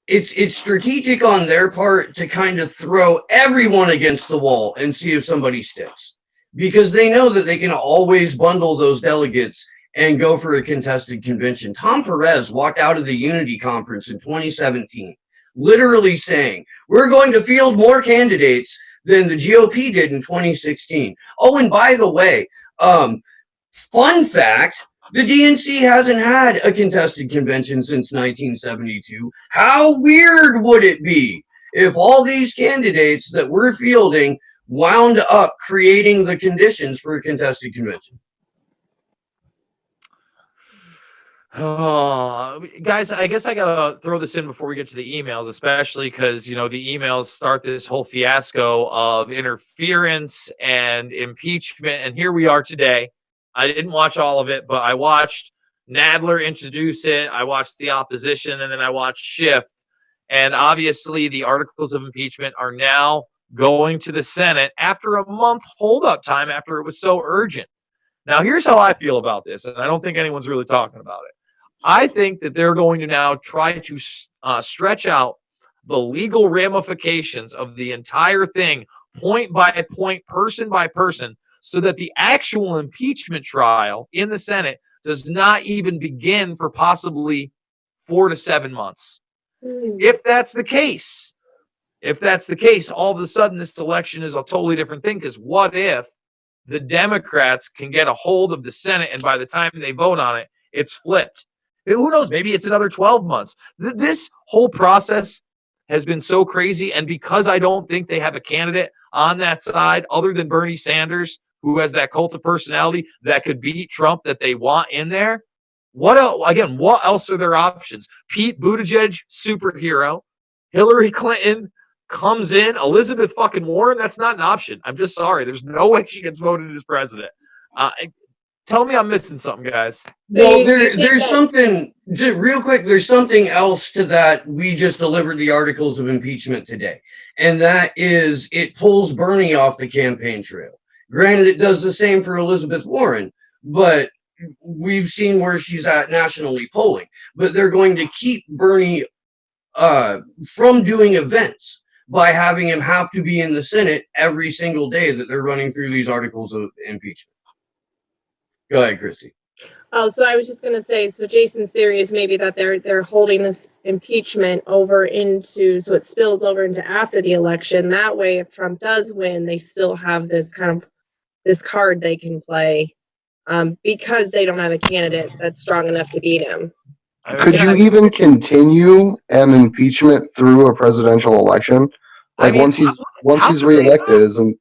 it's strategic on their part to kind of throw everyone against the wall and see if somebody sticks, because they know that they can always bundle those delegates and go for a contested convention. Tom Perez walked out of the Unity Conference in 2017, literally saying, we're going to field more candidates than the GOP did in 2016. Oh, and by the way, fun fact, the DNC hasn't had a contested convention since 1972. How weird would it be if all these candidates that we're fielding wound up creating the conditions for a contested convention? Oh, guys, I guess I gotta throw this in before we get to the emails, especially because, you know, the emails start this whole fiasco of interference and impeachment. And here we are today. I didn't watch all of it, but I watched Nadler introduce it. I watched the opposition, and then I watched Schiff. And obviously, the articles of impeachment are now going to the Senate after a month holdup time after it was so urgent. Now, here's how I feel about this, and I don't think anyone's really talking about it. I think that they're going to now try to stretch out the legal ramifications of the entire thing, point by point, person by person, so that the actual impeachment trial in the Senate does not even begin for possibly 4 to 7 months. If that's the case, all of a sudden this election is a totally different thing, because what if the Democrats can get a hold of the Senate and by the time they vote on it, it's flipped? Who knows? Maybe it's another 12 months. This whole process has been so crazy. And because I don't think they have a candidate on that side other than Bernie Sanders, who has that cult of personality that could beat Trump that they want in there, what else are their options? Pete Buttigieg, superhero. Hillary Clinton comes in. Elizabeth fucking Warren, that's not an option. I'm just sorry. There's no way she gets voted as president. Tell me I'm missing something, guys. Well, there's something, real quick, there's something else to that. We just delivered the articles of impeachment today, and that is it pulls Bernie off the campaign trail. Granted, it does the same for Elizabeth Warren, but we've seen where she's at nationally polling. But they're going to keep Bernie from doing events by having him have to be in the Senate every single day that they're running through these articles of impeachment. Go ahead, Christy. Oh, so I was just going to say, so Jason's theory is maybe that they're holding this impeachment over into, so it spills over into after the election. That way, if Trump does win, they still have this kind of this card they can play because they don't have a candidate that's strong enough to beat him. Could you even continue an impeachment through a presidential election? Like, once he's reelected, isn't?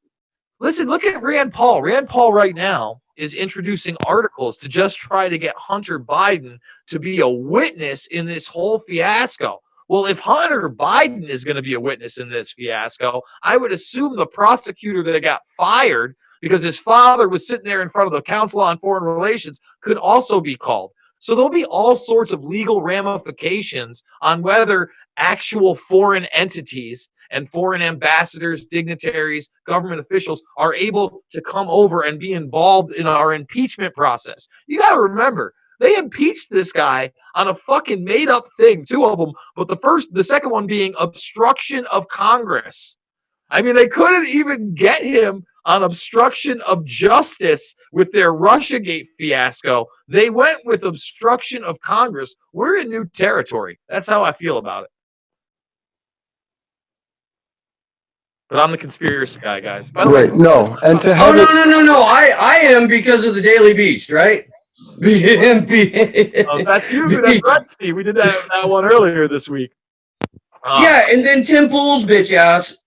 Listen, look at Rand Paul. Rand Paul right now is introducing articles to just try to get Hunter Biden to be a witness in this whole fiasco. Well, if Hunter Biden is going to be a witness in this fiasco, I would assume the prosecutor that got fired because his father was sitting there in front of the Council on Foreign Relations could also be called. So there'll be all sorts of legal ramifications on whether actual foreign entities and foreign ambassadors, dignitaries, government officials are able to come over and be involved in our impeachment process. You got to remember, they impeached this guy on a fucking made up thing, 2 of them, but the second one being obstruction of Congress. I mean, they couldn't even get him on obstruction of justice with their Russiagate fiasco. They went with obstruction of Congress. We're in new territory. That's how I feel about it. But I'm the conspiracy guy, guys. By the way, no. And to have no. I am because of the Daily Beast, right? That's you. That's right, Steve. We did that one earlier this week. Yeah, and then Tim Pool's bitch ass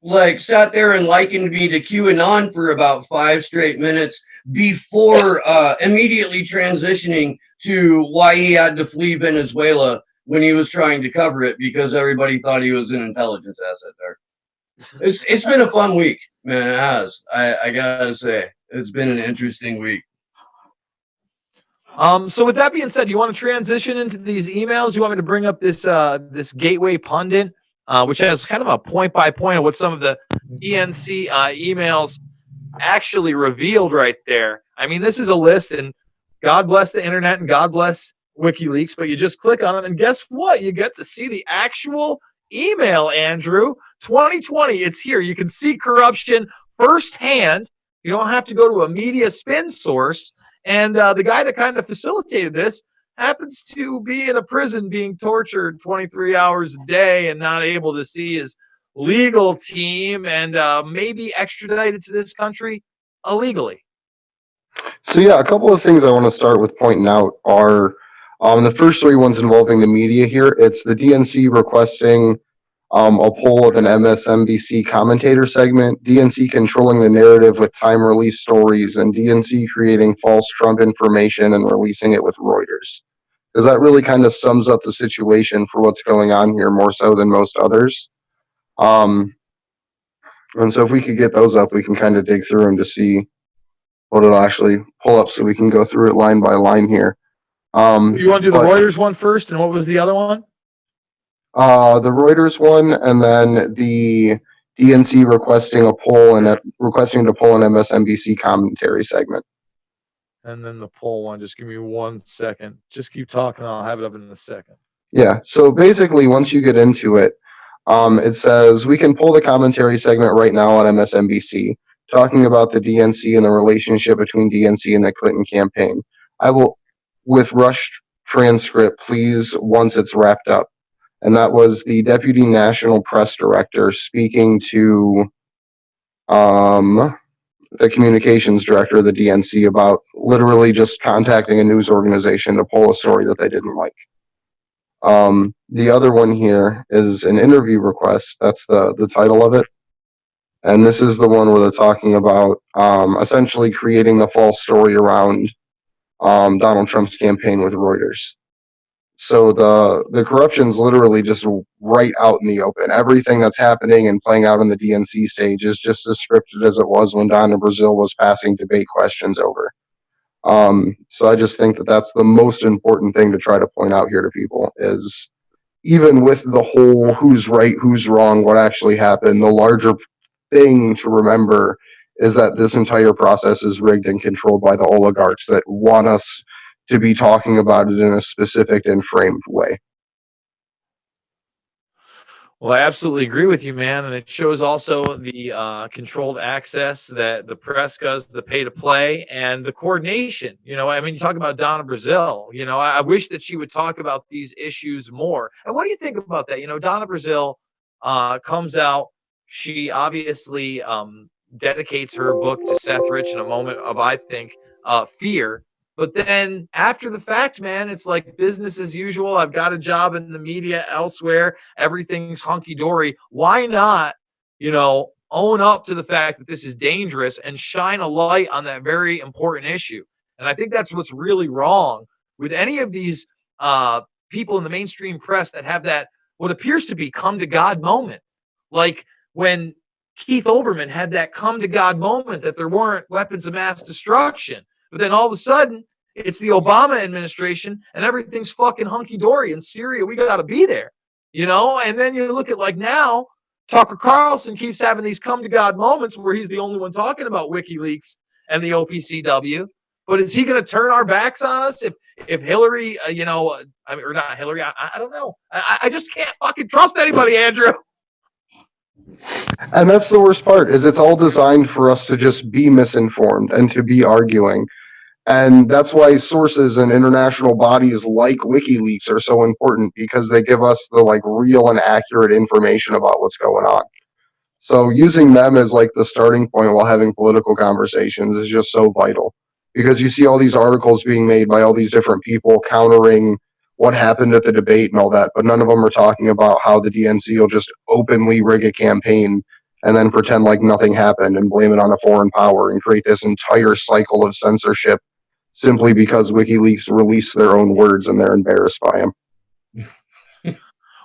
sat there and likened me to QAnon for about 5 straight minutes before immediately transitioning to why he had to flee Venezuela when he was trying to cover it because everybody thought he was an intelligence asset there. It's been a fun week, man. It has. I gotta say, it's been an interesting week. So with that being said, you want to transition into these emails? You want me to bring up this Gateway Pundit, which has kind of a point by point of what some of the DNC emails actually revealed right there. I mean, this is a list, and God bless the internet and God bless WikiLeaks, but you just click on it, and guess what? You get to see the actual email, Andrew. 2020, it's here. You can see corruption firsthand. You don't have to go to a media spin source. And the guy that kind of facilitated this happens to be in a prison being tortured 23 hours a day and not able to see his legal team and maybe extradited to this country illegally. So yeah, a couple of things I want to start with pointing out are the first three ones involving the media here. It's the DNC requesting a poll of an MSNBC commentator segment, DNC controlling the narrative with time release stories, and DNC creating false Trump information and releasing it with Reuters. Because that really kind of sums up the situation for what's going on here more so than most others. And so if we could get those up, we can kind of dig through them to see what it'll actually pull up so we can go through it line by line here. You want to do the Reuters one first, and what was the other one? The Reuters one, and then the DNC requesting to pull an MSNBC commentary segment. And then the poll one. Just give me 1 second. Just keep talking. I'll have it up in a second. Yeah. So basically, once you get into it, it says we can pull the commentary segment right now on MSNBC, talking about the DNC and the relationship between DNC and the Clinton campaign. I will, with rushed transcript, please, once it's wrapped up. And that was the Deputy National Press Director speaking to the Communications Director of the DNC about literally just contacting a news organization to pull a story that they didn't like. The other one here is an interview request. That's the title of it. And this is the one where they're talking about essentially creating the false story around Donald Trump's campaign with Reuters. So the corruption's literally just right out in the open. Everything that's happening and playing out on the DNC stage is just as scripted as it was when Donna Brazile was passing debate questions over. So I just think that that's the most important thing to try to point out here to people is even with the whole who's right, who's wrong, what actually happened, the larger thing to remember is that this entire process is rigged and controlled by the oligarchs that want us to be talking about it in a specific and framed way. Well, I absolutely agree with you, man. And it shows also the controlled access that the press does, the pay to play, and the coordination. You know, I mean, you talk about Donna Brazile. You know, I wish that she would talk about these issues more. And what do you think about that? You know, Donna Brazile comes out. She obviously dedicates her book to Seth Rich in a moment of, I think, fear. But then after the fact, man, it's like business as usual. I've got a job in the media elsewhere. Everything's hunky-dory. Why not, you know, own up to the fact that this is dangerous and shine a light on that very important issue? And I think that's what's really wrong with any of these people in the mainstream press that have that, what appears to be come to God moment. Like when Keith Olbermann had that come to God moment that there weren't weapons of mass destruction. But then all of a sudden, it's the Obama administration and everything's fucking hunky-dory. In Syria, we got to be there, you know? And then you look at like now, Tucker Carlson keeps having these come-to-God moments where he's the only one talking about WikiLeaks and the OPCW. But is he going to turn our backs on us if Hillary, you know, I mean, or not Hillary, I don't know. I just can't fucking trust anybody, Andrew. And that's the worst part, is it's all designed for us to just be misinformed and to be arguing. And that's why sources and international bodies like WikiLeaks are so important, because they give us the like real and accurate information about what's going on. So using them as like the starting point while having political conversations is just so vital, because you see all these articles being made by all these different people countering what happened at the debate and all that, but none of them are talking about how the DNC will just openly rig a campaign and then pretend like nothing happened and blame it on a foreign power and create this entire cycle of censorship simply because WikiLeaks released their own words and they're embarrassed by them.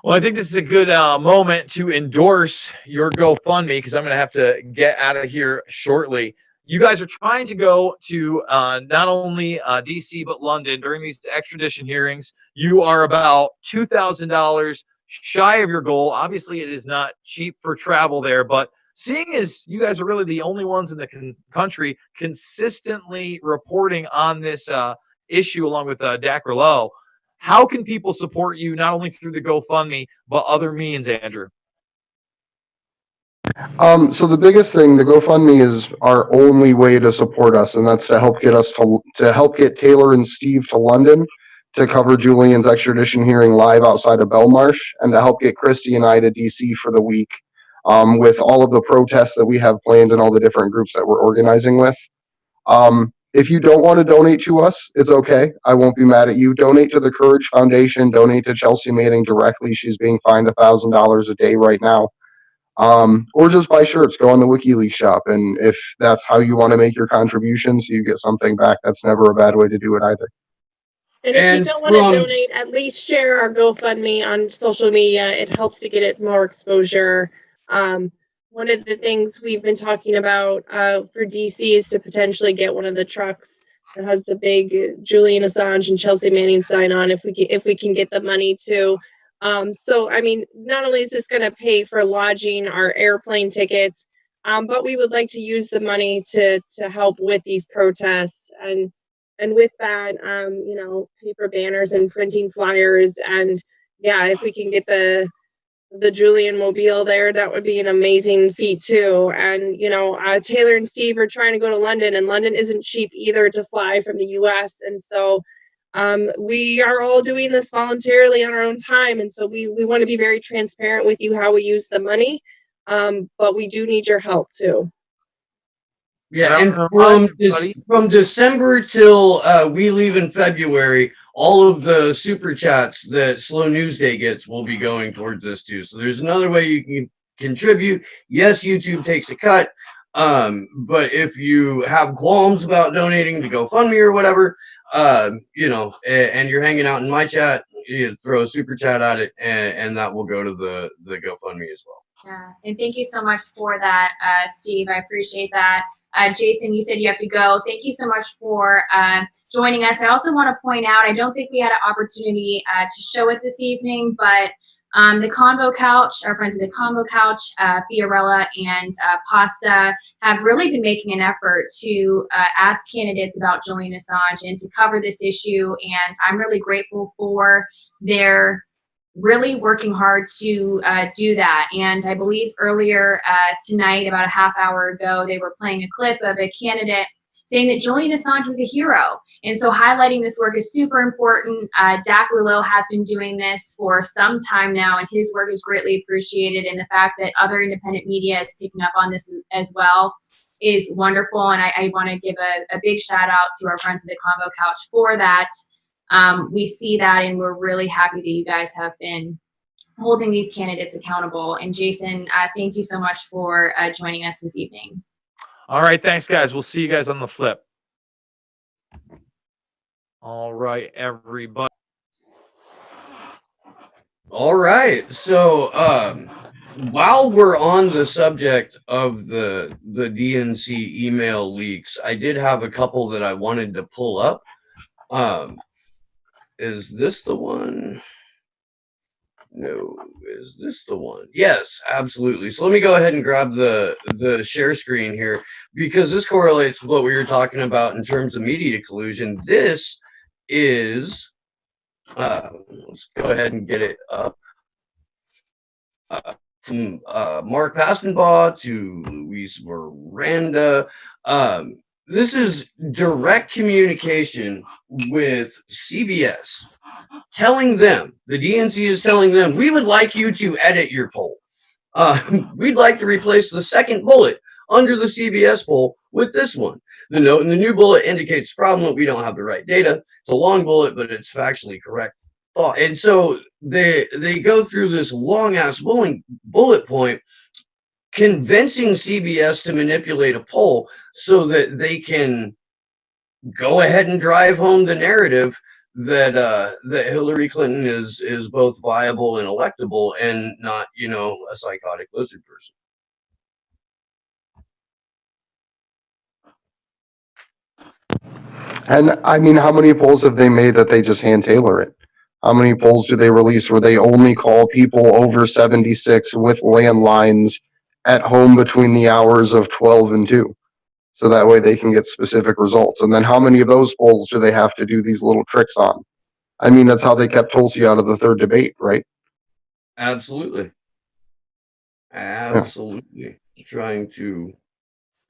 Well, I think this is a good moment to endorse your GoFundMe, because I'm going to have to get out of here shortly. You guys are trying to go to not only DC, but London during these extradition hearings. You are about $2,000 shy of your goal. Obviously, it is not cheap for travel there, but seeing as you guys are really the only ones in the country consistently reporting on this issue along with Dak Lowe, How can people support you, not only through the GoFundMe, but other means, Andrew? So the biggest thing, the GoFundMe is our only way to support us, and that's to help get us to help get Taylor and Steve to London to cover Julian's extradition hearing live outside of Belmarsh, and to help get Christy and I to DC for the week, with all of the protests that we have planned and all the different groups that we're organizing with. If you don't want to donate to us, it's okay. I won't be mad at you. Donate to the Courage Foundation. Donate to Chelsea Manning directly. She's being fined $1,000 a day right now. Or just buy shirts. Go on the WikiLeaks shop, and if that's how you want to make your contributions, so you get something back. That's never a bad way to do it either. And if you And don't want to from- donate, at least share our GoFundMe on social media. It helps to get it more exposure. One of the things we've been talking about for DC is to potentially get one of the trucks that has the big Julian Assange and Chelsea Manning sign on, if we can get the money to. So I mean, not only is this going to pay for lodging, our airplane tickets, but we would like to use the money to help with these protests, and with that, you know, paper banners and printing flyers, and yeah, if we can get the Julian mobile there, that would be an amazing feat too. And you know, Taylor and Steve are trying to go to London, and London isn't cheap either to fly from the US, and so we are all doing this voluntarily on our own time, and so we want to be very transparent with you how we use the money, but we do need your help too. Yeah, and everybody- from December till we leave in February, all of the super chats that Slow News Day gets will be going towards this too. So there's another way you can contribute. Yes, YouTube takes a cut, but if you have qualms about donating to GoFundMe or whatever, you know, and you're hanging out in my chat, you throw a super chat at it, and that will go to the GoFundMe as well. Yeah, and thank you so much for that, Steve. I appreciate that. Jason, you said you have to go. Thank you so much for joining us. I also want to point out, I don't think we had an opportunity to show it this evening, but the Convo Couch, our friends at the Convo Couch, Fiorella and Pasta, have really been making an effort to ask candidates about Julian Assange and to cover this issue. And I'm really grateful for their really working hard to do that. And I believe earlier tonight, about a half hour ago, they were playing a clip of a candidate saying that Julian Assange was a hero. And so highlighting this work is super important. Dak Willow has been doing this for some time now, and his work is greatly appreciated. And the fact that other independent media is picking up on this as well is wonderful. And I want to give a big shout out to our friends at the Convo Couch for that. We see that, and we're really happy that you guys have been holding these candidates accountable. And Jason, thank you so much for joining us this evening. All right, thanks, guys. We'll see you guys on the flip. All right, everybody. All right. So while we're on the subject of the DNC email leaks, I did have a couple that I wanted to pull up. Is this the one? No. Is this the one? Yes, absolutely. So let me go ahead and grab the share screen here, because this correlates with what we were talking about in terms of media collusion. This is let's go ahead and get it up. From Mark Pastenbaugh to Luis Miranda. This is direct communication with CBS, telling them, the DNC is telling them, we would like you to edit your poll. We'd like to replace the second bullet under the CBS poll with this one. The note in the new bullet indicates the problem that we don't have the right data. It's a long bullet, but it's factually correct thought. And so they go through this long ass bullet point, convincing CBS to manipulate a poll so that they can go ahead and drive home the narrative that that Hillary Clinton is both viable and electable, and not, you know, a psychotic lizard person. And I mean, how many polls have they made that they just hand tailor it? How many polls do they release where they only call people over 76 with landlines at home between the hours of 12 and 2? So that way they can get specific results. And then how many of those polls do they have to do these little tricks on? I mean, that's how they kept Tulsi out of the third debate, right? Absolutely. Absolutely. Trying to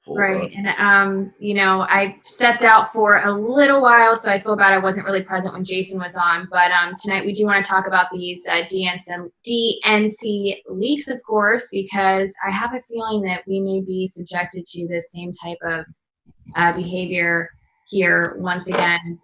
pull Right. up. And, you know, I stepped out for a little while, so I feel bad I wasn't really present when Jason was on. But tonight we do want to talk about these DNC leaks, of course, because I have a feeling that we may be subjected to this same type of behavior here once again.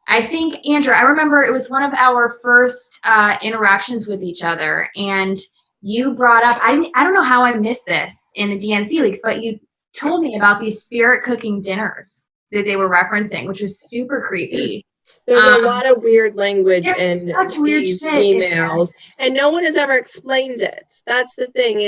I think, Andrew, I remember it was one of our first interactions with each other, and you brought up, I don't know how I missed this in the DNC leaks, but you told me about these spirit cooking dinners that they were referencing, which was super creepy. There's a lot of weird language there's in such weird these shit in there. emails, and no one has ever explained it. That's the thing.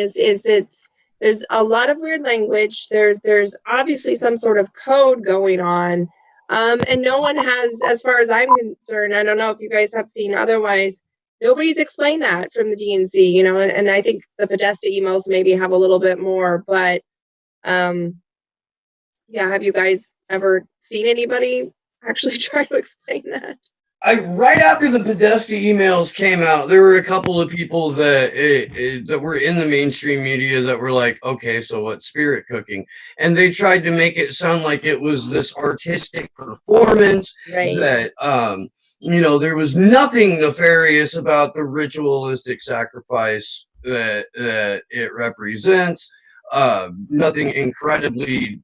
There's a lot of weird language. There's obviously some sort of code going on, and no one has, as far as I'm concerned. I don't know if you guys have seen otherwise. Nobody's explained that from the DNC, you know, and I think the Podesta emails maybe have a little bit more, but yeah, have you guys ever seen anybody actually try to explain that? Right after the Podesta emails came out, there were a couple of people that were in the mainstream media that were like, okay, so what's spirit cooking? And they tried to make it sound like it was this artistic performance, Right. that you know, there was nothing nefarious about the ritualistic sacrifice that it represents. Nothing incredibly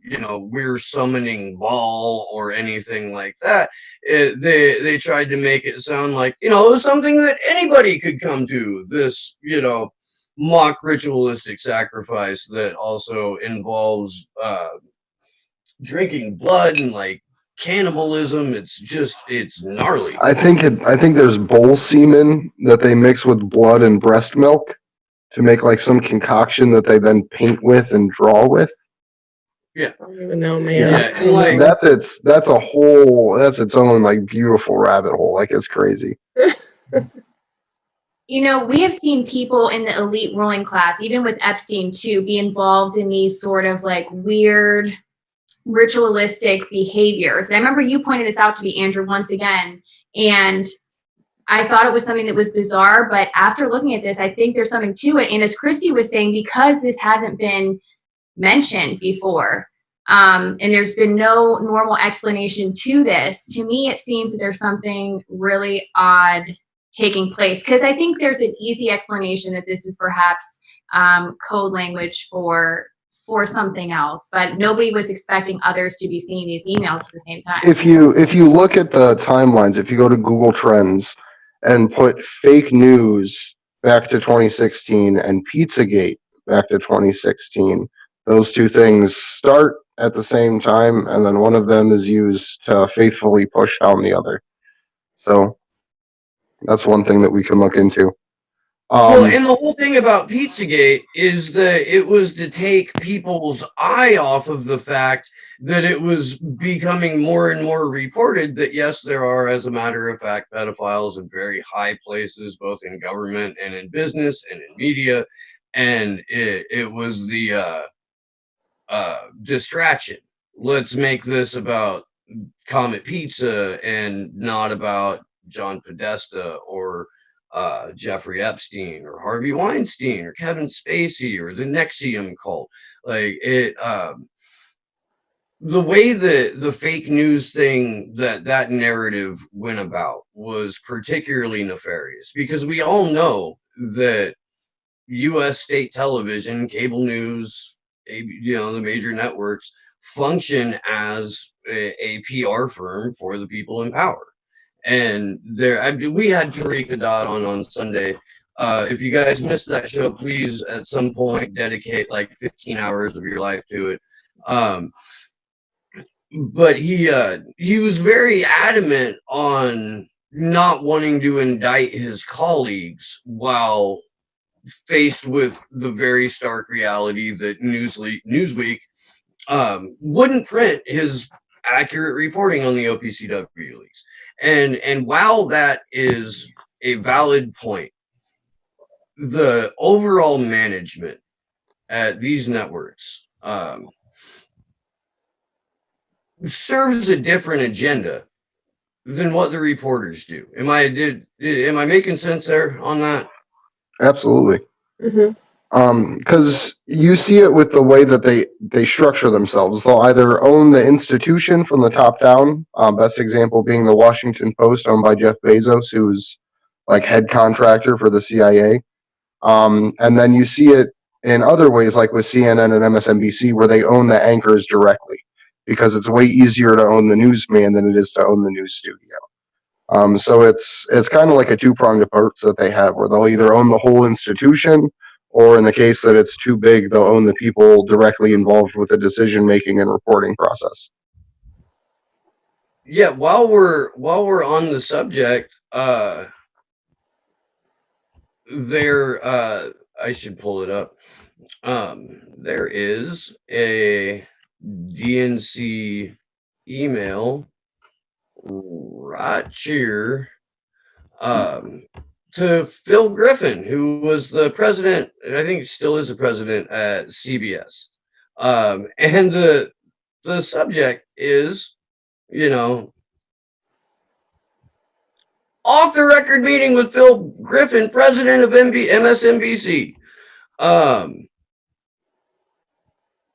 you know, we're summoning Baal or anything like that. They tried to make it sound like, you know, something that anybody could come to, this, you know, mock ritualistic sacrifice that also involves drinking blood and like cannibalism. It's gnarly. I think there's bull semen that they mix with blood and breast milk to make like some concoction that they then paint with and draw with. I don't even know, man. Yeah, and like, That's its own like beautiful rabbit hole. Like, it's crazy. You know, we have seen people in the elite ruling class, even with Epstein too, be involved in these sort of like weird ritualistic behaviors. And I remember you pointed this out to me, Andrew, once again, and I thought it was something that was bizarre, but after looking at this, I think there's something to it. And as Christy was saying, because this hasn't been mentioned before, and there's been no normal explanation to this, to me, it seems that there's something really odd taking place. Because I think there's an easy explanation that this is perhaps code language for something else, but nobody was expecting others to be seeing these emails at the same time. If you look at the timelines, if you go to Google Trends and put fake news back to 2016 and Pizzagate back to 2016, those two things start at the same time, and then one of them is used to faithfully push down the other. So that's one thing that we can look into. Well, and the whole thing about Pizzagate is that it was to take people's eye off of the fact that it was becoming more and more reported that, yes, there are, as a matter of fact, pedophiles in very high places, both in government and in business and in media. And it was the distraction. Let's make this about Comet Pizza and not about John Podesta or Jeffrey Epstein or Harvey Weinstein or Kevin Spacey or the Nexium cult. Like it, the way that the fake news thing, that narrative went about was particularly nefarious, because we all know that U.S. state television, cable news, you know, the major networks function as a PR firm for the people in power. And we had Tarika Dodd on Sunday. If you guys missed that show, please at some point dedicate like 15 hours of your life to it. But he was very adamant on not wanting to indict his colleagues while faced with the very stark reality that Newsweek wouldn't print his accurate reporting on the OPCW leaks. And while that is a valid point, the overall management at these networks serves a different agenda than what the reporters do. Am I making sense there on that? Absolutely. Mhm. Because you see it with the way that they structure themselves. They'll either own the institution from the top down. Best example being the Washington Post, owned by Jeff Bezos, who's like head contractor for the CIA. And then you see it in other ways, like with CNN and MSNBC, where they own the anchors directly, because it's way easier to own the newsman than it is to own the news studio. So it's kind of like a two-pronged approach that they have, where they'll either own the whole institution, or in the case that it's too big, they'll own the people directly involved with the decision-making and reporting process. Yeah, while we're on the subject, I should pull it up. There is a DNC email right here to Phil Griffin, who was the president, I think still is the president at CBS. And the subject is, off the record meeting with Phil Griffin, president of MSNBC.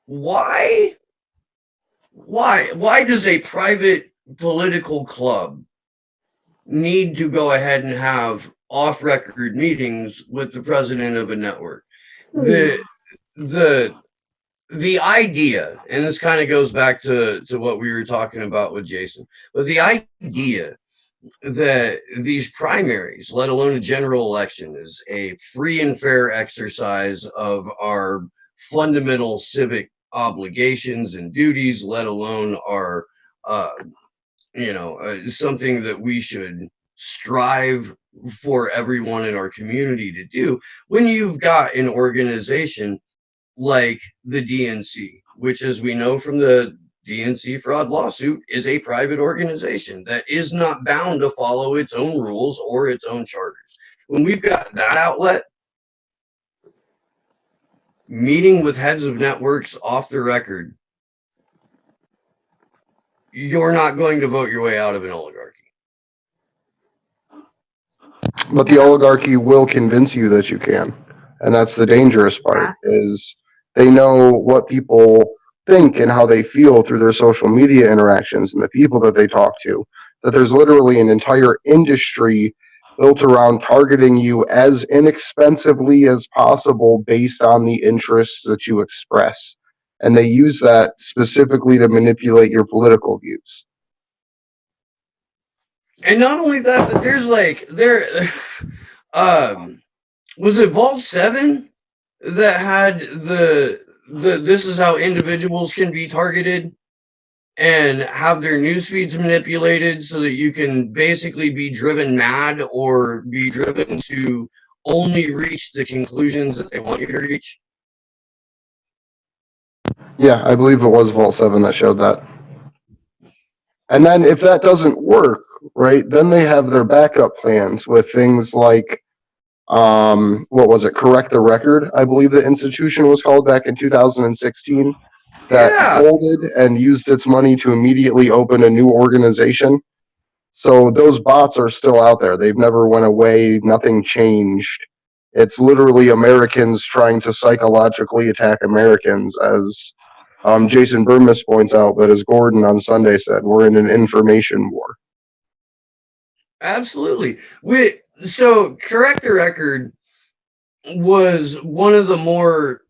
Why does a private political club need to go ahead and have off record meetings with the president of a network? The idea, and this kind of goes back to what we were talking about with Jason, but the idea that these primaries, let alone a general election, is a free and fair exercise of our fundamental civic obligations and duties, let alone our, something that we should strive for everyone in our community to do. When you've got an organization like the DNC, which, as we know from the DNC fraud lawsuit, is a private organization that is not bound to follow its own rules or its own charters. When we've got that outlet meeting with heads of networks off the record, you're not going to vote your way out of an oligarchy. But the oligarchy will convince you that you can. And that's the dangerous part, is they know what people think and how they feel through their social media interactions and the people that they talk to, that there's literally an entire industry built around targeting you as inexpensively as possible based on the interests that you express. And they use that specifically to manipulate your political views. And not only that, but there's was it Vault 7 that had the this is how individuals can be targeted and have their news feeds manipulated so that you can basically be driven mad or be driven to only reach the conclusions that they want you to reach? Yeah, I believe it was Vault 7 that showed that. And then if that doesn't work, right, then they have their backup plans with things like, what was it, Correct the Record, I believe the institution was called back in 2016, that folded and used its money to immediately open a new organization. So those bots are still out there. They've never went away. Nothing changed. It's literally Americans trying to psychologically attack Americans, as Jason Burmis points out, but as Gordon on Sunday said, we're in an information war. Absolutely. So Correct the Record was one of the more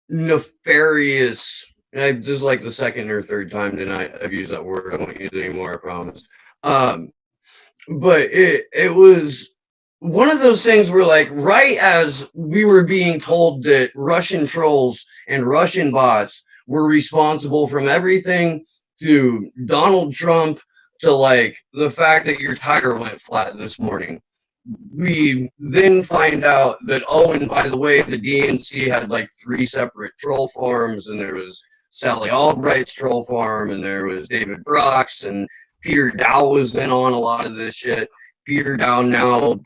nefarious, this is like the second or third time tonight I've used that word. I won't use it anymore, I promise. But it was one of those things where, like, right as we were being told that Russian trolls and Russian bots were responsible from everything to Donald Trump to, like, the fact that your tire went flat this morning, we then find out that, oh, and by the way, the DNC had like 3 separate troll farms, and there was Sally Albright's troll farm, and there was David Brock's, and Peter Dow was in on a lot of this shit. Peter Dow now,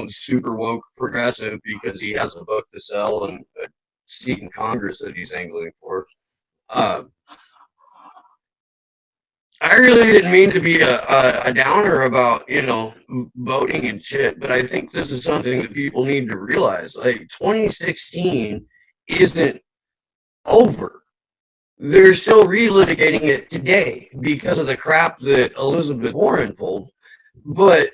super woke progressive because he has a book to sell and a seat in Congress that he's angling for. I really didn't mean to be a downer about, voting and shit, but I think this is something that people need to realize. Like 2016 isn't over. They're still relitigating it today because of the crap that Elizabeth Warren pulled. But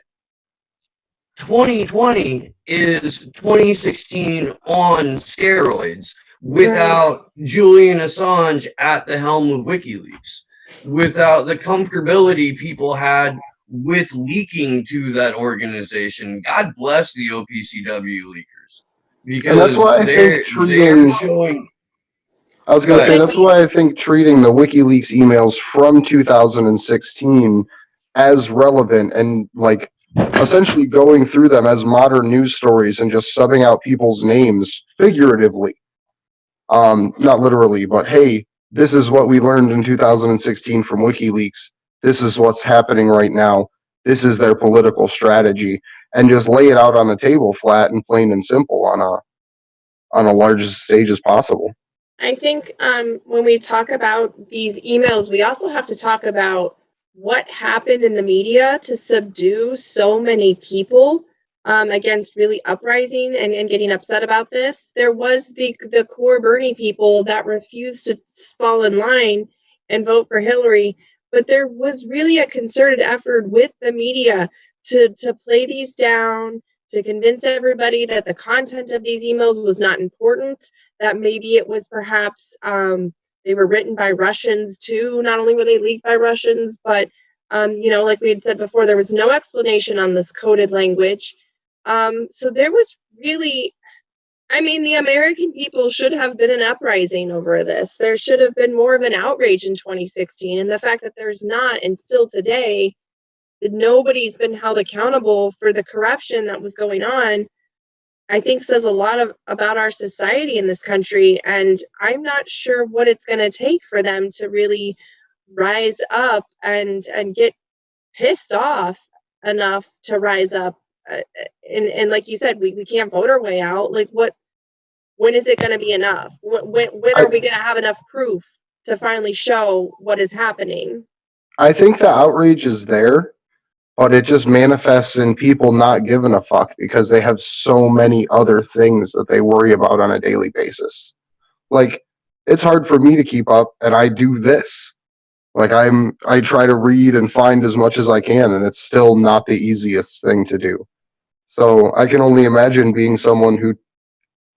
2020 is 2016 on steroids without Julian Assange at the helm of WikiLeaks, without the comfortability people had with leaking to that organization. God bless the OPCW leakers, And that's because why I think they're showing. I was going to say, that's why I think treating the WikiLeaks emails from 2016 as relevant and like essentially going through them as modern news stories and just subbing out people's names figuratively. Not literally, but hey, this is what we learned in 2016 from WikiLeaks. This is what's happening right now. This is their political strategy, and just lay it out on the table flat and plain and simple on a large stage as possible. I think when we talk about these emails, we also have to talk about what happened in the media to subdue so many people against really uprising and getting upset about this. There was the core Bernie people that refused to fall in line and vote for Hillary, but there was really a concerted effort with the media to play these down, to convince everybody that the content of these emails was not important, that maybe it was perhaps they were written by Russians too. Not only were they leaked by Russians, but like we had said before, there was no explanation on this coded language. So there was really, the American people should have been an uprising over this. There should have been more of an outrage in 2016, and the fact that there's not, and still today, that nobody's been held accountable for the corruption that was going on, I think says a lot about our society in this country. And I'm not sure what it's going to take for them to really rise up and get pissed off enough to rise up. And like you said, we can't vote our way out. Like, when is it going to be enough? When are we going to have enough proof to finally show what is happening? I think the outrage is there, but it just manifests in people not giving a fuck because they have so many other things that they worry about on a daily basis. Like, it's hard for me to keep up, and I do this. Like, I try to read and find as much as I can, and it's still not the easiest thing to do. So I can only imagine being someone who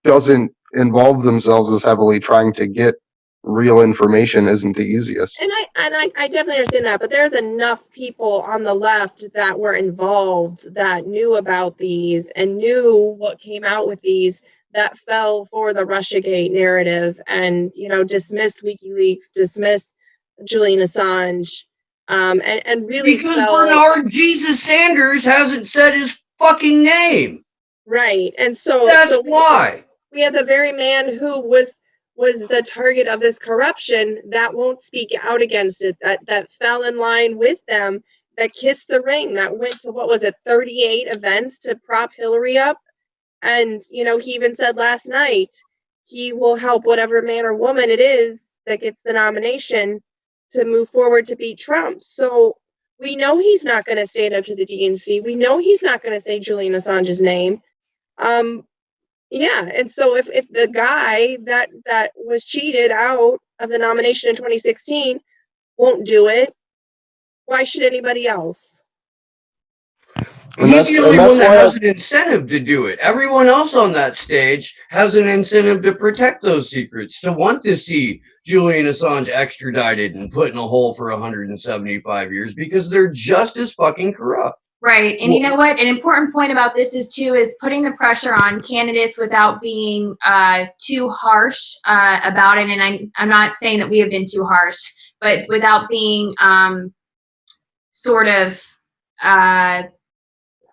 doesn't involve themselves as heavily trying to get real information isn't the easiest. And I definitely understand that, but there's enough people on the left that were involved, that knew about these and knew what came out with these, that fell for the Russiagate narrative and, dismissed WikiLeaks, dismissed Julian Assange, and really because Bernard Jesus Sanders hasn't said his fucking name. Right. And so that's why we have the very man who was the target of this corruption that won't speak out against it, that fell in line with them, that kissed the ring, that went to 38 events to prop Hillary up. And, he even said last night he will help whatever man or woman it is that gets the nomination to move forward to beat Trump. So we know he's not going to stand up to the DNC. We know he's not going to say Julian Assange's name. Yeah, and so if the guy that was cheated out of the nomination in 2016 won't do it, why should anybody else? He's the only one that has an incentive to do it. Everyone else on that stage has an incentive to protect those secrets, to want to see Julian Assange extradited and put in a hole for 175 years because they're just as fucking corrupt. Right. And you know what? An important point about this is putting the pressure on candidates without being too harsh about it. And I'm not saying that we have been too harsh, but without being sort of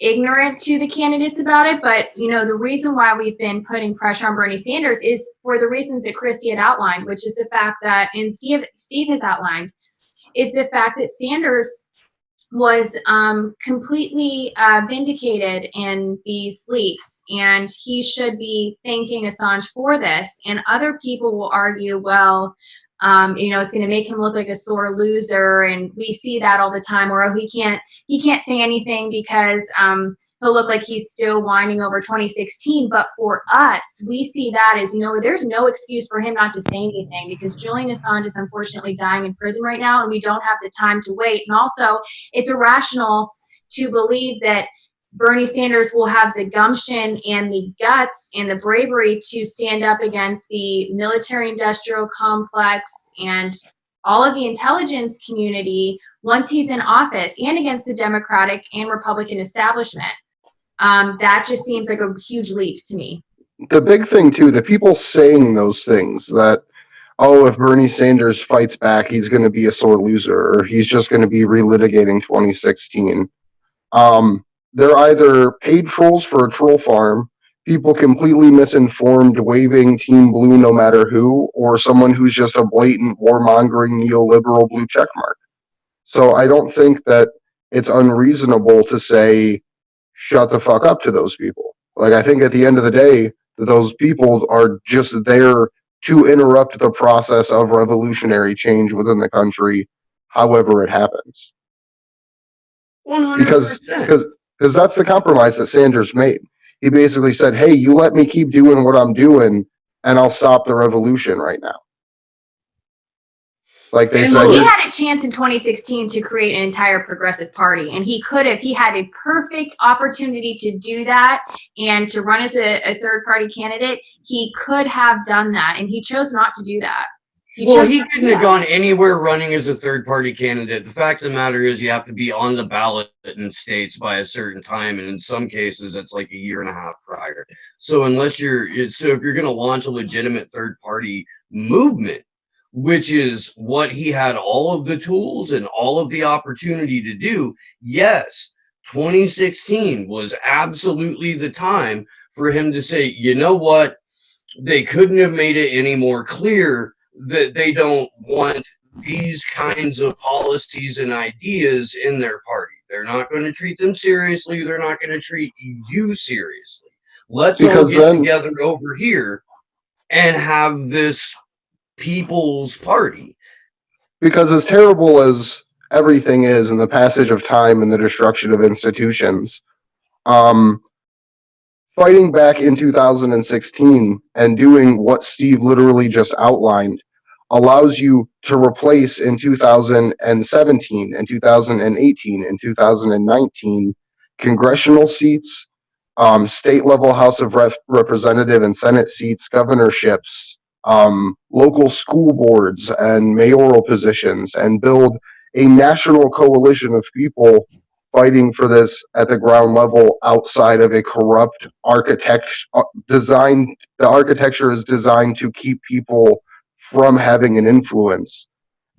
ignorant to the candidates about it. But, the reason why we've been putting pressure on Bernie Sanders is for the reasons that Christy had outlined, which is the fact that, and Steve has outlined, is the fact that Sanders was completely vindicated in these leaks, and he should be thanking Assange for this. And other people will argue, well, It's going to make him look like a sore loser, and we see that all the time. Or he can't say anything because he'll look like he's still whining over 2016. But for us, we see that as there's no excuse for him not to say anything, because Julian Assange is unfortunately dying in prison right now, and we don't have the time to wait. And also, it's irrational to believe that Bernie Sanders will have the gumption and the guts and the bravery to stand up against the military-industrial complex and all of the intelligence community once he's in office, and against the Democratic and Republican establishment. That just seems like a huge leap to me. The big thing too, the people saying those things that, oh, if Bernie Sanders fights back, he's going to be a sore loser, or he's just going to be relitigating 2016. They're either paid trolls for a troll farm, people completely misinformed, waving Team Blue no matter who, or someone who's just a blatant warmongering neoliberal blue checkmark. So I don't think that it's unreasonable to say, shut the fuck up to those people. Like, I think at the end of the day, those people are just there to interrupt the process of revolutionary change within the country, however it happens. 100%. Because that's the compromise that Sanders made. He basically said, hey, you let me keep doing what I'm doing, and I'll stop the revolution right now. Like they said, he had a chance in 2016 to create an entire progressive party, and he had a perfect opportunity to do that and to run as a third party candidate. He could have done that, and he chose not to do that. He couldn't have gone anywhere running as a third-party candidate. The fact of the matter is you have to be on the ballot in states by a certain time, and in some cases it's like a year and a half prior. So if you're going to launch a legitimate third-party movement, which is what he had all of the tools and all of the opportunity to do, yes, 2016 was absolutely the time for him to say, you know what, they couldn't have made it any more clear that they don't want these kinds of policies and ideas in their party. They're not going to treat them seriously. They're not going to treat you seriously. Let's all get together over here and have this people's party. Because as terrible as everything is in the passage of time and the destruction of institutions, fighting back in 2016 and doing what Steve literally just outlined allows you to replace in 2017 and 2018 and 2019 congressional seats, state level House of Representative and Senate seats, governorships, local school boards and mayoral positions, and build a national coalition of people fighting for this at the ground level outside of a corrupt architecture design. The architecture is designed to keep people from having an influence,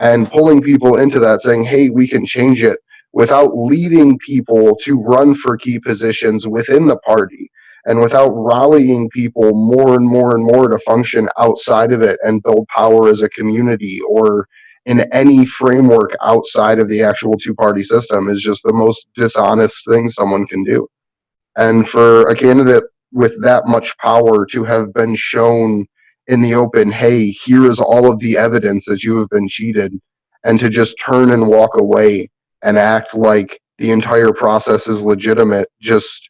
and pulling people into that, saying, hey, we can change it, without leading people to run for key positions within the party, and without rallying people more and more and more to function outside of it and build power as a community or in any framework outside of the actual two-party system, is just the most dishonest thing someone can do. And for a candidate with that much power to have been shown in the open, hey, here is all of the evidence that you have been cheated, and to just turn and walk away and act like the entire process is legitimate, just,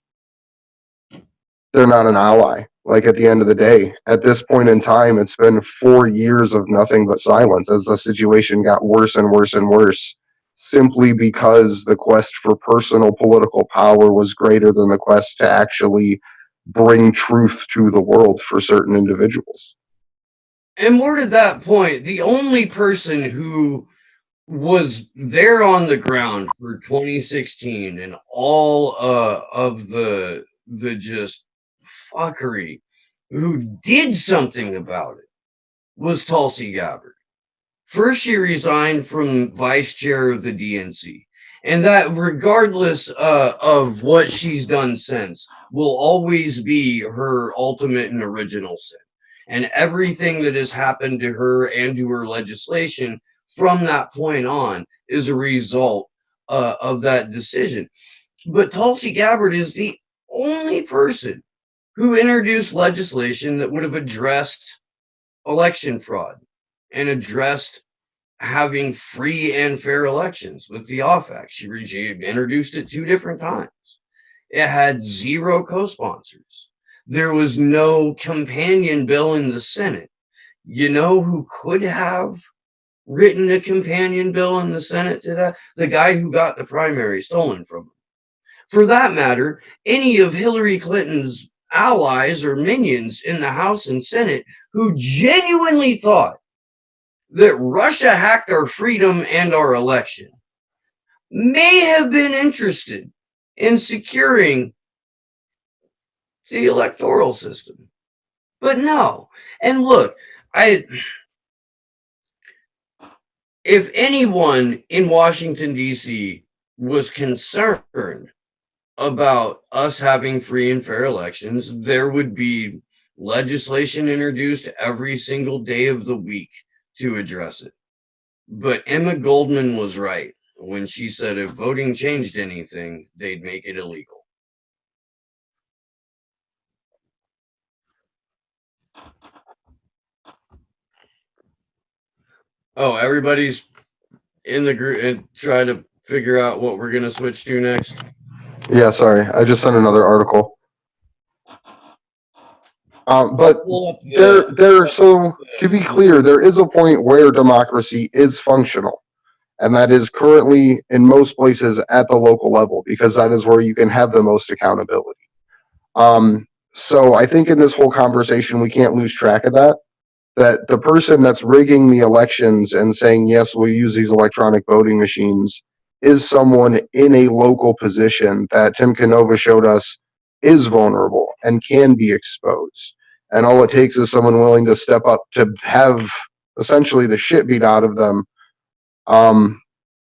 they're not an ally. Like, at the end of the day, at this point in time, it's been 4 years of nothing but silence as the situation got worse and worse and worse, simply because the quest for personal political power was greater than the quest to actually bring truth to the world for certain individuals. And more to that point, the only person who was there on the ground for 2016 and all of the just fuckery, who did something about it, was Tulsi Gabbard. First, she resigned from vice chair of the DNC, and that, regardless of what she's done since, will always be her ultimate and original sin. And everything that has happened to her and to her legislation from that point on is a result of that decision. But Tulsi Gabbard is the only person who introduced legislation that would have addressed election fraud. and addressed having free and fair elections with the OFF Act. She introduced it 2 different times. It had 0 co-sponsors. There was no companion bill in the Senate. You know who could have written a companion bill in the Senate to that? The guy who got the primary stolen from him. For that matter, any of Hillary Clinton's allies or minions in the House and Senate who genuinely thought that Russia hacked our freedom and our election may have been interested in securing the electoral system. But no. And look, if anyone in Washington, D.C. was concerned about us having free and fair elections, there would be legislation introduced every single day of the week to address it. But Emma Goldman was right when she said if voting changed anything, they'd make it illegal. Oh, everybody's in the group and try to figure out what we're going to switch to next. Yeah, sorry. I just sent another article. But so to be clear, there is a point where democracy is functional. And that is currently in most places at the local level, because that is where you can have the most accountability. So I think in this whole conversation, we can't lose track of that the person that's rigging the elections and saying, yes, we'll use these electronic voting machines is someone in a local position that Tim Canova showed us is vulnerable and can be exposed. And all it takes is someone willing to step up to have essentially the shit beat out of them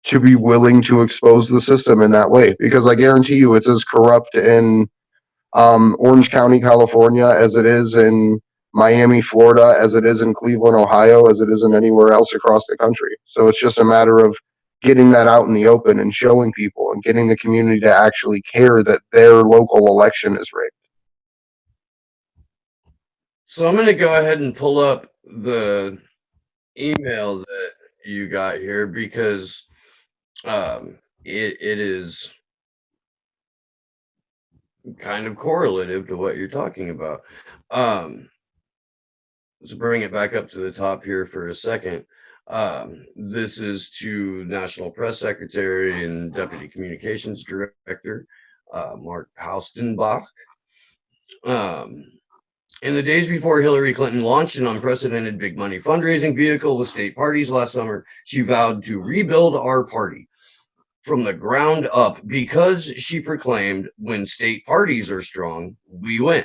to be willing to expose the system in that way. Because I guarantee you it's as corrupt in Orange County, California, as it is in Miami, Florida, as it is in Cleveland, Ohio, as it is in anywhere else across the country. So it's just a matter of getting that out in the open and showing people and getting the community to actually care that their local election is rigged. So I'm going to go ahead and pull up the email that you got here because it is kind of correlative to what you're talking about. Let's bring it back up to the top here for a second. This is to National Press Secretary and Deputy Communications Director, Mark Paustenbach. In the days before Hillary Clinton launched an unprecedented big money fundraising vehicle with state parties last summer, she vowed to rebuild our party from the ground up because she proclaimed when state parties are strong, we win.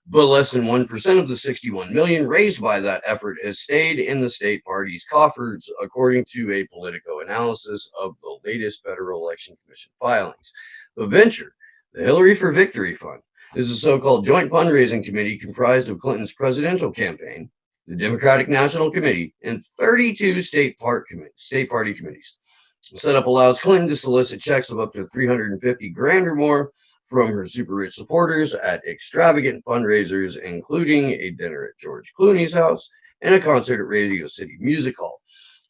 But less than 1% of the 61 million raised by that effort has stayed in the state party's coffers, according to a Politico analysis of the latest Federal Election Commission filings. The venture, the Hillary for Victory Fund, is a so-called joint fundraising committee comprised of Clinton's presidential campaign, the Democratic National Committee, and 32 state party committees. The setup allows Clinton to solicit checks of up to $350,000 or more from her super rich supporters at extravagant fundraisers, including a dinner at George Clooney's house and a concert at Radio City Music Hall,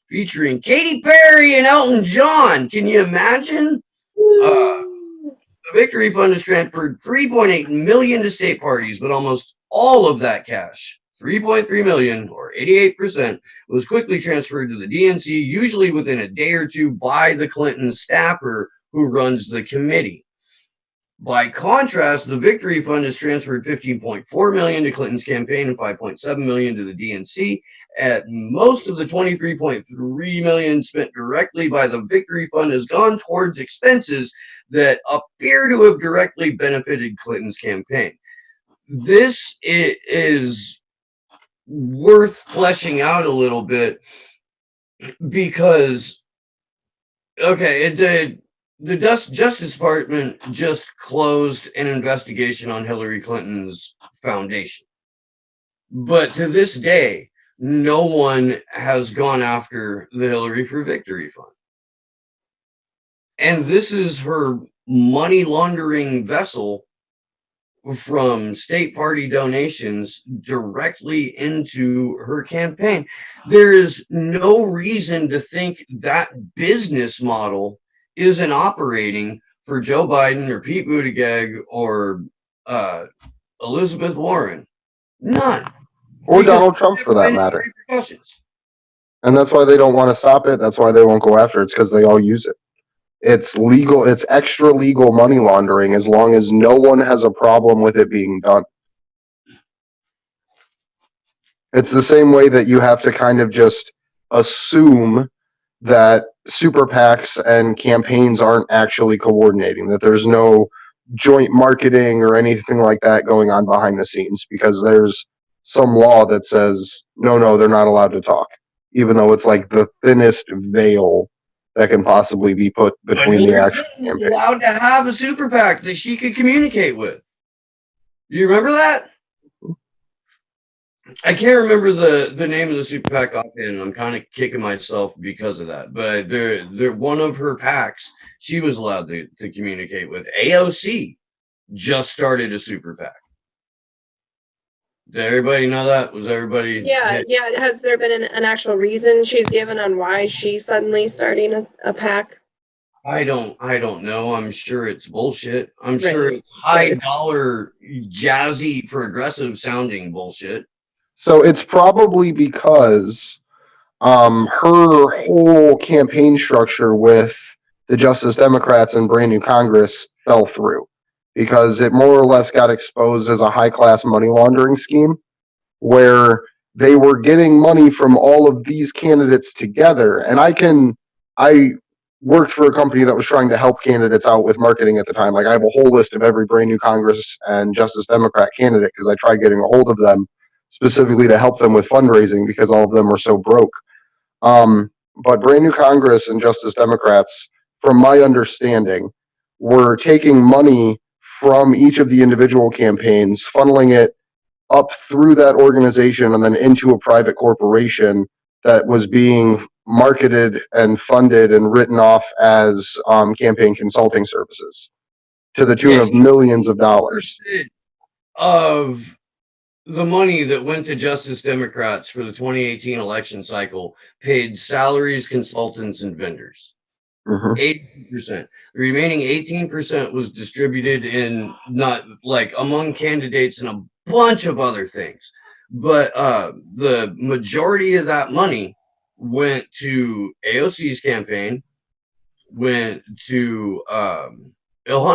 featuring Katy Perry and Elton John. Can you imagine? The Victory Fund has transferred $3.8 million to state parties, but almost all of that cash, $3.3 million or 88%, was quickly transferred to the DNC, usually within a day or two, by the Clinton staffer who runs the committee. By contrast, the Victory Fund has transferred $15.4 million to Clinton's campaign and $5.7 million to the DNC. At most of the $23.3 million spent directly by the Victory Fund has gone towards expenses that appear to have directly benefited Clinton's campaign. This is worth fleshing out a little bit because, okay, the Justice Department just closed an investigation on Hillary Clinton's foundation. But to this day, no one has gone after the Hillary for Victory Fund. And this is her money laundering vessel from state party donations directly into her campaign. There is no reason to think that business model isn't operating for Joe Biden or Pete Buttigieg or Elizabeth Warren. None. Or Because Donald Trump for that any matter. repercussions. And that's why they don't want to stop it. That's why they won't go after it. It's because they all use it. It's legal. It's extra legal money laundering as long as no one has a problem with it being done. It's the same way that you have to kind of just assume that super PACs and campaigns aren't actually coordinating, that there's no joint marketing or anything like that going on behind the scenes, because there's some law that says, no, they're not allowed to talk, even though it's like the thinnest veil that can possibly be put between the actual campaign. Allowed to have a super PAC that she could communicate with. You remember that? I can't remember the name of the super PAC offhand. I'm kind of kicking myself because of that. But they're one of her PACs she was allowed to communicate with. AOC just started a super PAC. Did everybody know that? Was everybody? Yeah. Has there been an actual reason she's given on why she's suddenly starting a PAC? I don't know. I'm sure it's bullshit. I'm Right. sure it's high dollar, jazzy, progressive sounding bullshit. So it's probably because her whole campaign structure with the Justice Democrats and brand new Congress fell through, because it more or less got exposed as a high-class money laundering scheme where they were getting money from all of these candidates together. And I worked for a company that was trying to help candidates out with marketing at the time. Like, I have a whole list of every brand new Congress and Justice Democrat candidate because I tried getting a hold of them specifically to help them with fundraising because all of them were so broke. But brand new Congress and Justice Democrats, from my understanding, were taking money from each of the individual campaigns, funneling it up through that organization and then into a private corporation that was being marketed and funded and written off as campaign consulting services to the tune of millions of dollars. Of the money that went to Justice Democrats for the 2018 election cycle paid salaries, consultants, and vendors. 80%. The remaining 18% was distributed in not like among candidates and a bunch of other things. But the majority of that money went to AOC's campaign, went to Ilhan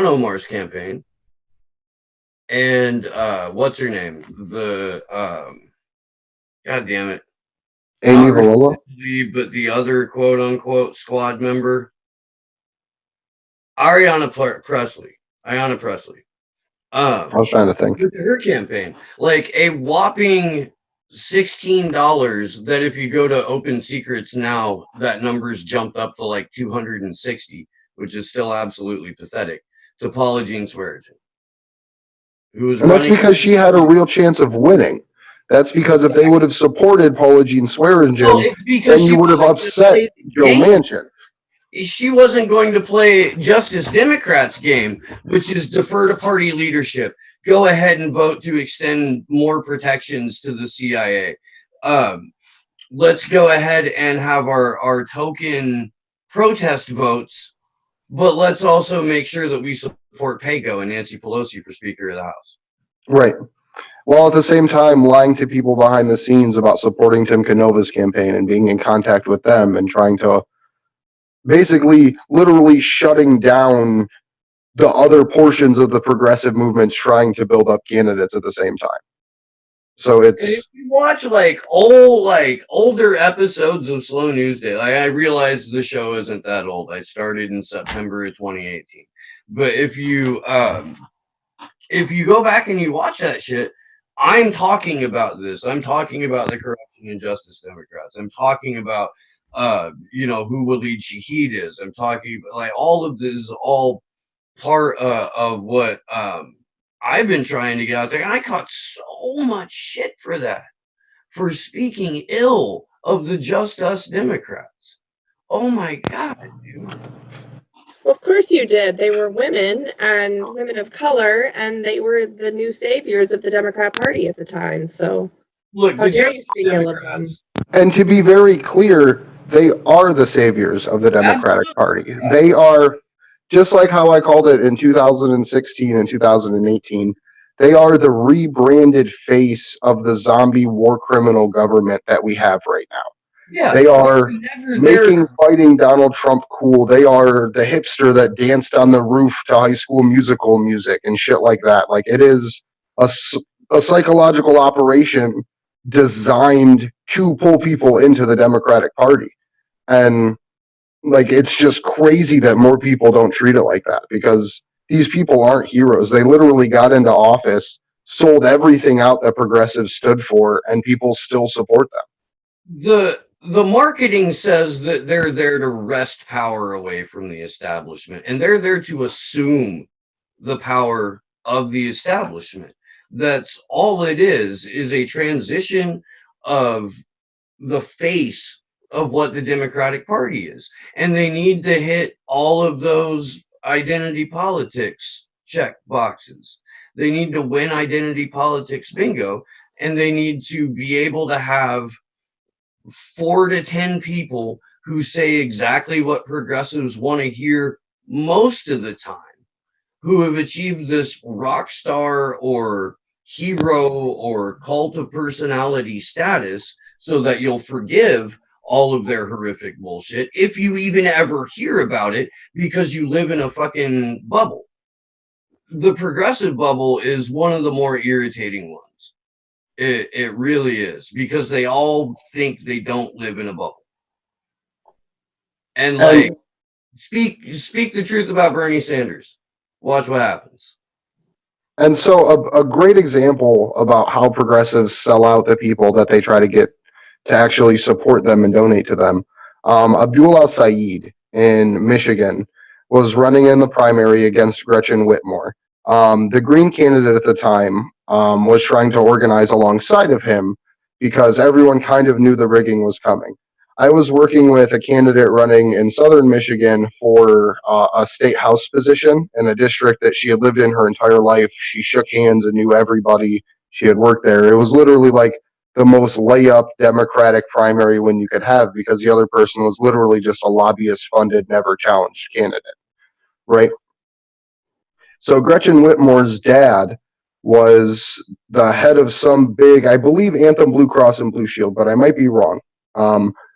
Omar's campaign, and what's her name? The God damn it, Amy Valola, but the other quote unquote squad member, Ayanna Presley. I was trying to think. Her campaign, like a whopping $16. That if you go to Open Secrets now, that number's jumped up to like 260, which is still absolutely pathetic. To Paula Jean Swearengin. And that's because she had a real chance of winning. That's because if they would have supported Paula Jean Swearengin, then you would have upset Joe Manchin. She wasn't going to play Justice Democrats' game, which is defer to party leadership. Go ahead and vote to extend more protections to the CIA. Let's go ahead and have our token protest votes, but let's also make sure that we support Pago and Nancy Pelosi for Speaker of the House. Right. While at the same time lying to people behind the scenes about supporting Tim Canova's campaign and being in contact with them and trying to basically literally shutting down the other portions of the progressive movements trying to build up candidates at the same time. So it's, if you watch older episodes of Slow News Day, I realize the show isn't that old. I started in September of 2018. But if you go back and you watch that shit, I'm talking about this. I'm talking about the corruption in Justice Democrats. I'm talking about who Waleed Shahid is. I'm talking about like all of this is all part of what I've been trying to get out there. And I caught so much shit for that, for speaking ill of the Just Us Democrats. Oh my God, dude. Well, of course you did. They were women and women of color, and they were the new saviors of the Democrat Party at the time. So Look, how the dare Justice you steal of them? Democrats, And to be very clear, they are the saviors of the Democratic Party. They are, just like how I called it in 2016 and 2018, they are the rebranded face of the zombie war criminal government that we have right now. yeah, They are never there. making fighting Donald Trump cool. They are the hipster that danced on the roof to High School Musical music and shit like that. Like, it is a psychological operation designed to pull people into the Democratic Party. And like, it's just crazy that more people don't treat it like that, because these people aren't heroes. They literally got into office, sold everything out that progressives stood for, and people still support them. The marketing says that they're there to wrest power away from the establishment, and they're there to assume the power of the establishment. That's all it is a transition of the face of what the Democratic Party is. And they need to hit all of those identity politics check boxes. They need to win identity politics bingo, and they need to be able to have 4 to 10 people who say exactly what progressives want to hear most of the time, who have achieved this rock star or hero or cult of personality status, so that you'll forgive all of their horrific bullshit if you even ever hear about it, because you live in a fucking bubble. The progressive bubble is one of the more irritating ones. It really is, because they all think they don't live in a bubble. And like, speak the truth about Bernie Sanders. Watch what happens. And so a great example about how progressives sell out the people that they try to get to actually support them and donate to them. Abdul al-Said in Michigan was running in the primary against Gretchen Whitmer. The Green candidate at the time was trying to organize alongside of him, because everyone kind of knew the rigging was coming. I was working with a candidate running in southern Michigan for a state house position in a district that she had lived in her entire life. She shook hands and knew everybody. She had worked there. It was literally like the most layup Democratic primary win you could have, because the other person was literally just a lobbyist funded, never challenged candidate, right? So Gretchen Whitmer's dad was the head of some big, I believe, Anthem Blue Cross and Blue Shield, but I might be wrong.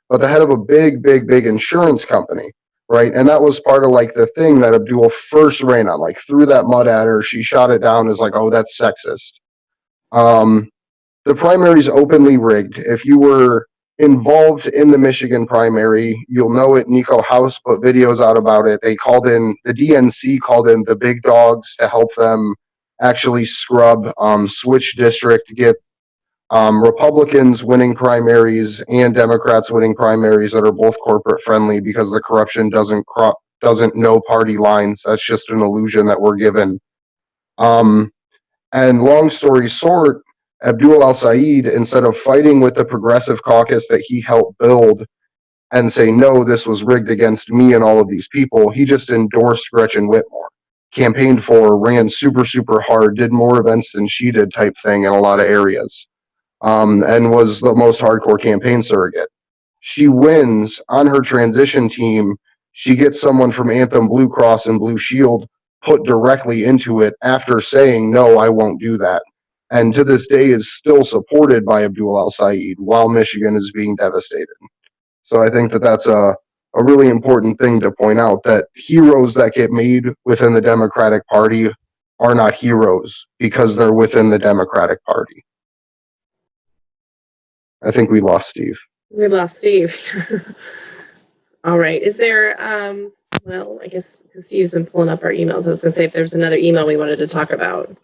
But the head of a big insurance company, right? And that was part of like the thing that Abdul first ran on, like threw that mud at her. She shot it down as like, oh, that's sexist. The primary's openly rigged. If you were involved in the Michigan primary, you'll know it. Nico House put videos out about it. The DNC called in the big dogs to help them actually scrub, switch district, get Republicans winning primaries and Democrats winning primaries that are both corporate friendly, because the corruption doesn't know party lines. That's just an illusion that we're given. And long story short, Abdul al-Said, instead of fighting with the progressive caucus that he helped build and say, no, this was rigged against me and all of these people, he just endorsed Gretchen Whitmer, campaigned for her, ran super hard, did more events than she did type thing in a lot of areas, and was the most hardcore campaign surrogate. She wins on her transition team. She gets someone from Anthem Blue Cross and Blue Shield put directly into it after saying, no, I won't do that. And to this day is still supported by Abdul al-Said while Michigan is being devastated. So I think that that's a really important thing to point out, that heroes that get made within the Democratic Party are not heroes because they're within the Democratic Party. I think we lost Steve. We lost Steve. All right. Is there, well, I guess Steve's been pulling up our emails. I was going to say if there's another email we wanted to talk about,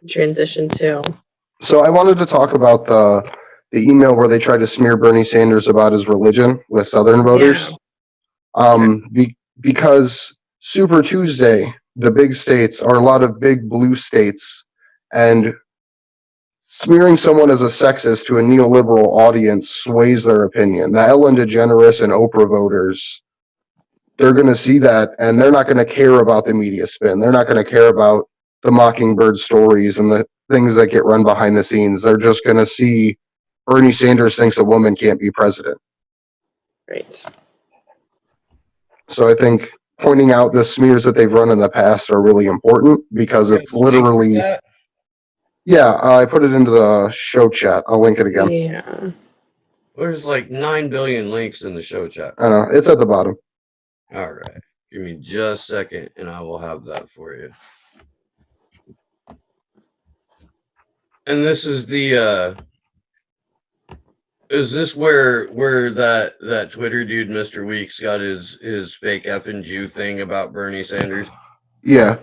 transition to. So I wanted to talk about the email where they tried to smear Bernie Sanders about his religion with Southern voters. Yeah. Because Super Tuesday, the big states, are a lot of big blue states, and smearing someone as a sexist to a neoliberal audience sways their opinion. The Ellen DeGeneres and Oprah voters they're going to see that, and they're not going to care about the media spin. They're not going to care about the Mockingbird stories and the things that get run behind the scenes. They're just going to see Bernie Sanders thinks a woman can't be president. Right. So I think pointing out the smears that they've run in the past are really important, because it's literally, yeah, I put it into the show chat. I'll link it again. Yeah. There's like 9 billion links in the show chat. I know, it's at the bottom. All right. Give me just a second and I will have that for you. And this is the is this where that Twitter dude, Mr. Weeks, got his fake F and Jew thing about Bernie Sanders? Yeah.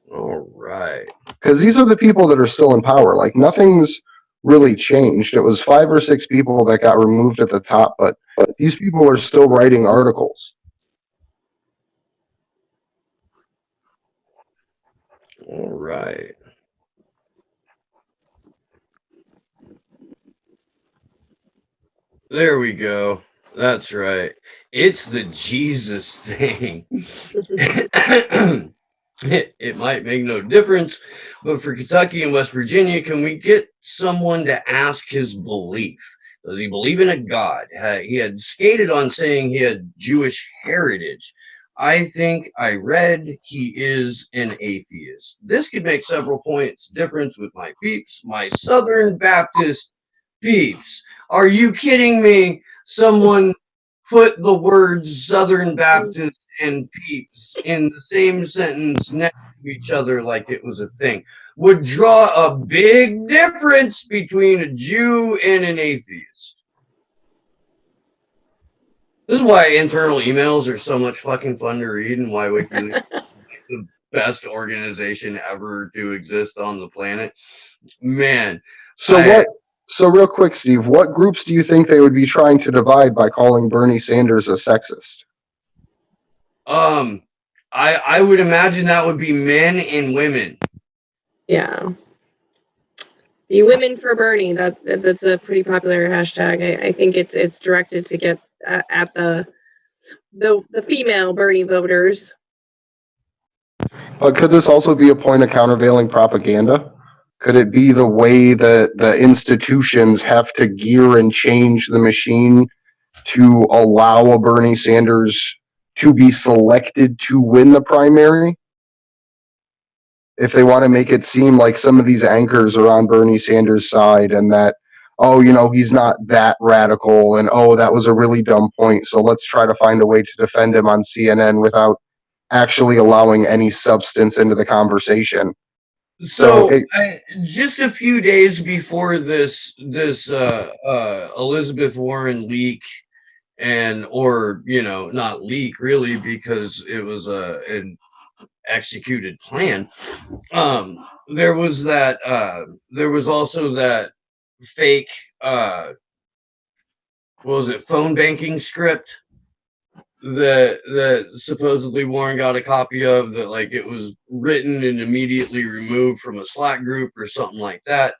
All right. Because these are the people that are still in power. Like, nothing's really changed. It was 5 or 6 people that got removed at the top, but these people are still writing articles. All right. There we go. That's right. It's the Jesus thing. It might make no difference, but for Kentucky and West Virginia, can we get someone to ask his belief? Does he believe in a God? He had skated on saying he had Jewish heritage. I think I read he is an atheist. This could make several points difference with my peeps, my Southern Baptist peeps. Are you kidding me? Someone put the words Southern Baptist and peeps in the same sentence next to each other like it was a thing. Would draw a big difference between a Jew and an atheist. This is why internal emails are so much fucking fun to read, and why WikiLeaks is the best organization ever to exist on the planet. Man. So real quick, Steve, what groups do you think they would be trying to divide by calling Bernie Sanders a sexist? I would imagine that would be men and women. Yeah. The Women for Bernie, that's a pretty popular hashtag. I think it's directed to get at the female Bernie voters. But could this also be a point of countervailing propaganda? Could it be the way that the institutions have to gear and change the machine to allow a Bernie Sanders to be selected to win the primary? If they want to make it seem like some of these anchors are on Bernie Sanders' side, and that, oh, you know, he's not that radical, and oh, that was a really dumb point, so let's try to find a way to defend him on CNN without actually allowing any substance into the conversation. So just a few days before this Elizabeth Warren leak, or not leak really, because it was an executed plan. There was also that fake what was it, phone banking script that supposedly Warren got a copy of, that like it was written and immediately removed from a Slack group or something like that.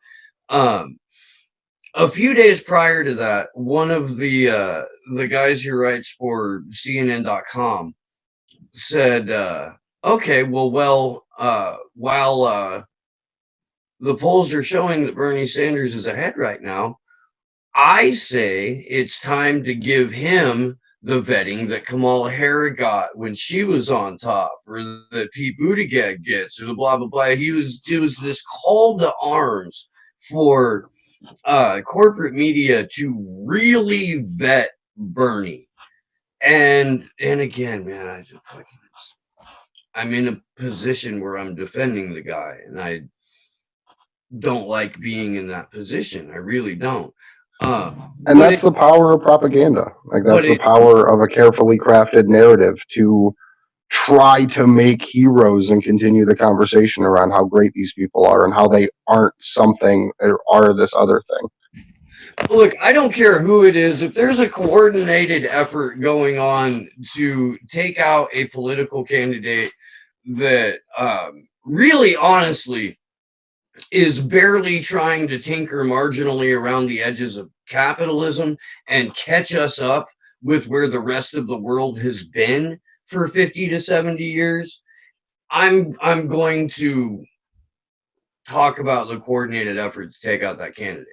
A few days prior to that, one of the guys who writes for CNN.com said, okay, well, while the polls are showing that Bernie Sanders is ahead right now, I say it's time to give him the vetting that Kamala Harris got when she was on top, or that Pete Buttigieg gets, or the blah blah blah. It was this call to arms for corporate media to really vet Bernie. And again, man, I'm in a position where I'm defending the guy, and I don't like being in that position. I really don't. And that's the power of propaganda. Like, that's the power of a carefully crafted narrative to try to make heroes and continue the conversation around how great these people are and how they aren't something or are this other thing. Look, I don't care who it is. If there's a coordinated effort going on to take out a political candidate that really honestly is barely trying to tinker marginally around the edges of capitalism and catch us up with where the rest of the world has been for 50 to 70 years, I'm going to talk about the coordinated effort to take out that candidate.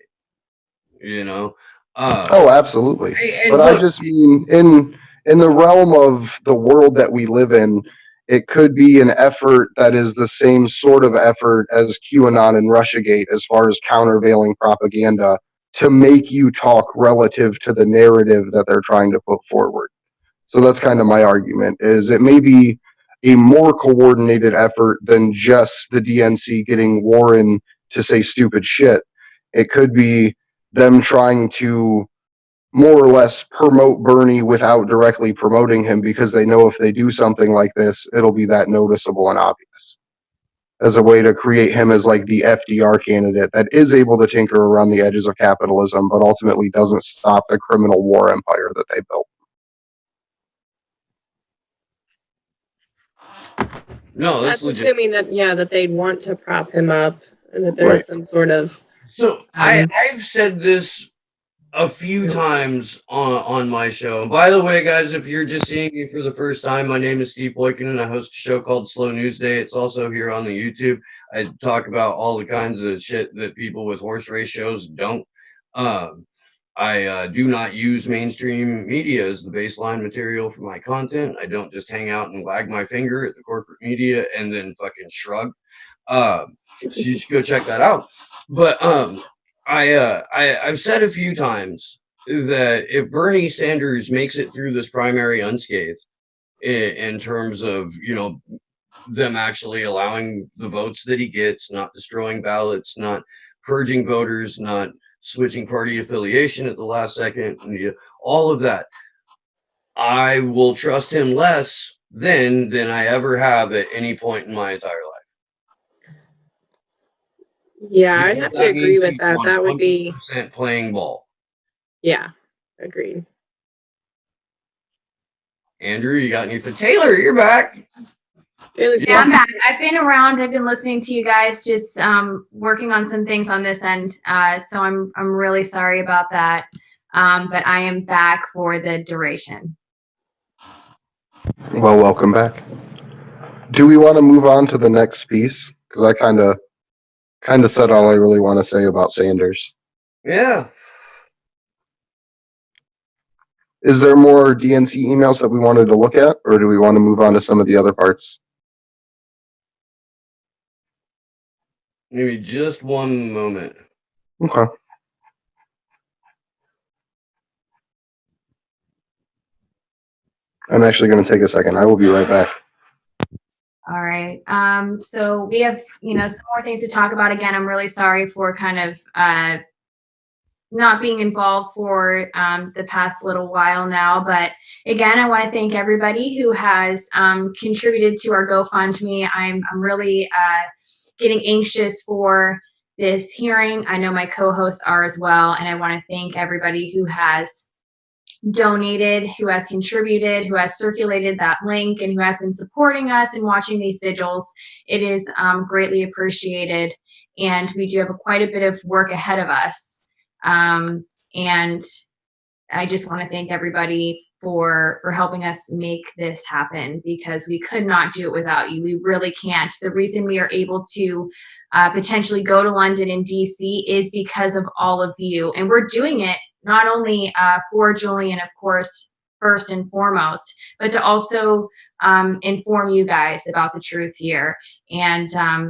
You know? Oh, absolutely. And But I look, just mean in the realm of the world that we live in, it could be an effort that is the same sort of effort as QAnon and Russiagate as far as countervailing propaganda to make you talk relative to the narrative that they're trying to put forward. So that's kind of my argument, is it may be a more coordinated effort than just the DNC getting Warren to say stupid shit. It could be them trying to more or less promote Bernie without directly promoting him, because they know if they do something like this, it'll be that noticeable and obvious, as a way to create him as like the FDR candidate that is able to tinker around the edges of capitalism, but ultimately doesn't stop the criminal war empire that they built. no, that's That's legit. assuming that, yeah, that they'd want to prop him up and that there Right. is some sort of. So I've said this a few times on my show. And by the way, guys, if you're just seeing me for the first time, my name is Steve Boykin, and I host a show called Slow News Day. It's also here on the YouTube. I talk about all the kinds of shit that people with horse race shows don't. I do not use mainstream media as the baseline material for my content. I don't just hang out and wag my finger at the corporate media and then fucking shrug. So you should go check that out. But I've said a few times that if Bernie Sanders makes it through this primary unscathed in terms of, you know, them actually allowing the votes that he gets, not destroying ballots, not purging voters, not switching party affiliation at the last second, and all of that, I will trust him less than I ever have at any point in my entire life. Yeah, I'd Because have to that agree means with he's that. That would be, 100% playing ball. yeah, agreed. Andrew, you got anything? Taylor, you're back. Taylor's Yeah, I'm back. back. I've been around. I've been listening to you guys, just working on some things on this end. So I'm really sorry about that. But I am back for the duration. Well, welcome back. Do we want to move on to the next piece? Because I kind of said all I really want to say about Sanders. Yeah. Is there more DNC emails that we wanted to look at, or do we want to move on to some of the other parts? Maybe just one moment. Okay. I'm actually going to take a second. I will be right back. All right. So we have, some more things to talk about. Again, I'm really sorry for kind of not being involved for the past little while now. But again, I want to thank everybody who has contributed to our GoFundMe. I'm really getting anxious for this hearing. I know my co-hosts are as well. And I want to thank everybody who has donated, who has contributed, who has circulated that link, and who has been supporting us and watching these vigils. It is greatly appreciated. And we do have quite a bit of work ahead of us. And I just want to thank everybody for helping us make this happen, because we could not do it without you. We really can't. The reason we are able to potentially go to London and DC is because of all of you. And we're doing it not only for Julian, of course, first and foremost, but to also inform you guys about the truth here. And,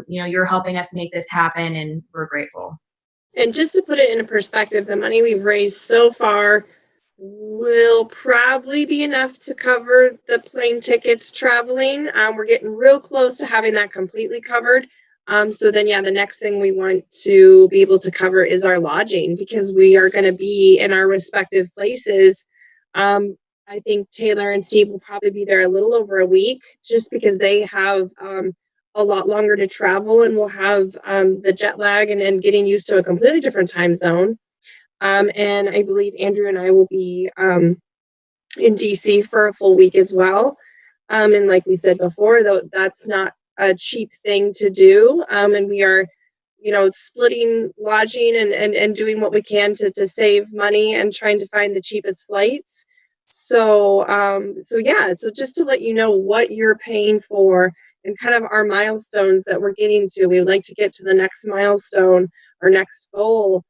you're helping us make this happen, and we're grateful. And just to put it in a perspective, the money we've raised so far will probably be enough to cover the plane tickets traveling. We're getting real close to having that completely covered. So then, the next thing we want to be able to cover is our lodging, because we are going to be in our respective places. I think Taylor and Steve will probably be there a little over a week, just because they have a lot longer to travel, and we'll have the jet lag and getting used to a completely different time zone. And I believe Andrew and I will be in DC for a full week as well. And like we said before, though, that's not a cheap thing to do. And we are, splitting lodging and doing what we can to save money and trying to find the cheapest flights. So, so just to let you know what you're paying for and kind of our milestones that we're getting to. We would like to get to the next milestone, our next goal.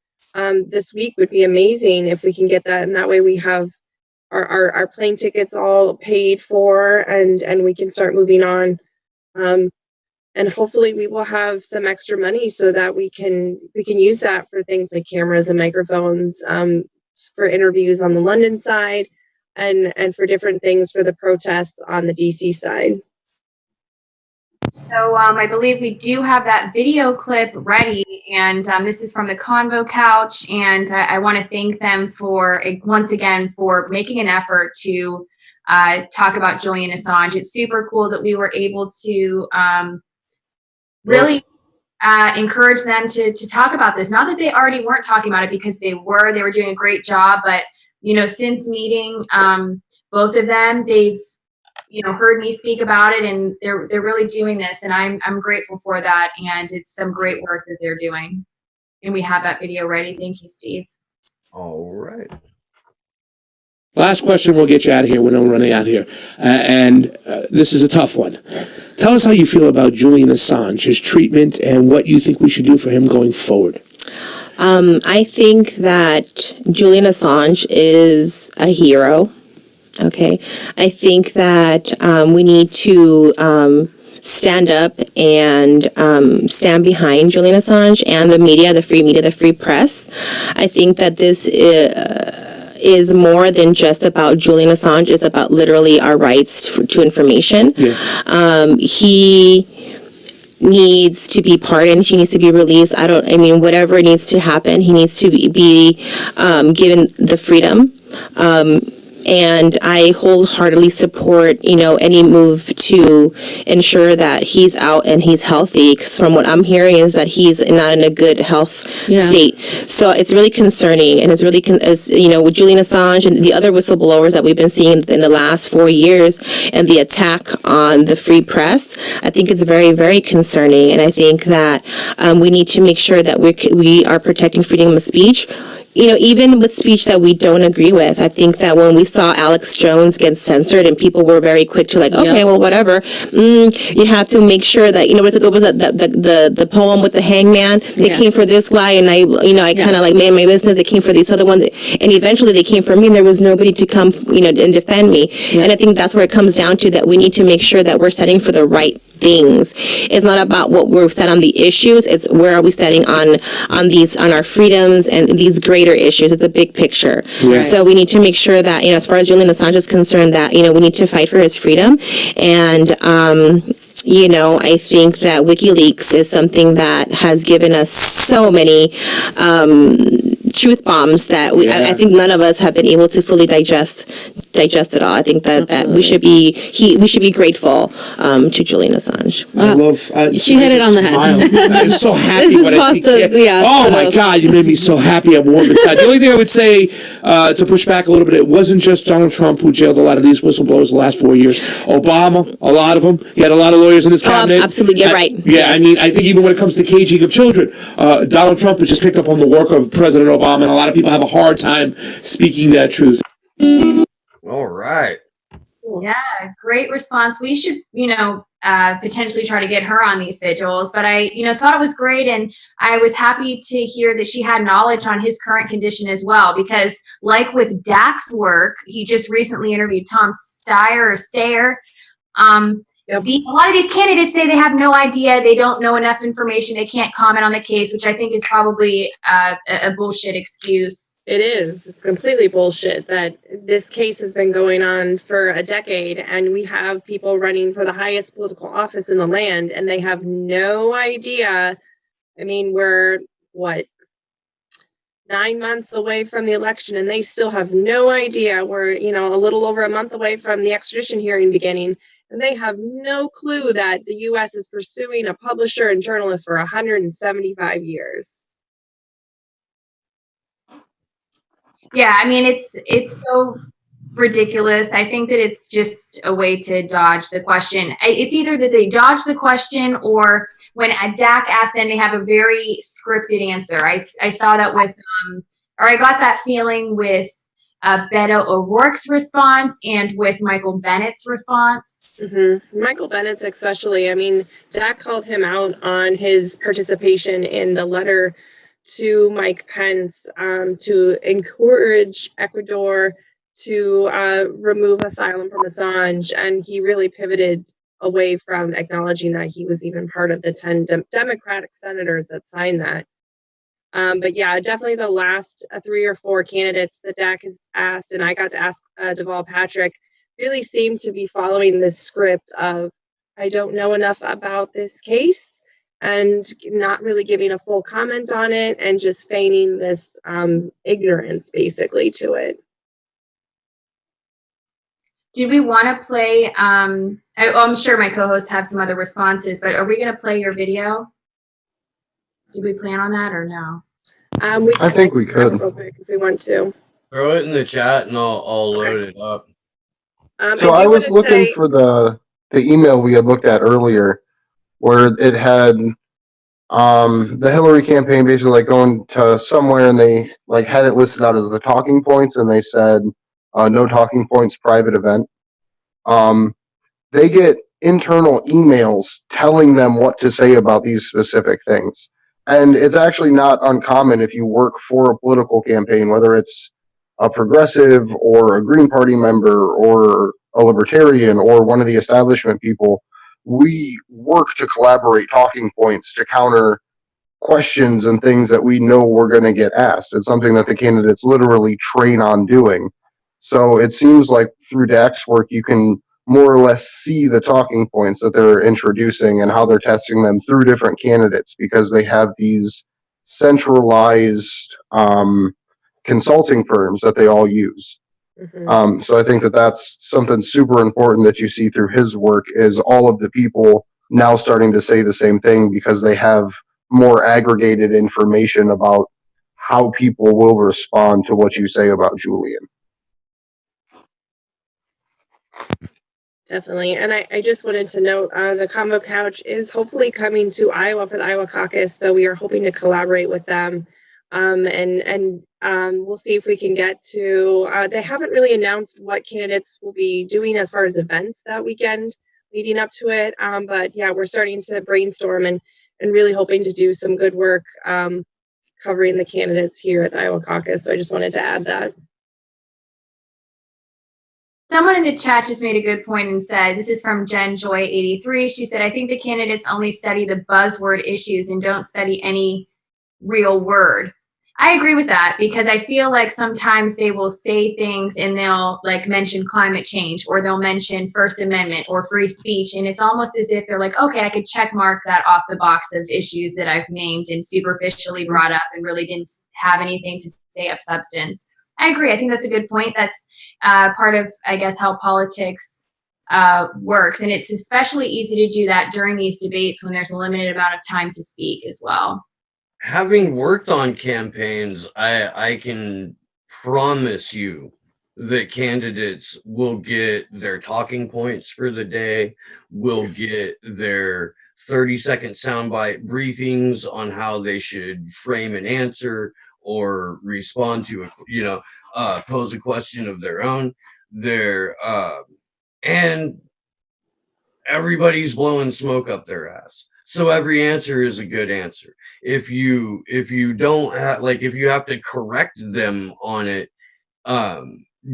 This week would be amazing if we can get that, and that way we have our plane tickets all paid for, and we can start moving on. And hopefully we will have some extra money so that we can use that for things like cameras and microphones, for interviews on the London side, and for different things for the protests on the DC side. So I believe we do have that video clip ready, and this is from the Convo Couch, and I want to thank them for, once again, for making an effort to talk about Julian Assange. It's super cool that we were able to really encourage them to talk about this. Not that they already weren't talking about it, because they were doing a great job, but since meeting both of them, they've heard me speak about it, and they're really doing this, and I'm grateful for that, and it's some great work that they're doing. And we have that video ready. Thank you, Steve. All right. Last question, we'll get you out of here. We're not running out here. This is a tough one. Tell us how you feel about Julian Assange, his treatment, and what you think we should do for him going forward. I think that Julian Assange is a hero. Okay. I think that we need to stand up and stand behind Julian Assange and the media, the free press. I think that this is more than just about Julian Assange. It's about literally our rights to information. Yeah. He needs to be pardoned. He needs to be released. Whatever needs to happen, he needs to be given the freedom. And I wholeheartedly support, any move to ensure that he's out and he's healthy. Because from what I'm hearing is that he's not in a good health state. So it's really concerning, and it's really, with Julian Assange and the other whistleblowers that we've been seeing in the last 4 years, and the attack on the free press, I think it's very, very concerning. And I think that we need to make sure that we are protecting freedom of speech. Even with speech that we don't agree with. I think that when we saw Alex Jones get censored and people were very quick to okay, well, whatever, you have to make sure that, what was the poem with the hangman? They came for this guy, and I kind of made my business. They came for these other ones, and eventually they came for me, and there was nobody to come, and defend me. Yeah. And I think that's where it comes down to, that we need to make sure that we're standing for the right things. It's not about what we're set on the issues. It's where are we standing on our freedoms and these greater issues. It's the big picture. Right. So we need to make sure that, as far as Julian Assange is concerned, that, we need to fight for his freedom. And, I think that WikiLeaks is something that has given us so many truth bombs that I think none of us have been able to fully digest it all. I think that we should be grateful to Julian Assange. I love. She hit it on the head. I'm so happy when I see. My God, you made me so happy. I'm warm inside. The only thing I would say to push back a little bit, it wasn't just Donald Trump who jailed a lot of these whistleblowers the last 4 years. Obama, a lot of them. He had a lot of lawyers in his cabinet. Absolutely, you're right. Yeah, yes. I think even when it comes to caging of children, Donald Trump has just picked up on the work of President Obama, and a lot of people have a hard time speaking that truth. All right. Yeah, great response. We should, potentially try to get her on these vigils, but I, thought it was great. And I was happy to hear that she had knowledge on his current condition as well, because like with Dak's work, he just recently interviewed Tom Steyer. A lot of these candidates say they have no idea, they don't know enough information, they can't comment on the case, which I think is probably a bullshit excuse. It is. It's completely bullshit that this case has been going on for a decade, and we have people running for the highest political office in the land, and they have no idea. We're 9 months away from the election, and they still have no idea. We're, a little over a month away from the extradition hearing beginning. And they have no clue that the U.S. is pursuing a publisher and journalist for 175 years. Yeah, it's so ridiculous. I think that it's just a way to dodge the question. It's either that they dodge the question, or when Dak asked them, they have a very scripted answer. I saw that with, or I got that feeling with Beto O'Rourke's response and with Michael Bennett's response. Michael Bennett's especially. I mean, Dak called him out on his participation in the letter to Mike Pence to encourage Ecuador to remove asylum from Assange, and he really pivoted away from acknowledging that he was even part of the 10 Democratic senators that signed that. But yeah, definitely the last 3 or 4 candidates that Dak has asked, and I got to ask Deval Patrick, really seem to be following this script of, I don't know enough about this case, and not really giving a full comment on it, and just feigning this ignorance basically to it. Do we want to play, I'm sure my co-hosts have some other responses, but are we going to play your video? Do we plan on that or no? I think we could. Real quick if we want to. Throw it in the chat and I'll load it up. So I was looking for the email we had looked at earlier, where it had the Hillary campaign basically like going to somewhere, and they like had it listed out as the talking points, and they said no talking points, private event. They get internal emails telling them what to say about these specific things. And it's actually not uncommon if you work for a political campaign, whether it's a progressive or a Green Party member or a libertarian or one of the establishment people. We work to collaborate talking points to counter questions and things that we know we're going to get asked. It's something that the candidates literally train on doing. So it seems like through Dak's work, you can more or less see the talking points that they're introducing and how they're testing them through different candidates, because they have these centralized consulting firms that they all use. So I think that that's something super important that you see through his work, is all of the people now starting to say the same thing because they have more aggregated information about how people will respond to what you say about Julian. Definitely. And I just wanted to note the Convo Couch is hopefully coming to Iowa for the Iowa caucus. So we are hoping to collaborate with them. And we'll see if we can get to, they haven't really announced what candidates will be doing as far as events that weekend leading up to it. But yeah, we're starting to brainstorm and really hoping to do some good work covering the candidates here at the Iowa caucus. So I just wanted to add that. Someone in the chat just made a good point and said, this is from Jen Joy 83. She said, I think the candidates only study the buzzword issues and don't study any real word. I agree with that, because I feel like sometimes they will say things and they'll like mention climate change, or they'll mention First Amendment or free speech. And it's almost as if they're like, okay, I could check mark that off the box of issues that I've named and superficially brought up and really didn't have anything to say of substance. I agree. I think that's a good point. That's part of, I guess, how politics works. And it's especially easy to do that during these debates when there's a limited amount of time to speak as well. Having worked on campaigns, I can promise you that candidates will get their talking points for the day, will get their 30-second soundbite briefings on how they should frame an answer or respond to a, pose a question of their own. And everybody's blowing smoke up their ass. So every answer is a good answer. If you don't have, like, if you have to correct them on it,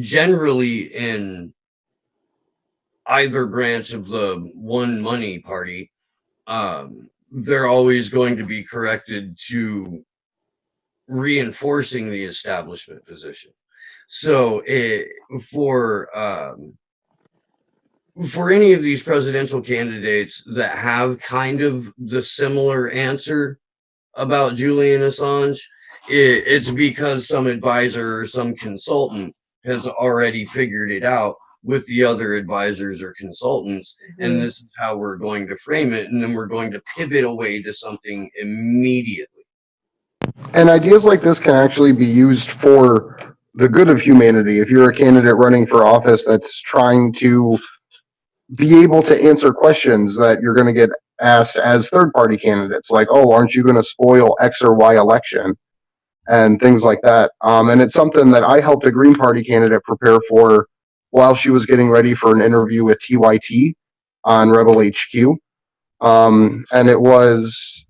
generally in either branch of the one money party, they're always going to be corrected to reinforcing the establishment position. So for any of these presidential candidates that have kind of the similar answer about Julian Assange, it's because some advisor or some consultant has already figured it out with the other advisors or consultants, and this is how we're going to frame it, and then we're going to pivot away to something immediately. And ideas like this can actually be used for the good of humanity. If you're a candidate running for office that's trying to be able to answer questions that you're going to get asked as third-party candidates, like, oh, aren't you going to spoil X or Y election? and things like that. And it's something that I helped a Green Party candidate prepare for while she was getting ready for an interview with TYT on Rebel HQ. And it was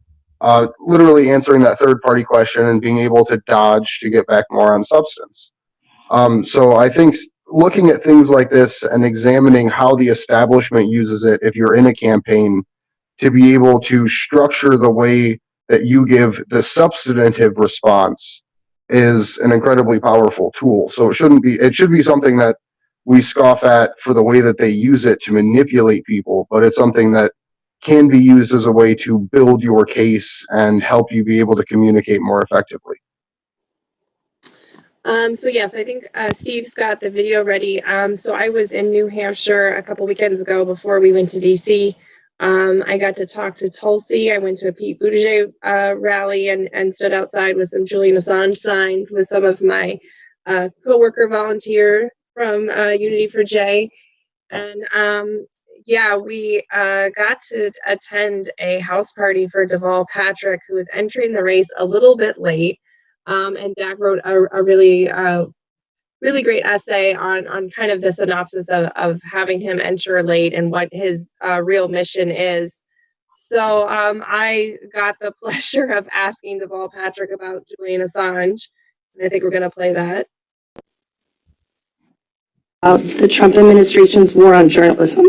literally answering that third party question and being able to dodge to get back more on substance. So I think looking at things like this and examining how the establishment uses it if you're in a campaign to be able to structure the way that you give the substantive response is an incredibly powerful tool. So it should be something that we scoff at for the way that they use it to manipulate people, but it's something that can be used as a way to build your case and help you be able to communicate more effectively. So yes, I think Steve's got the video ready. So I was in New Hampshire a couple weekends ago before we went to DC. I got to talk to Tulsi. I went to a Pete Buttigieg rally and stood outside with some Julian Assange signs with some of my co-worker volunteer from Unity for J. And yeah, we got to attend a house party for Deval Patrick, who was entering the race a little bit late. And Dak wrote a really great essay on kind of the synopsis of having him enter late and what his real mission is. So I got the pleasure of asking Deval Patrick about Julian Assange, and I think we're going to play that. The Trump administration's war on journalism.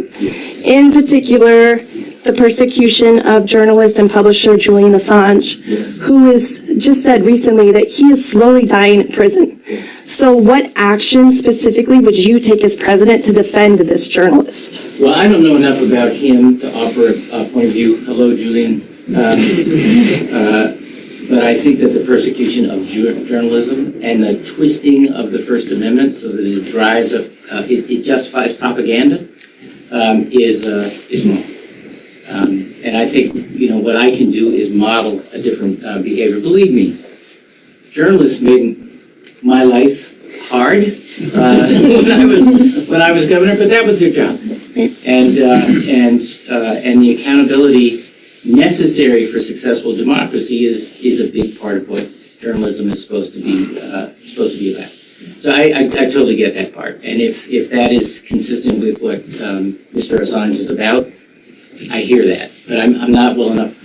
In particular, the persecution of journalist and publisher Julian Assange, who has just said recently that he is slowly dying in prison. So what action specifically would you take as president to defend this journalist? Well, I don't know enough about him to offer a point of view. Hello, Julian. But I think that the persecution of journalism and the twisting of the First Amendment so that it drives up, it justifies propaganda is wrong. And I think, what I can do is model a different behavior. Believe me, journalists made my life hard when I was governor, but that was their job. And the accountability necessary for successful democracy is a big part of what journalism is supposed to be about. So I totally get that part. And if that is consistent with what Mr. Assange is about, I hear that. But I'm not well enough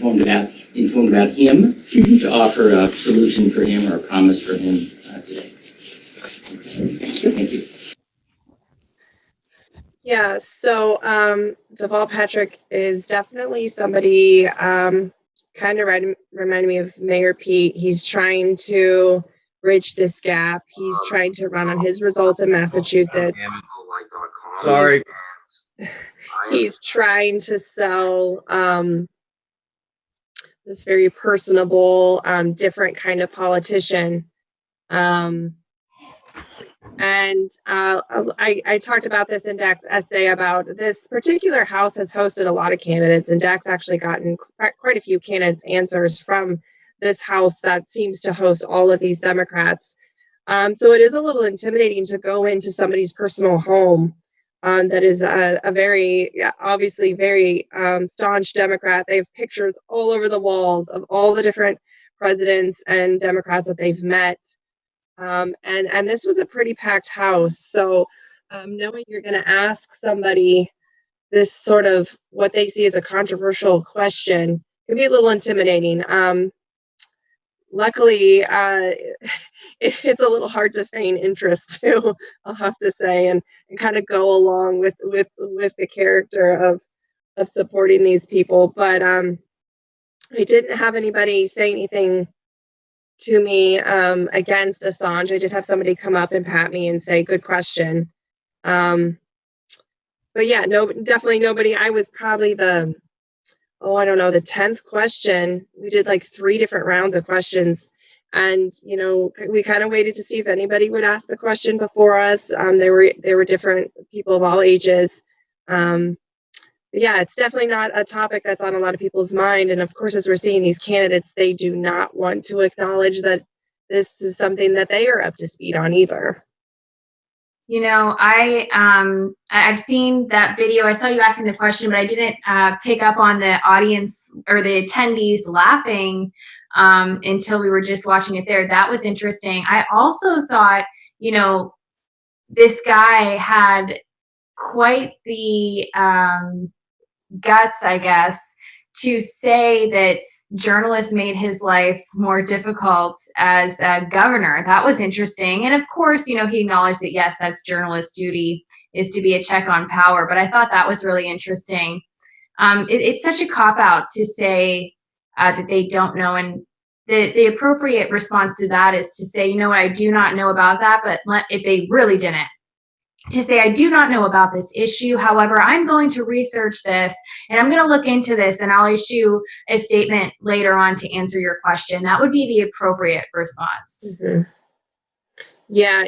informed about him to offer a solution for him or a promise for him today. Thank you. Yeah, so Deval Patrick is definitely somebody kind of reminded me of Mayor Pete. He's trying to bridge this gap. He's trying to run on his results in Massachusetts. Sorry. He's trying to sell this very personable, different kind of politician. And I talked about this in Dak's essay about this particular house has hosted a lot of candidates, and Dak's actually gotten quite a few candidates' answers from this house that seems to host all of these Democrats. So it is a little intimidating to go into somebody's personal home that is a very, obviously very staunch Democrat. They have pictures all over the walls of all the different presidents and Democrats that they've met. And this was a pretty packed house. So knowing you're going to ask somebody this sort of what they see as a controversial question can be a little intimidating. Luckily, it's a little hard to feign interest too, I'll have to say, and kind of go along with the character of supporting these people. But I didn't have anybody say anything to me against Assange. I did have somebody come up and pat me and say, good question. But yeah, no, definitely nobody. I was probably the 10th question. We did like 3 different rounds of questions. And, we kind of waited to see if anybody would ask the question before us. There were different people of all ages. Yeah, it's definitely not a topic that's on a lot of people's mind. And of course, as we're seeing these candidates, they do not want to acknowledge that this is something that they are up to speed on either. I've seen that video. I saw you asking the question, but I didn't pick up on the audience or the attendees laughing until we were just watching it there. That was interesting. I also thought, you know, this guy had quite the guts, I guess, to say that journalists made his life more difficult as a governor. That was interesting. And of course, you know, he acknowledged that, yes, that's journalist duty, is to be a check on power. But I thought that was really interesting. It's such a cop-out to say that they don't know. And the appropriate response to that is to say, you know what, I do not know about that. But if they really didn't, to say, I do not know about this issue. However, I'm going to research this and I'm going to look into this and I'll issue a statement later on to answer your question. That would be the appropriate response. Mm-hmm. Yeah.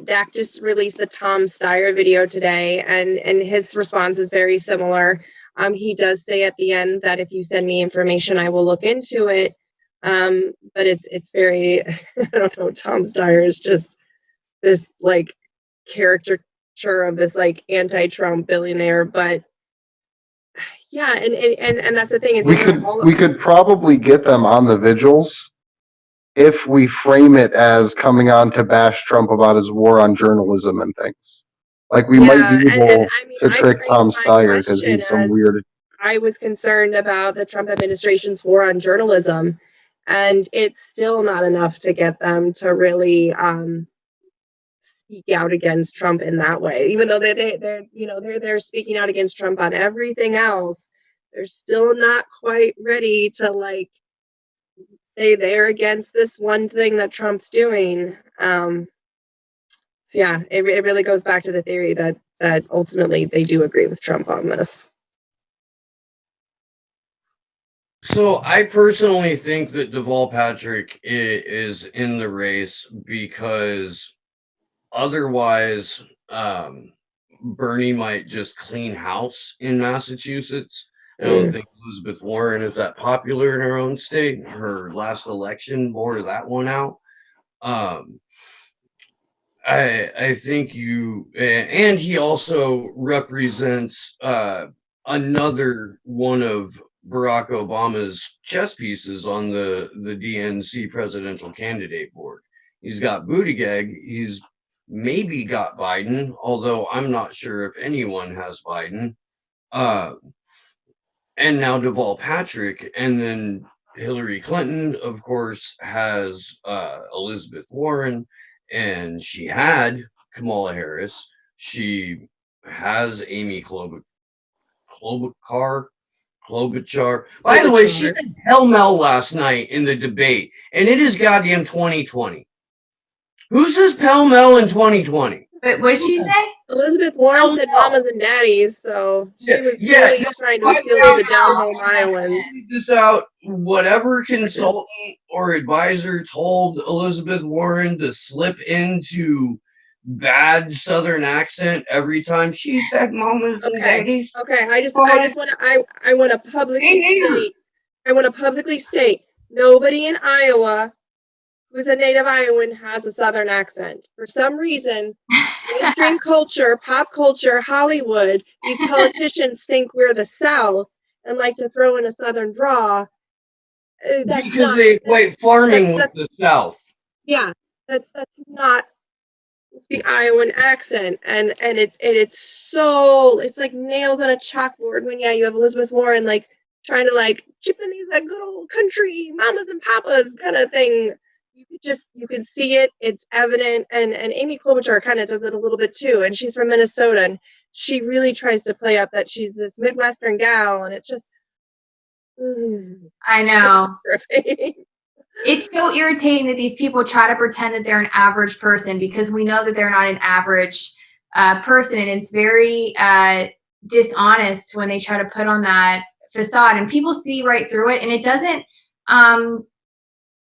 Dak just released the Tom Steyer video today, and his response is very similar. He does say at the end that if you send me information, I will look into it. But it's very, I don't know, Tom Steyer is just this like caricature of this like anti-Trump billionaire, but yeah, and that's the thing is we could probably get them on the vigils if we frame it as coming on to bash Trump about his war on journalism and things. Like we might be able to trick Tom Steyer because he's some weird. I was concerned about the Trump administration's war on journalism. And it's still not enough to get them to really speak out against Trump in that way. Even though they're speaking out against Trump on everything else, they're still not quite ready to like say they're against this one thing that Trump's doing. So yeah, it really goes back to the theory that ultimately they do agree with Trump on this. So I personally think that Deval Patrick is in the race because otherwise Bernie might just clean house in Massachusetts. I don't think Elizabeth Warren is that popular in her own state. Her last election bore that one out. I think and he also represents another one of Barack Obama's chess pieces on the DNC presidential candidate board. He's got Buttigieg. He's maybe got Biden, although I'm not sure if anyone has Biden. And now Deval Patrick, and then Hillary Clinton, of course, has Elizabeth Warren, and she had Kamala Harris. She has Amy Klobuchar. By the way, she said hell-mel last night in the debate, and it is goddamn 2020. Who says pell-mell in 2020? But what did she say? Elizabeth Warren said mamas and daddies, so she was really trying to steal the down-home Iowans. This out. Whatever consultant or advisor told Elizabeth Warren to slip into bad Southern accent every time she said mamas and daddies. Okay, I want to publicly state nobody in Iowa who's a native Iowan has a Southern accent. For some reason, mainstream culture, pop culture, Hollywood, these politicians think we're the South and like to throw in a Southern draw. Because they equate farming with the South. Yeah, that's not the Iowan accent, and it's like nails on a chalkboard when you have Elizabeth Warren like trying to like chip in these like good old country mamas and papas kind of thing. You can see it, it's evident, and Amy Klobuchar kind of does it a little bit too, and she's from Minnesota, and she really tries to play up that she's this Midwestern gal, and it's just I know. It's so irritating that these people try to pretend that they're an average person, because we know that they're not an average person, and it's very dishonest when they try to put on that facade, and people see right through it, and it doesn't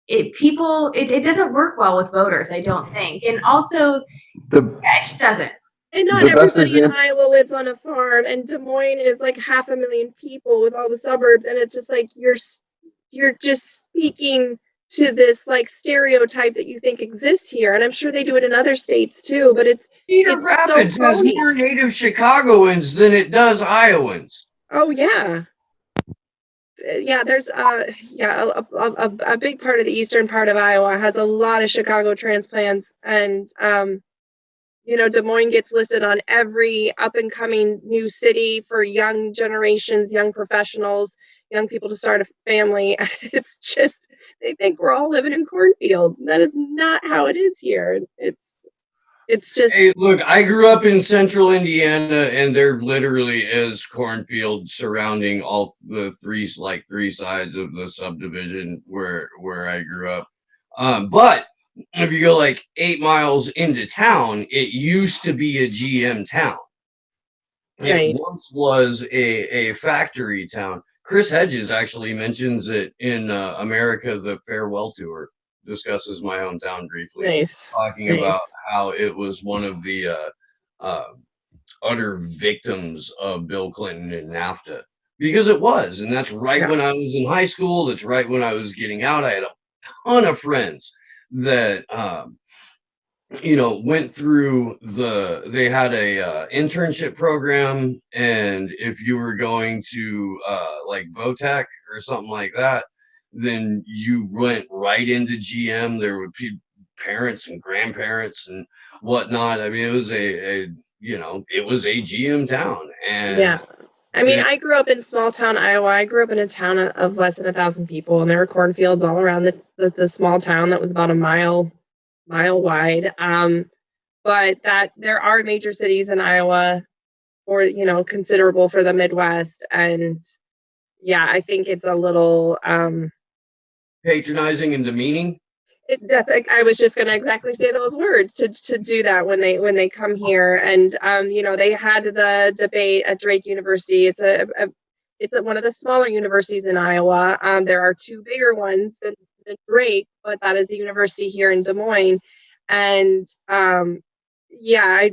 it doesn't work well with voters, I don't think. And also it just doesn't. And not everybody in Iowa lives on a farm, and Des Moines is like 500,000 people with all the suburbs, and it's just like you're just speaking to this like stereotype that you think exists here, and I'm sure they do it in other states too. But Cedar Rapids has more native Chicagoans than it does Iowans. Oh yeah. yeah, there's a big part of the eastern part of Iowa has a lot of Chicago transplants, and Des Moines gets listed on every up and coming new city for young generations, young professionals, young people to start a family. It's just, they think we're all living in cornfields. That is not how it is here. It's just. Hey, look, I grew up in central Indiana, and there literally is cornfields surrounding all the three sides of the subdivision where I grew up. But if you go like 8 miles into town, it used to be a GM town. Right. It once was a factory town. Chris Hedges actually mentions it in America, the Farewell Tour, discusses my hometown briefly, Nice. talking about how it was one of the utter victims of Bill Clinton and NAFTA, because it was. And that's right when I was in high school. That's right when I was getting out. I had a ton of friends that went through they had a internship program, and if you were going to like VOTEC or something like that, then you went right into GM. There would be parents and grandparents and whatnot. I mean, it was it was a GM town. And yeah. I mean, I grew up in small town Iowa. I grew up in a town of less than 1,000 people, and there were cornfields all around the small town that was about a mile wide. But that there are major cities in Iowa, or considerable for the Midwest, and yeah, I think it's a little patronizing and demeaning. I was just going to exactly say those words, to do that when they come here. And they had the debate at Drake University. It's one of the smaller universities in Iowa. There are two bigger ones than Drake, but that is the university here in Des Moines. And I'm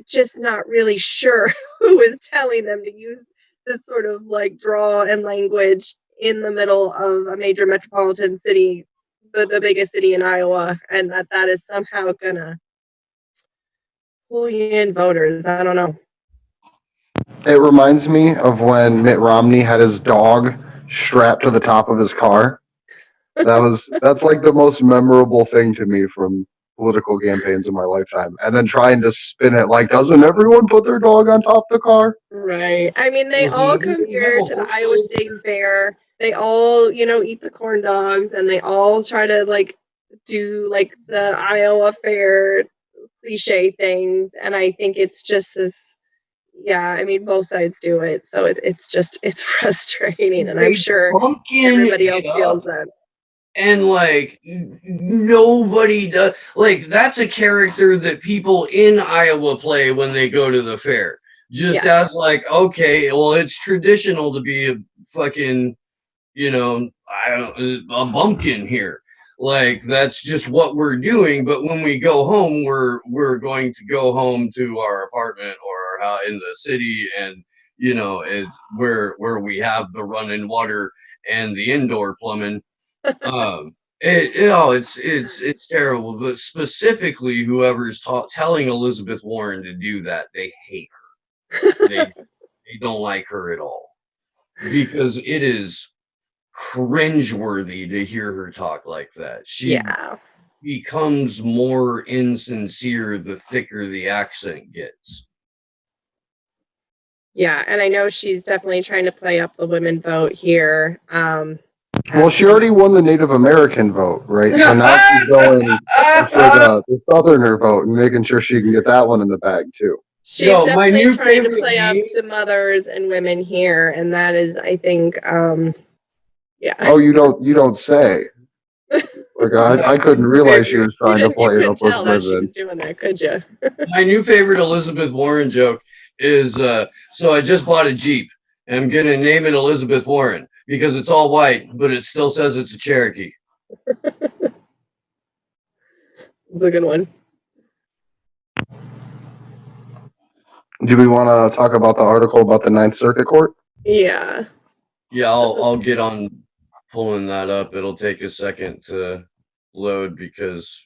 just not really sure who is telling them to use this sort of like drawl and language in the middle of a major metropolitan city, the biggest city in Iowa, and that is somehow gonna pull in voters. I don't know. It reminds me of when Mitt Romney had his dog strapped to the top of his car. That's like the most memorable thing to me from political campaigns in my lifetime. And then trying to spin it like, doesn't everyone put their dog on top of the car? Right. I mean, they all come here to the Iowa State Fair. They all, eat the corn dogs, and they all try to like do like the Iowa Fair cliche things. And I think it's just this. Yeah, I mean, both sides do it, so it's frustrating, and I'm sure everybody else feels that. And like nobody does. Like, that's a character that people in Iowa play when they go to the fair. Just as like, okay, well, it's traditional to be a fucking, a bumpkin here. Like, that's just what we're doing. But when we go home, we're going to go home to our apartment or our house in the city, and is where we have the running water and the indoor plumbing. It's terrible. But specifically, whoever's telling Elizabeth Warren to do that, they hate her. They don't like her at all, because it is cringeworthy to hear her talk like that. She becomes more insincere the thicker the accent gets. Yeah, and I know she's definitely trying to play up the women vote here. Well, she already won the Native American vote, right? So now she's going for the Southerner vote and making sure she can get that one in the bag too. She's definitely trying to play up to mothers and women here, and that is, I think, Oh, you don't say. Like, I couldn't realize she was trying to play it up with women. She was doing that, could you? My new favorite Elizabeth Warren joke is, so I just bought a Jeep, and I'm gonna name it Elizabeth Warren because it's all white, but it still says it's a Cherokee. It's a good one. Do we want to talk about the article about the Ninth Circuit Court? Yeah. Yeah, I'll get on pulling that up. It'll take a second to load because,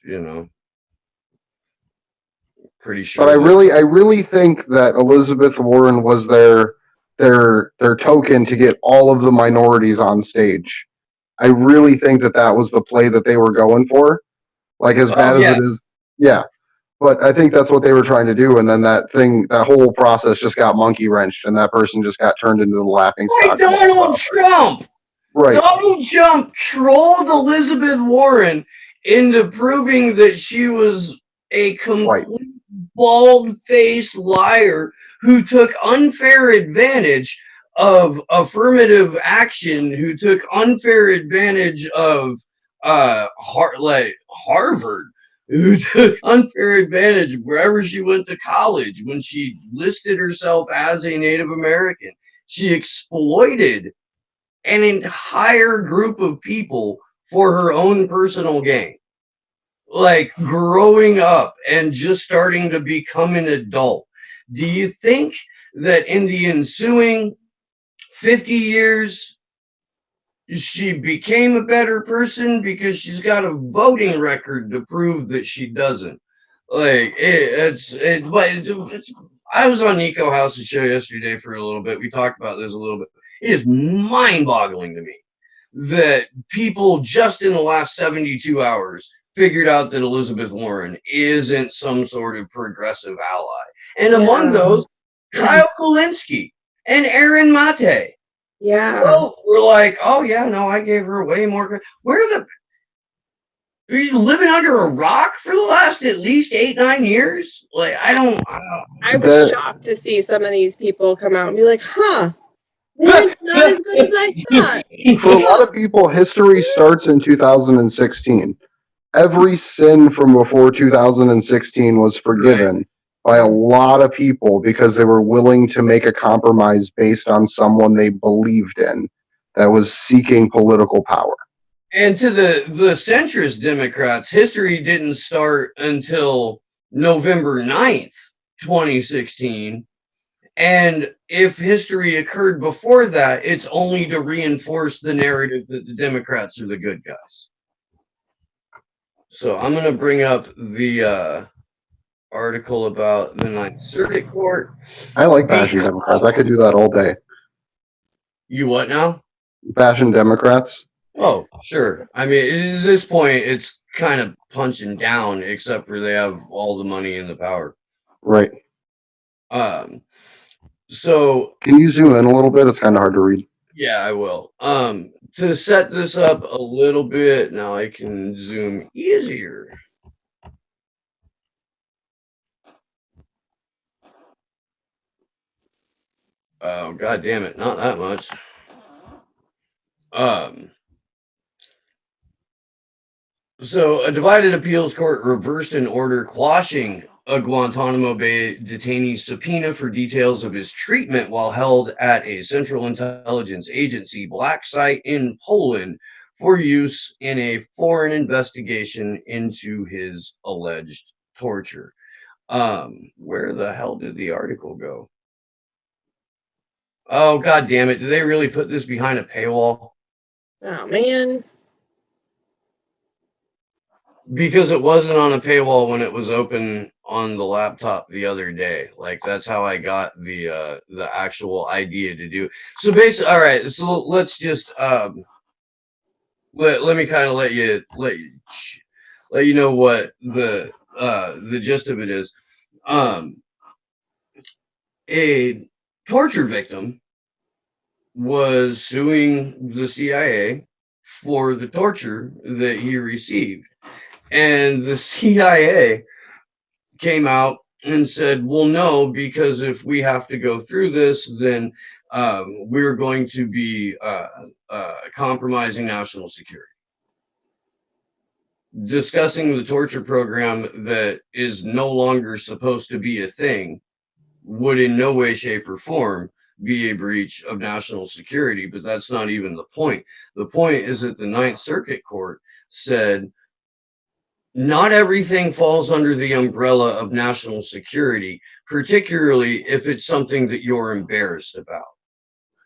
pretty sure. But I really think that Elizabeth Warren was there their token to get all of the minorities on stage. I really think that that was the play that they were going for. Like, as bad as it is, yeah. But I think that's what they were trying to do, and then that whole process just got monkey wrenched, and that person just got turned into the laughing stock. Donald Trump. Right. Donald Trump trolled Elizabeth Warren into proving that she was a complete bald-faced liar who took unfair advantage of affirmative action, who took unfair advantage of Harvard, who took unfair advantage wherever she went to college when she listed herself as a Native American. She exploited an entire group of people for her own personal gain. Like growing up and just starting to become an adult. Do you think that in the ensuing 50 years, she became a better person because she's got a voting record to prove that she doesn't? Like I was on Nico House's show yesterday for a little bit. We talked about this a little bit. It is mind-boggling to me that people just in the last 72 hours figured out that Elizabeth Warren isn't some sort of progressive ally. And among those, Kyle Kulinski and Aaron Mate. Yeah. Both were like, oh yeah, no, I gave her way more. Are you living under a rock for the last at least 8-9 years? Like, I was shocked to see some of these people come out and be like, huh, it's not as good as I thought. For a lot of people, history starts in 2016. Every sin from before 2016 was forgiven by a lot of people because they were willing to make a compromise based on someone they believed in that was seeking political power. And to the centrist Democrats, history didn't start until November 9th, 2016. And if history occurred before that, it's only to reinforce the narrative that the Democrats are the good guys. So I'm going to bring up the article about the Ninth Circuit Court. I like bashing Democrats. I could do that all day. You what now? Bashing Democrats. Oh, sure. I mean, at this point, it's kind of punching down, except for they have all the money and the power. Right. So can you zoom in a little bit? It's kind of hard to read. Yeah, I will. To set this up a little bit, now I can zoom easier. Oh, God damn it. Not that much. So a divided appeals court reversed an order quashing a Guantanamo Bay detainee's subpoena for details of his treatment while held at a Central Intelligence Agency black site in Poland for use in a foreign investigation into his alleged torture. Where the hell did the article go? Oh, God damn it. Did they really put this behind a paywall? Oh, man. Because it wasn't on a paywall when it was open on the laptop the other day. Like, that's how I got the actual idea to do. So basically, all right, so let's just let me kind of let you know what the gist of it is. A torture victim was suing the CIA for the torture that he received. And the CIA came out and said, well, no, because if we have to go through this, then we're going to be compromising national security. Discussing the torture program that is no longer supposed to be a thing would in no way, shape, or form be a breach of national security, but that's not even the point. The point is that the Ninth Circuit Court said, not everything falls under the umbrella of national security, particularly if it's something that you're embarrassed about.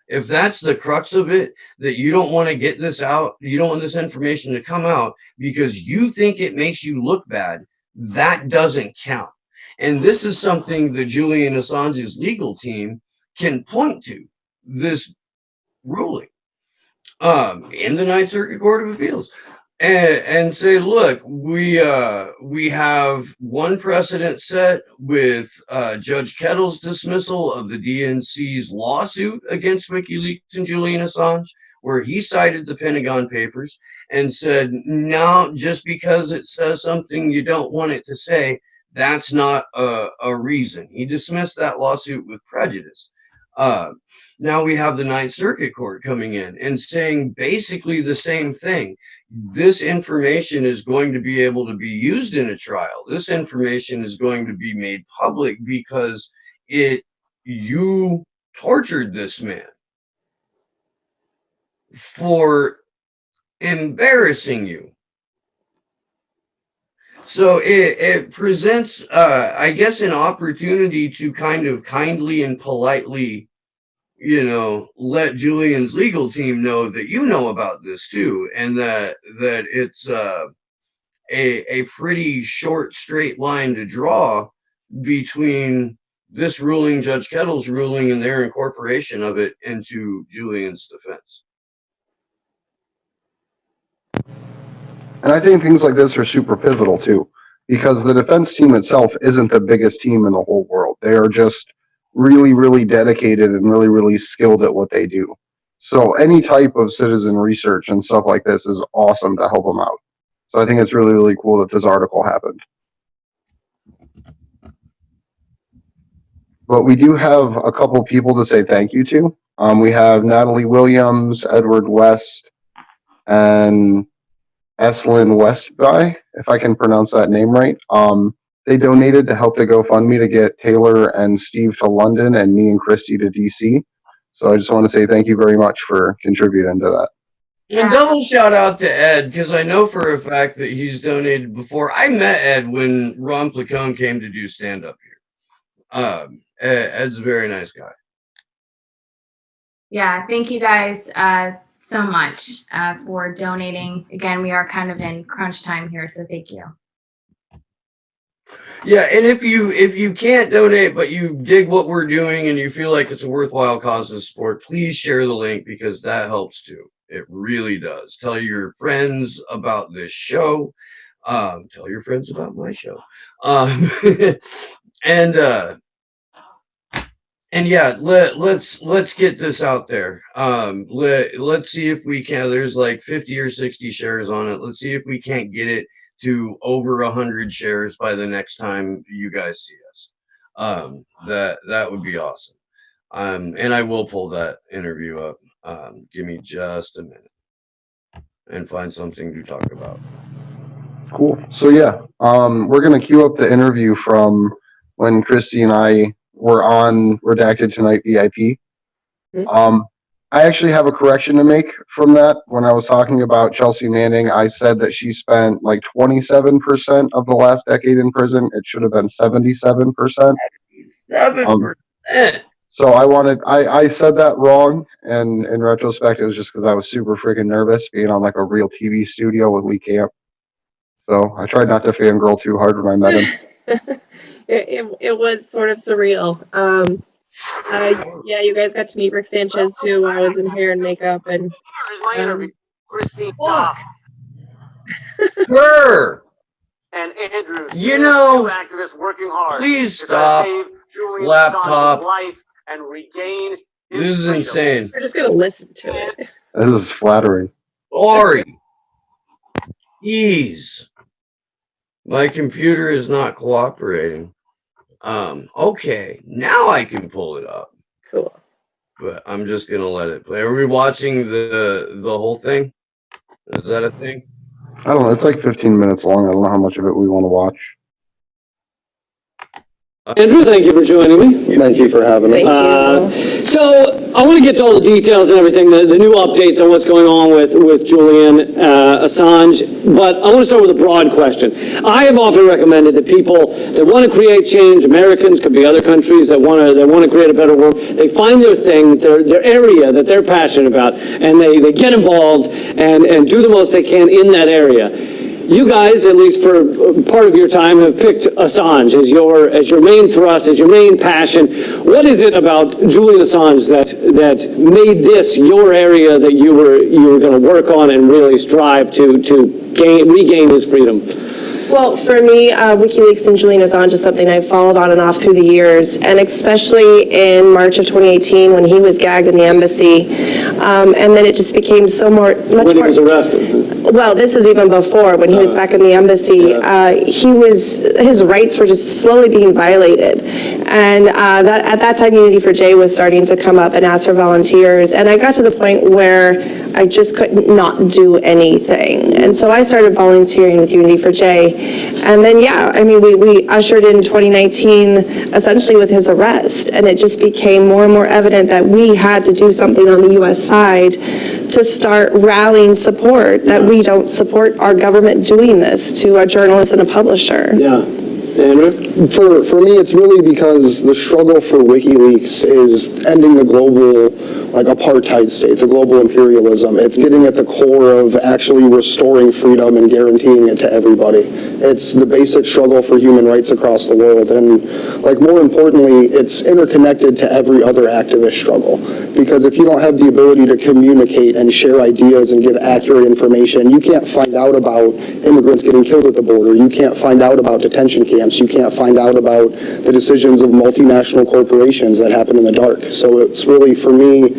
If that's the crux of it, that you don't want to get this out, you don't want this information to come out because you think it makes you look bad, that doesn't count. And this is something that Julian Assange's legal team can point to. this ruling in the Ninth Circuit Court of Appeals and say, look, we have one precedent set with Judge Kettle's dismissal of the DNC's lawsuit against WikiLeaks and Julian Assange, where he cited the Pentagon Papers and said, no, just because it says something you don't want it to say, that's not a reason. He dismissed that lawsuit with prejudice. Now we have the Ninth Circuit Court coming in and saying basically the same thing. This information is going to be able to be used in a trial. This information is going to be made public because you tortured this man for embarrassing you. So it presents, I guess, an opportunity to kind of kindly and politely, let Julian's legal team know that you know about this too, and that it's a pretty short, straight line to draw between this ruling, Judge Kettle's ruling, and their incorporation of it into Julian's defense. And I think things like this are super pivotal too, because the defense team itself isn't the biggest team in the whole world. They are just really, really dedicated and really, really skilled at what they do. So any type of citizen research and stuff like this is awesome to help them out. So I think it's really, really cool that this article happened. But we do have a couple people to say thank you to. We have Natalie Williams, Edward West, and Eslyn Westby, if I can pronounce that name right. They donated to help the GoFundMe to get Taylor and Steve to London and me and Christy to DC. So I just want to say thank you very much for contributing to that. And double shout out to Ed, because I know for a fact that he's donated before. I met Ed when Ron Placone came to do stand-up here. Ed's a very nice guy. Yeah, thank you guys so much for donating. Again, we are kind of in crunch time here, so thank you. Yeah, and if you can't donate, but you dig what we're doing and you feel like it's a worthwhile cause to support, please share the link, because that helps too. It really does. Tell your friends about this show. Tell your friends about my show. And yeah, let's get this out there. Let's see if we can. There's like 50 or 60 shares on it. Let's see if we can't get it to over 100 shares by the next time you guys see us. That would be awesome. And I will pull that interview up. Give me just a minute and find something to talk about. Cool. So yeah, we're gonna queue up the interview from when Christy and I were on Redacted Tonight VIP. I actually have a correction to make from that. When I was talking about Chelsea Manning, I said that she spent like 27% of the last decade in prison. It should have been 77%. 7%. So I said that wrong, and in retrospect, it was just because I was super freaking nervous being on like a real TV studio with Lee Camp. So I tried not to fangirl too hard when I met him. It was sort of surreal. Yeah, you guys got to meet Rick Sanchez too while I was in hair and makeup, and Christine Grr. and Andrew, You know, two activists working hard please to try to stop. save Julian Laptop. Assange's life and regain his This is freedom. insane. we're just gonna listen to it. This is flattering. Ori. Ease. My computer is not cooperating. Okay, now I can pull it up. Cool. But I'm just gonna let it play. Are we watching the whole thing? Is that a thing? I don't know. It's like 15 minutes long. I don't know how much of it we want to watch. Andrew, thank you for joining me. Thank you for having us. Thank you. So I want to get to all the details and everything, the new updates on what's going on with Julian Assange, but I want to start with a broad question. I have often recommended that people that want to create change, Americans, could be other countries that want to create a better world, they find their thing, their area that they're passionate about, and they get involved and do the most they can in that area. you guys, at least for part of your time, have picked Assange as your main thrust, as your main passion. What is it about Julian Assange that made this your area that you were going to work on and really strive to regain his freedom? Well, for me, WikiLeaks and Julian Assange is something I've followed on and off through the years, and especially in March of 2018 when he was gagged in the embassy, and then it just became much more. When he was arrested. Well, this is even before, when he was back in the embassy. His rights were just slowly being violated, and at that time, Unity for J was starting to come up and ask for volunteers, and I got to the point where I just could not do anything, and so I started volunteering with Unity for J. And then, we ushered in 2019 essentially with his arrest, and it just became more and more evident that we had to do something on the U.S. side to start rallying support, that we don't support our government doing this to a journalist and a publisher. Yeah. Andrew? For me, it's really because the struggle for WikiLeaks is ending the global apartheid state, the global imperialism. It's getting at the core of actually restoring freedom and guaranteeing it to everybody. It's the basic struggle for human rights across the world. And more importantly, it's interconnected to every other activist struggle. Because if you don't have the ability to communicate and share ideas and give accurate information, you can't find out about immigrants getting killed at the border. You can't find out about detention camps. You can't find out about the decisions of multinational corporations that happen in the dark. So it's really, for me,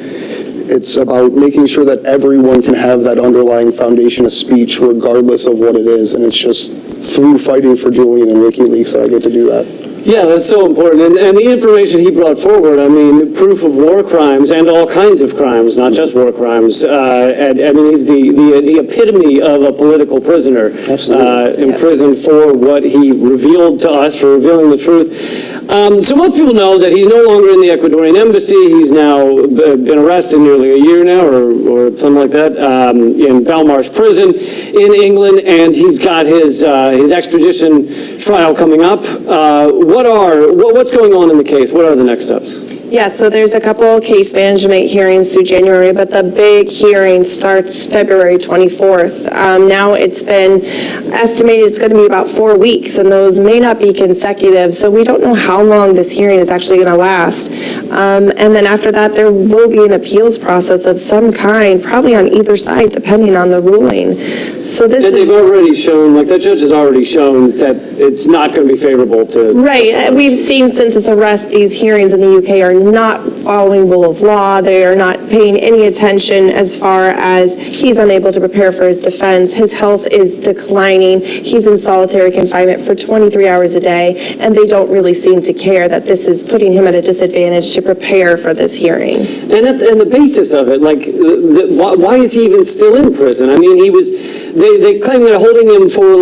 it's about making sure that everyone can have that underlying foundation of speech regardless of what it is. And it's just through fighting for Julian and WikiLeaks that I get to do that. Yeah, that's so important. And the information he brought forward, proof of war crimes and all kinds of crimes, not just war crimes. He's the epitome of a political prisoner. Absolutely. Imprisoned for what he revealed to us, for revealing the truth. So most people know that he's no longer in the Ecuadorian Embassy. He's now been arrested nearly a year now, or something like that, in Belmarsh Prison in England, and he's got his extradition trial coming up. What's going on in the case? What are the next steps? Yeah, so there's a couple case management hearings through January, but the big hearing starts February 24th. Now it's been estimated it's going to be about 4 weeks, and those may not be consecutive, so we don't know how long this hearing is actually going to last. And then after that, there will be an appeals process of some kind, probably on either side, depending on the ruling. So this is... They've already shown, that judge has already shown that it's not going to be favorable to... Right. We've seen since his arrest, these hearings in the UK are not following rule of law. They are not paying any attention as far as he's unable to prepare for his defense. His health is declining. He's in solitary confinement for 23 hours a day, and they don't really seem to care that this is putting him at a disadvantage to prepare for this hearing. And the basis of it, why is he even still in prison? They claim they're holding him for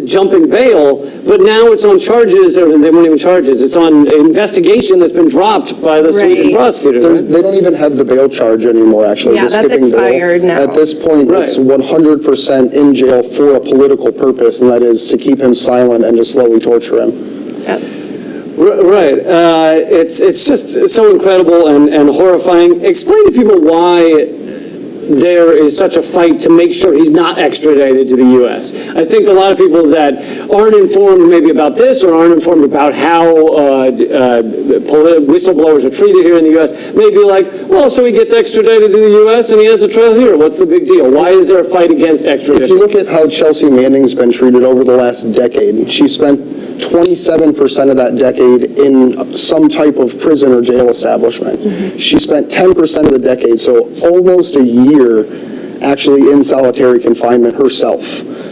jumping bail, but now it's on charges, or they weren't even charges, it's on investigation that's been dropped by the Swedish prosecutor. They don't even have the bail charge anymore, actually. Yeah, that's expired now. At this point, it's 100% in jail for a political purpose, and that is to keep him silent and to slowly torture him. That's... Right. It's just so incredible and horrifying. Explain to people why there is such a fight to make sure he's not extradited to the U.S. I think a lot of people that aren't informed maybe about this or aren't informed about how whistleblowers are treated here in the U.S. may be like, well, so he gets extradited to the U.S. and he has a trial here. What's the big deal? Why is there a fight against extradition? If you look at how Chelsea Manning's been treated over the last decade, she spent 27% of that decade in some type of prison or jail establishment. Mm-hmm. She spent 10% of the decade, so almost a year, actually in solitary confinement herself.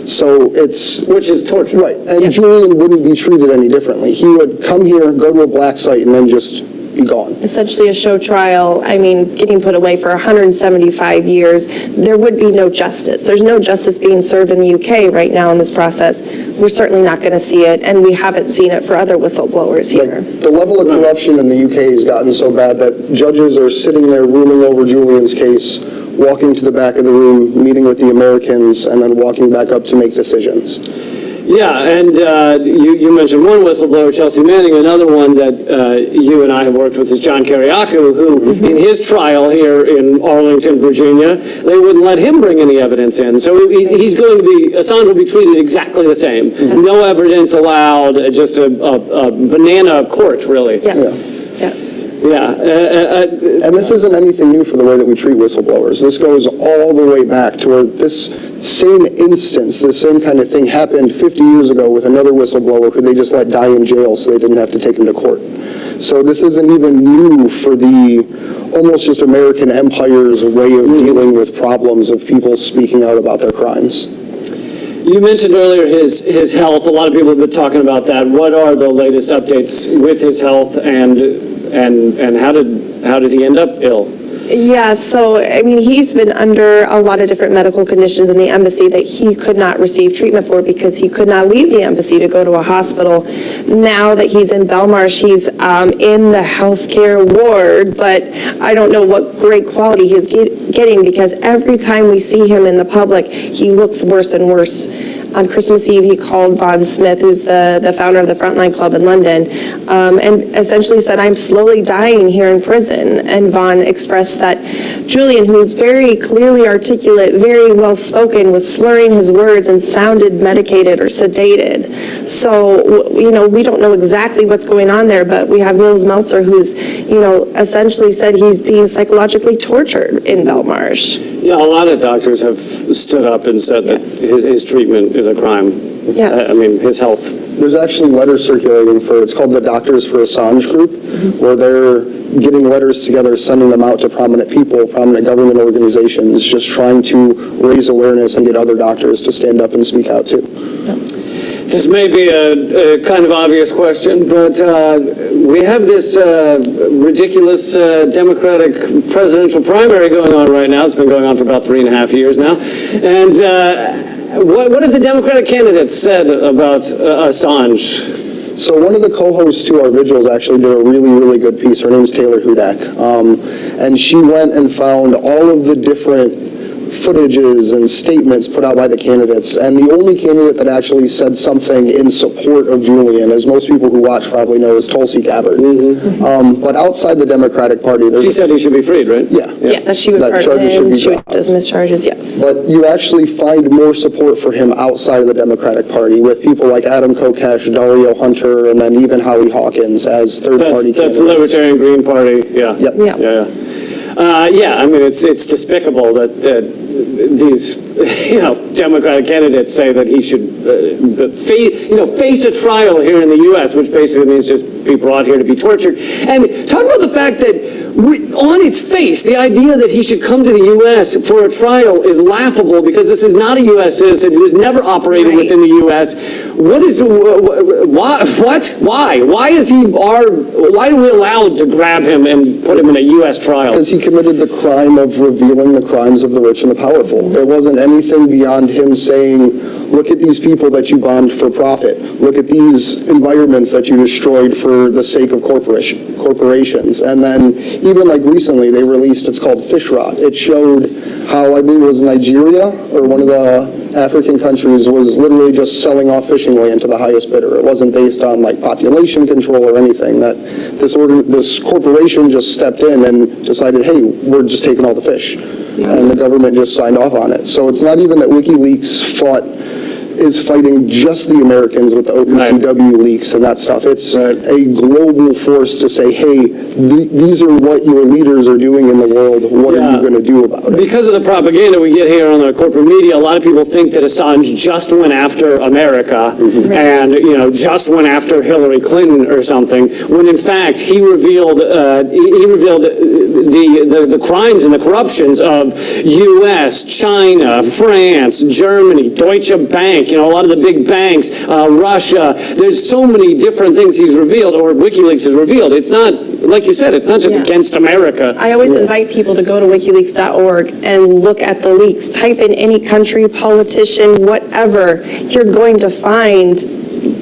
So it's... Which is torture. Right, and Julian wouldn't be treated any differently. He would come here, go to a black site, and then just be gone. Essentially a show trial, getting put away for 175 years, there would be no justice. There's no justice being served in the UK right now in this process. We're certainly not going to see it, and we haven't seen it for other whistleblowers here. The level of corruption in the UK has gotten so bad that judges are sitting there ruling over Julian's case, walking to the back of the room, meeting with the Americans, and then walking back up to make decisions. Yeah, and you mentioned one whistleblower, Chelsea Manning. Another one that you and I have worked with is John Kiriakou, who in his trial here in Arlington, Virginia, they wouldn't let him bring any evidence in. So he's going to be, Assange will be treated exactly the same. No evidence allowed, just a banana court, really. Yes, yes. Yeah. And this isn't anything new for the way that we treat whistleblowers. This goes all the way back to where this same instance, this same kind of thing happened 50 years ago with another whistleblower who they just let die in jail so they didn't have to take him to court. So this isn't even new for the almost just American empire's way of dealing with problems of people speaking out about their crimes. You mentioned earlier his health. A lot of people have been talking about that. What are the latest updates with his health, and how did he end up ill? Yeah, so, I mean, he's been under a lot of different medical conditions in the embassy that he could not receive treatment for because he could not leave the embassy to go to a hospital. Now that he's in Belmarsh, he's in the healthcare ward, but I don't know what great quality he's getting because every time we see him in the public, he looks worse and worse. On Christmas Eve, he called Vaughn Smith, who's the founder of the Frontline Club in London, and essentially said, "I'm slowly dying here in prison." And Vaughn expressed that Julian, who's very clearly articulate, very well-spoken, was slurring his words and sounded medicated or sedated. So, you know, we don't know exactly what's going on there, but we have Nils Meltzer, who's, you know, essentially said he's being psychologically tortured in Belmarsh. Yeah, a lot of doctors have stood up and said that his treatment is a crime. Yes. I mean, his health. There's actually letters circulating it's called the Doctors for Assange group, where they're getting letters together, sending them out to prominent people, prominent government organizations, just trying to raise awareness and get other doctors to stand up and speak out too. This may be a kind of obvious question, but we have this ridiculous Democratic presidential primary going on right now. It's been going on for about 3.5 years now. And what have the Democratic candidates said about Assange? So one of the co-hosts to our vigils actually did a really, really good piece. Her name's Taylor Hudak. And she went and found all of the different footages and statements put out by the candidates, and the only candidate that actually said something in support of Julian, as most people who watch probably know, is Tulsi Gabbard. But outside the Democratic Party, she said he should be freed, right? Yeah, that she would pardon him, she would dismiss charges, yes. But you actually find more support for him outside of the Democratic Party with people like Adam Kokesh, Dario Hunter, and then even Howie Hawkins as third-party candidates. That's the Libertarian Green Party, yeah. Yep. Yeah, I mean, it's despicable that these, Democratic candidates say that he should face a trial here in the U.S., which basically means just be brought here to be tortured. And talk about the fact that on its face, the idea that he should come to the U.S. for a trial is laughable because this is not a U.S. citizen who has never operated within the U.S. Why is he why are we allowed to grab him and put him in a U.S. trial? Because he committed the crime of revealing the crimes of the rich and the powerful. It wasn't anything beyond him saying, look at these people that you bombed for profit. Look at these environments that you destroyed for the sake of corporations. And then even like recently they released, it's called Fish Rot. It showed how, I believe it was Nigeria or one of the African countries was literally just selling off fishing land to the highest bidder. It wasn't based on like population control or anything. That this corporation just stepped in and decided, hey, we're just taking all the fish. And the government just signed off on it. So it's not even that WikiLeaks is fighting just the Americans with the OPCW leaks and that stuff. It's a global force to say, hey, these are what your leaders are doing in the world. What are you going to do about it? Because of the propaganda we get here on the corporate media, a lot of people think that Assange just went after America and, just went after Hillary Clinton or something, when in fact he revealed the crimes and the corruptions of U.S., China, France, Germany, Deutsche Bank, a lot of the big banks, Russia. There's so many different things he's revealed, or WikiLeaks has revealed. It's not, like you said, it's not just against America. I always invite people to go to wikileaks.org and look at the leaks. Type in any country, politician, whatever. You're going to find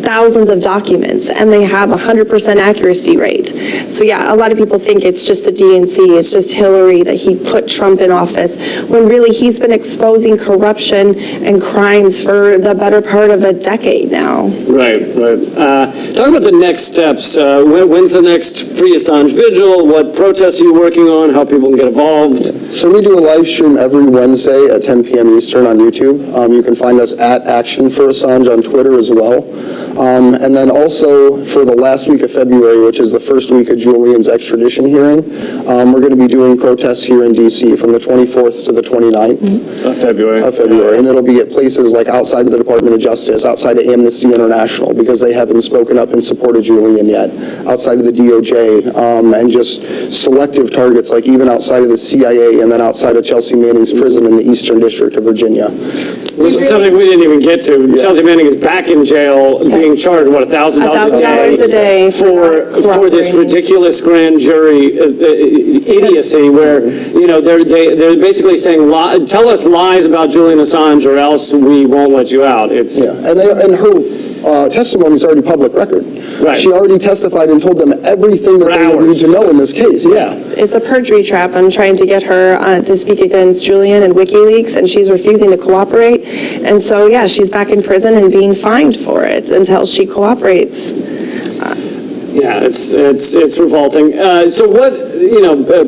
thousands of documents, and they have 100% accuracy rate. So yeah, a lot of people think it's just the DNC, it's just Hillary, that he put Trump in office, when really he's been exposing corruption and crimes for the better part of a decade now. Right. Talk about the next steps. When's the next Free Assange Vigil? What protests are you working on? How people can get involved? So we do a live stream every Wednesday at 10 p.m. Eastern on YouTube. You can find us at Action for Assange on Twitter as well. And then also for the last week of February, which is the first week of Julian's extradition hearing, we're going to be doing protests here in D.C. from the 24th to the 29th Of February. And it'll be at places like outside of the Department of Justice, outside of Amnesty International, because they haven't spoken up in support of Julian yet, outside of the DOJ, and just selective targets, like even outside of the CIA and then outside of Chelsea Manning's prison in the Eastern District of Virginia. This is something we didn't even get to. Yeah. Chelsea Manning is back in jail, being charged, what, $1,000 a day for this ridiculous grand jury idiocy, where they're basically saying, tell us lies about Julian Assange or else we won't let you out. And her testimony is already public record. Right. She already testified and told them everything that they would need to know in this case. Yeah. It's a perjury trap. I'm trying to get her to speak against Julian and WikiLeaks, and she's refusing to cooperate. And so, yeah, she's back in prison and being fined for it until she cooperates. Yeah, it's revolting. So what,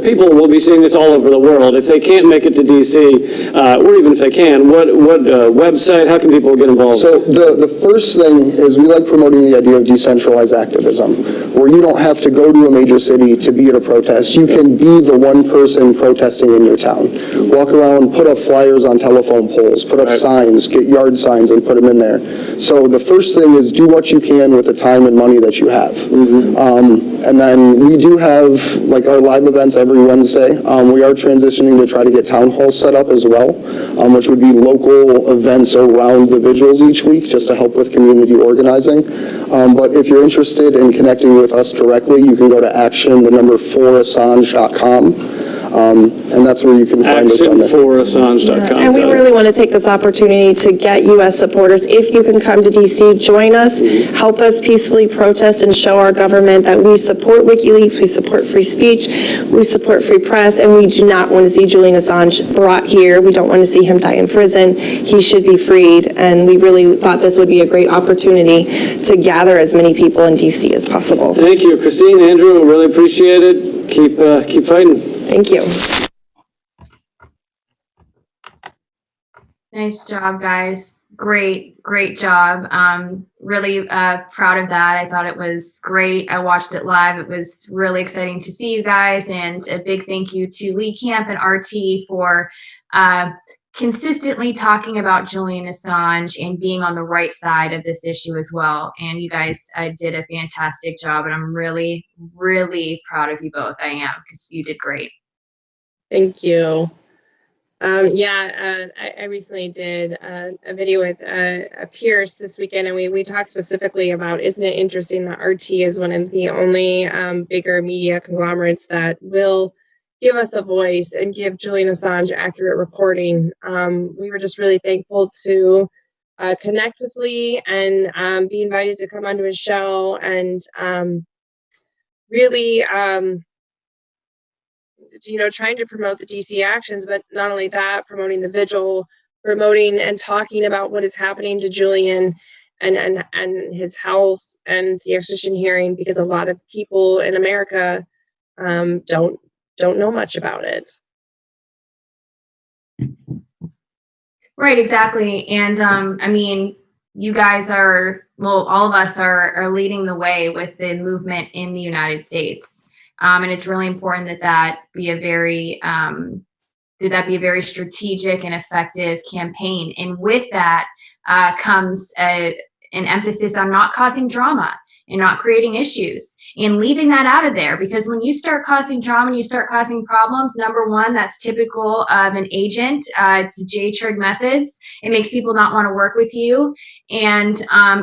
people will be seeing this all over the world. If they can't make it to DC, or even if they can, what website, how can people get involved? So the first thing is we like promoting the idea of decentralized activism, where you don't have to go to a major city to be at a protest. You can be the one person protesting in your town. Walk around, put up flyers on telephone poles, put up signs, get yard signs and put them in there. So the first thing is do what you can with the time and money that you have. And then we do have like our live events every Wednesday. We are transitioning to try to get town halls set up as well, which would be local events around the vigils each week just to help with community organizing. But if you're interested in connecting with us directly, you can go to action4assange.com. And that's where you can find us on there. Action4assange.com. And we really want to take this opportunity to get U.S. supporters. If you can come to D.C., join us, help us peacefully protest and show our government that we support WikiLeaks, we support free speech, we support free press, and we do not want to see Julian Assange brought here. We don't want to see him die in prison. He should be freed, and we really thought this would be a great opportunity to gather as many people in D.C. as possible. Thank you, Christine, Andrew, really appreciate it. Keep fighting. Thank you. Nice job, guys. Great job. Really proud of that. I thought it was great. I watched it live. It was really exciting to see you guys, and a big thank you to Lee Camp and RT for consistently talking about Julian Assange and being on the right side of this issue as well. And you guys did a fantastic job, and I'm really, really proud of you both. I am, because you did great. Thank you. I recently did a video with Pierce this weekend, and we talked specifically about, isn't it interesting that RT is one of the only bigger media conglomerates that will give us a voice and give Julian Assange accurate reporting. We were just really thankful to connect with Lee and be invited to come onto his show, and really trying to promote the DC actions, but not only that, promoting the vigil, promoting and talking about what is happening to Julian and his health and the extradition hearing, because a lot of people in America don't know much about it. Right, exactly. And I mean, you guys all of us are leading the way with the movement in the United States. And it's really important that be a very strategic and effective campaign. And with that comes an emphasis on not causing drama and not creating issues and leaving that out of there. Because when you start causing drama and you start causing problems, number one, that's typical of an agent. It's J-trig methods. It makes people not want to work with you, and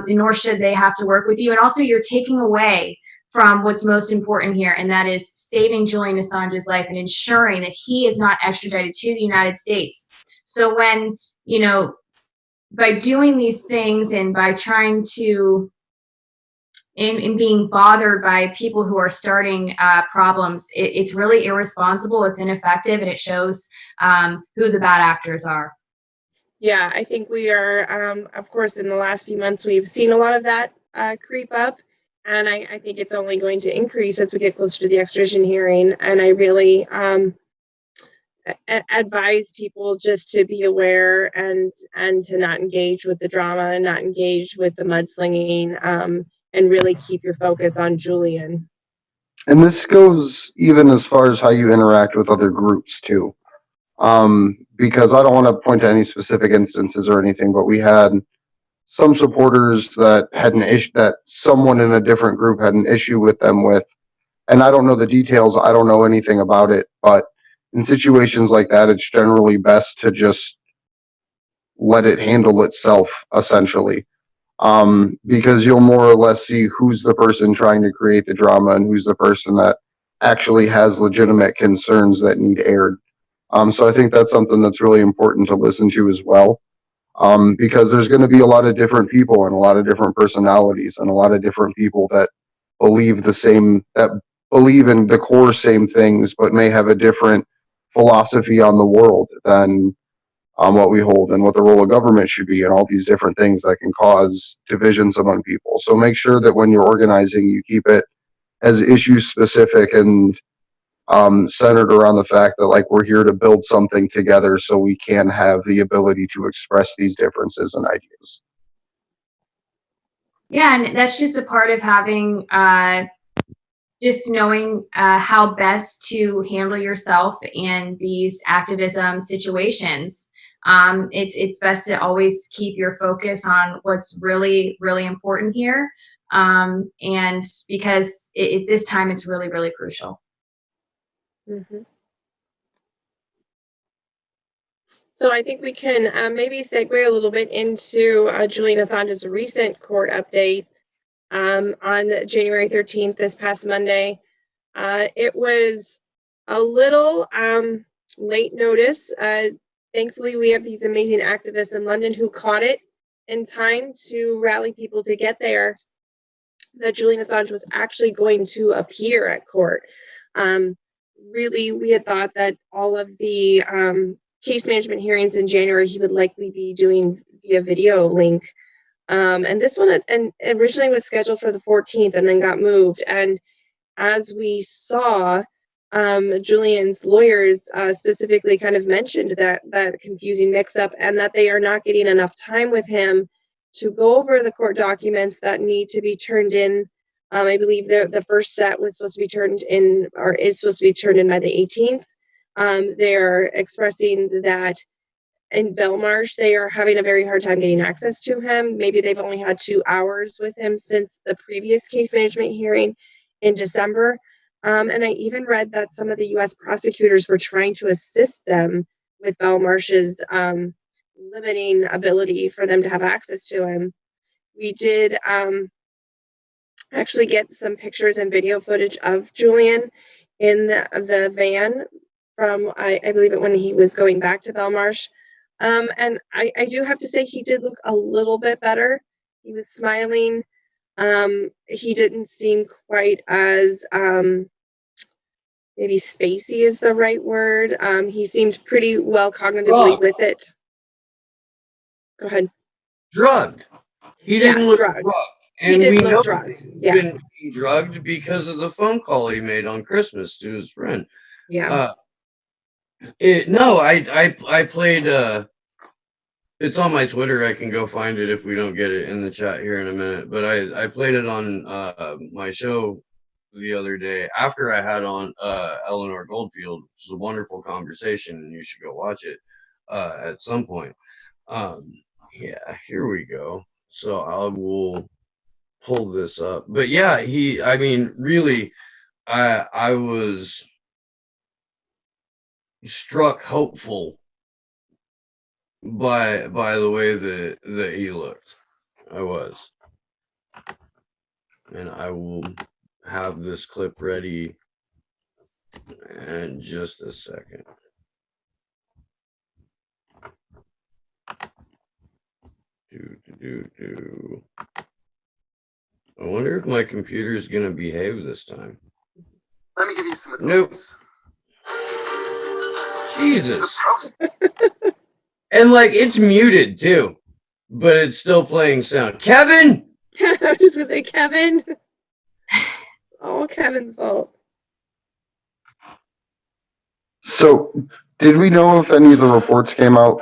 nor should they have to work with you. And also, you're taking away from what's most important here, and that is saving Julian Assange's life and ensuring that he is not extradited to the United States. So when, by doing these things and by trying to in being bothered by people who are starting problems. It's really irresponsible, it's ineffective, and it shows who the bad actors are. Yeah, I think we are, of course, in the last few months, we've seen a lot of that creep up. And I think it's only going to increase as we get closer to the extradition hearing. And I really advise people just to be aware and to not engage with the drama and not engage with the mudslinging, and really keep your focus on Julian. And this goes even as far as how you interact with other groups too. Because I don't want to point to any specific instances or anything, but we had some supporters that had an issue, that someone in a different group had an issue with them with, and I don't know the details, I don't know anything about it, but in situations like that, it's generally best to just let it handle itself, essentially. Because you'll more or less see who's the person trying to create the drama and who's the person that actually has legitimate concerns that need aired. So I think that's something that's really important to listen to as well. Because there's going to be a lot of different people and a lot of different personalities and a lot of different people that believe that believe in the core same things, but may have a different philosophy on the world than what we hold and what the role of government should be and all these different things that can cause divisions among people. So make sure that when you're organizing, you keep it as issue specific and centered around the fact that like we're here to build something together so we can have the ability to express these differences and ideas. Yeah, and that's just a part of having just knowing how best to handle yourself in these activism situations. It's best to always keep your focus on what's really, really important here. And because this time it's really, really crucial. Mm-hmm. So I think we can maybe segue a little bit into Julian Assange's recent court update on January 13th, this past Monday. It was a little late notice. Thankfully, we have these amazing activists in London who caught it in time to rally people to get there, that Julian Assange was actually going to appear at court. Really, we had thought that all of the case management hearings in January he would likely be doing via video link. And this one originally was scheduled for the 14th and then got moved. And as we saw, Julian's lawyers specifically kind of mentioned that confusing mix-up and that they are not getting enough time with him to go over the court documents that need to be turned in. I believe the first set was supposed to be turned in, or is supposed to be turned in by the 18th. They're expressing that in Belmarsh, they are having a very hard time getting access to him. Maybe they've only had 2 hours with him since the previous case management hearing in December. And I even read that some of the U.S. prosecutors were trying to assist them with Belmarsh's limiting ability for them to have access to him. We did actually get some pictures and video footage of Julian in the van from, I believe it when he was going back to Belmarsh. And I do have to say he did look a little bit better. He was smiling. He didn't seem quite as maybe spacey is the right word. He seemed pretty well cognitively with it. Go ahead. Drugged. He didn't look drugged. drugged. And He we didn't know look drugged. he's Yeah. been being drugged because of the phone call he made on Christmas to his friend. Yeah. No, I played it's on my Twitter. I can go find it if we don't get it in the chat here in a minute. But I played it on my show the other day after I had on Eleanor Goldfield, which was a wonderful conversation, and you should go watch it at some point. Yeah, here we go. So I will pull this up. But yeah, I mean, really, I was struck hopeful by the way that he looked. I was. And I will have this clip ready in just a second. I wonder if my computer is going to behave this time. Let me give you some Nope. advice. Jesus. And like it's muted too, but it's still playing sound. Kevin! I was just gonna say, Kevin. All Kevin's fault. So, did we know if any of the reports came out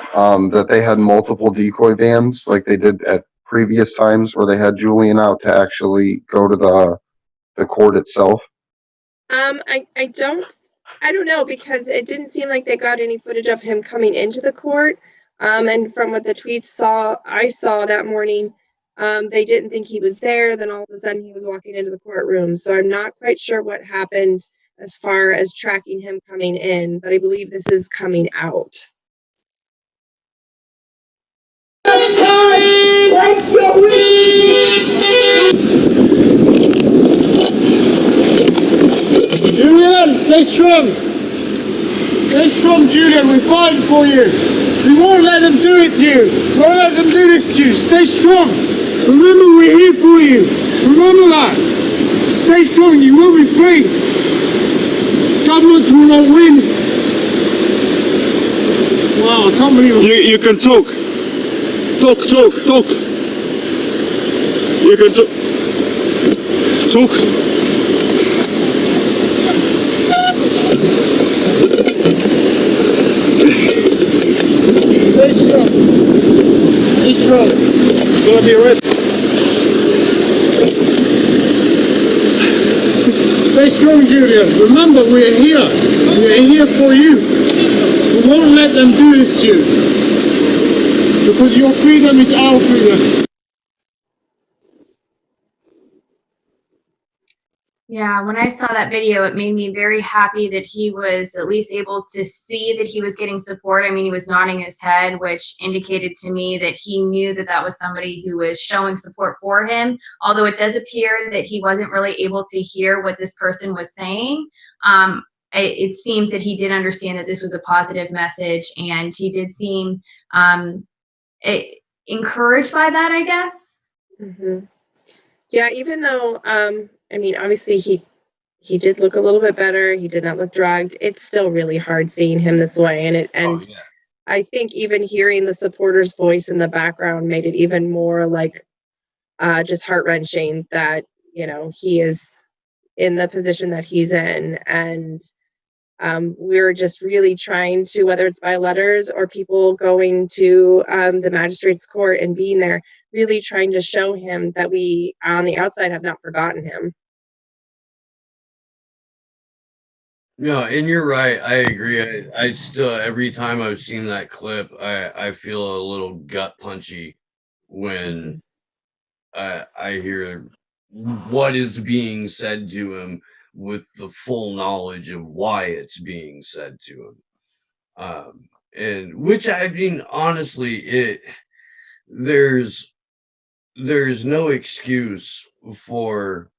that they had multiple decoy vans like they did at previous times where they had Julian out to actually go to the court itself? I don't know, because it didn't seem like they got any footage of him coming into the court. And from what the tweets I saw that morning, they didn't think he was there. Then all of a sudden he was walking into the courtroom. So I'm not quite sure what happened as far as tracking him coming in, but I believe this is coming out. Julian, stay strong. Stay strong, Julian. We're fighting for you. We won't let them do it to you. We won't let them do this to you. Stay strong. Remember, we're here for you. Remember that. Stay strong. You will be free. Governments will not win. Wow, I can't believe it. You can talk. Talk. You can talk. Talk. Stay strong. Stay strong. It's gonna be alright. Stay strong, Julian. Remember, we're here. We're here for you. We won't let them do this to you. Because your freedom is our freedom. Yeah, when I saw that video, it made me very happy that he was at least able to see that he was getting support. I mean, he was nodding his head, which indicated to me that he knew that that was somebody who was showing support for him. Although it does appear that he wasn't really able to hear what this person was saying. It seems that he did understand that this was a positive message, and he did seem encouraged by that, I guess. Mm-hmm. Yeah, even though, I mean, obviously he did look a little bit better. He did not look drugged. It's still really hard seeing him this way. And I think even hearing the supporter's voice in the background made it even more like just heart-wrenching that, you know, he is in the position that he's in. And we're just really trying to, whether it's by letters or people going to the magistrate's court and being there, really trying to show him that we on the outside have not forgotten him. No, and you're right. I agree. I still, every time I've seen that clip, I feel a little gut punchy when I hear what is being said to him with the full knowledge of why it's being said to him. And which, I mean, honestly, there's no excuse for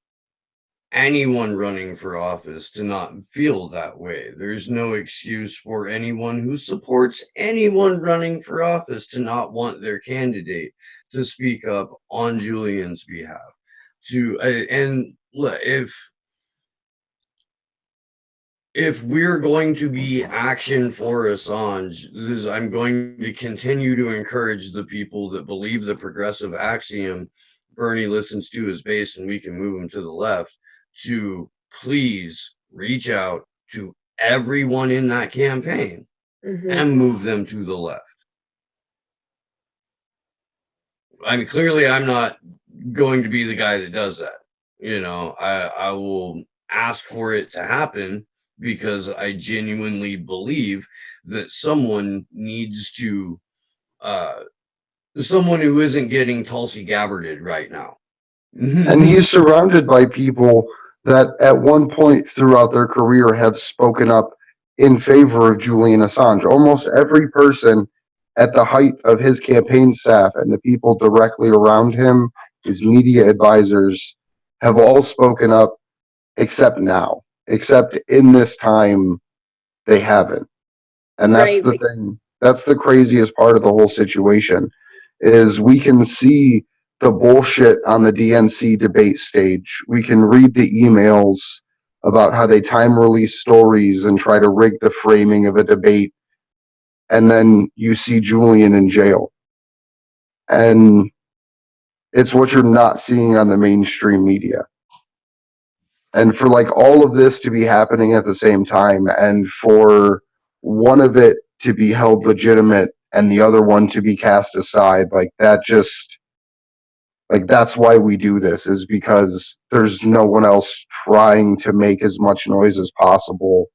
anyone running for office to not feel that way. There's no excuse for anyone who supports anyone running for office to not want their candidate to speak up on Julian's behalf. And if we're going to be action for Assange, I'm going to continue to encourage the people that believe the progressive axiom, Bernie listens to his base and we can move him to the left, to please reach out to everyone in that campaign and move them to the left. I mean, clearly I'm not going to be the guy that does that. You know, I will ask for it to happen because I genuinely believe that someone needs to, someone who isn't getting Tulsi Gabbarded right now. And he's surrounded by people that at one point throughout their career have spoken up in favor of Julian Assange. Almost every person at the height of his campaign staff and the people directly around him, his media advisors, have all spoken up except now. Except in this time, they haven't. And that's the thing. That's the craziest part of the whole situation, is we can see the bullshit on the DNC debate stage. We can read the emails about how they time release stories and try to rig the framing of a debate. And then you see Julian in jail. And it's what you're not seeing on the mainstream media. And for like all of this to be happening at the same time, and for one of it to be held legitimate and the other one to be cast aside, like that just, like that's why we do this, is because there's no one else trying to make as much noise as possible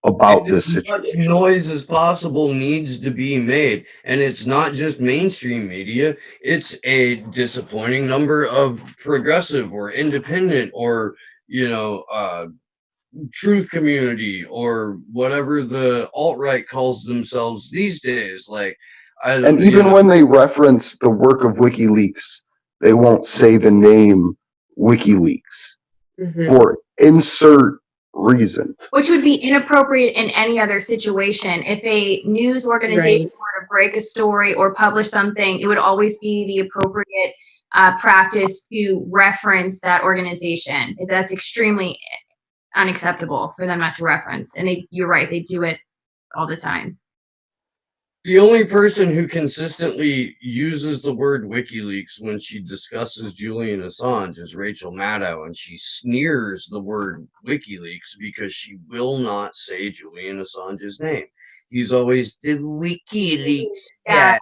about this As much situation. noise as possible needs to be made, and it's not just mainstream media. It's a disappointing number of progressive or independent or truth community or whatever the alt-right calls themselves these days. Like, And even when they reference the work of WikiLeaks, they won't say the name WikiLeaks for insert reason. Which would be inappropriate in any other situation. If a news organization were to break a story or publish something, it would always be the appropriate practice to reference that organization. That's extremely unacceptable for them not to reference. And you're right, they do it all the time. The only person who consistently uses the word WikiLeaks when she discusses Julian Assange is Rachel Maddow, and she sneers the word WikiLeaks because she will not say Julian Assange's name. He's always the WikiLeaks guy.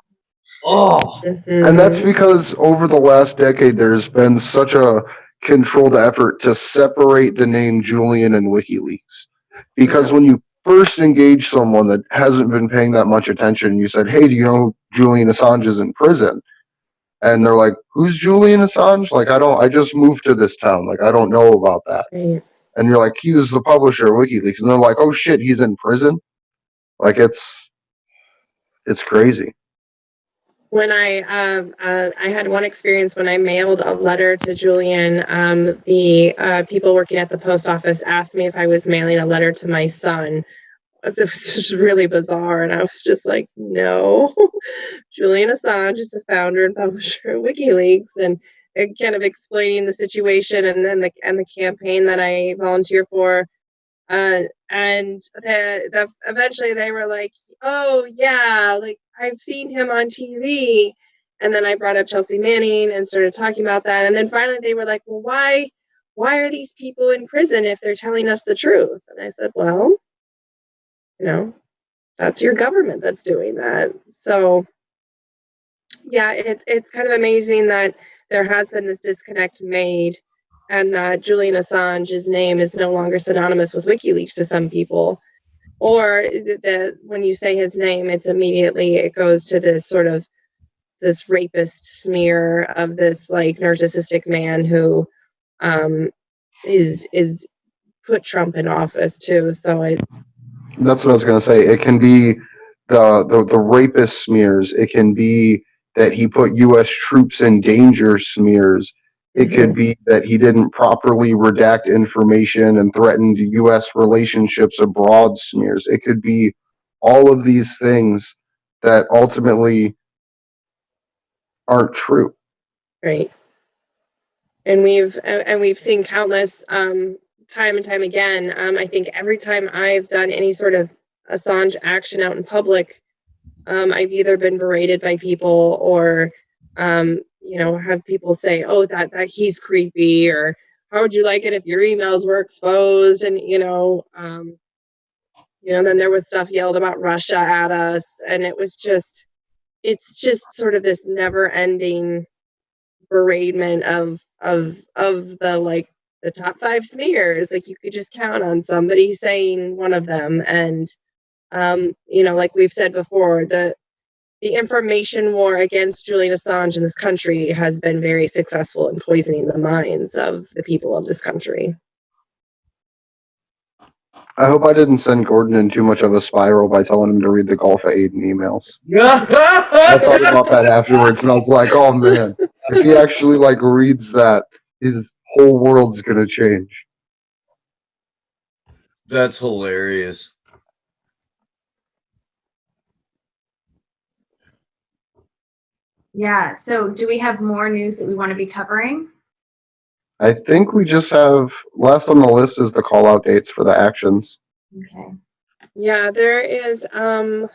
Oh. And that's because over the last decade, there's been such a controlled effort to separate the name Julian and WikiLeaks. Because when you first engage someone that hasn't been paying that much attention, you said, hey, do you know Julian Assange is in prison? And they're like, who's Julian Assange? Like, I just moved to this town. Like, I don't know about that. And you're like, he was the publisher of WikiLeaks. And they're like, oh shit, he's in prison? Like, it's crazy. When I had one experience when I mailed a letter to Julian, the people working at the post office asked me if I was mailing a letter to my son. It was just really bizarre, and I was just like, no. Julian Assange is the founder and publisher of WikiLeaks, and kind of explaining the situation and then the campaign that I volunteer for. And eventually they were like, oh yeah, like I've seen him on TV. And then I brought up Chelsea Manning and started talking about that. And then finally they were like, well, why are these people in prison if they're telling us the truth? And I said, well, that's your government that's doing that. So yeah, it's kind of amazing that there has been this disconnect made, and that Julian Assange's name is no longer synonymous with WikiLeaks to some people. Or when you say his name, it goes to this sort of this rapist smear of this like narcissistic man who is put Trump in office too. So that's what I was gonna say. It can be the rapist smears. It can be that he put U.S. troops in danger smears. It could be that he didn't properly redact information and threatened U.S. relationships abroad smears. It could be all of these things that ultimately aren't true. Right. And we've seen countless time and time again. I think every time I've done any sort of Assange action out in public, I've either been berated by people or have people say, oh, that he's creepy, or how would you like it if your emails were exposed? And then there was stuff yelled about Russia at us, and it's just sort of this never-ending beratement of the top 5 smears. Like, you could just count on somebody saying one of them, and like we've said before, the information war against Julian Assange in this country has been very successful in poisoning the minds of the people of this country. I hope I didn't send Gordon in too much of a spiral by telling him to read the Gulf of Aden emails. I thought about that afterwards, and I was like, oh man, if he actually reads that, his whole world's gonna change. That's hilarious. Yeah. So do we have more news that we want to be covering? I think we just have, last on the list is the call out dates for the actions. Okay. Yeah, there is the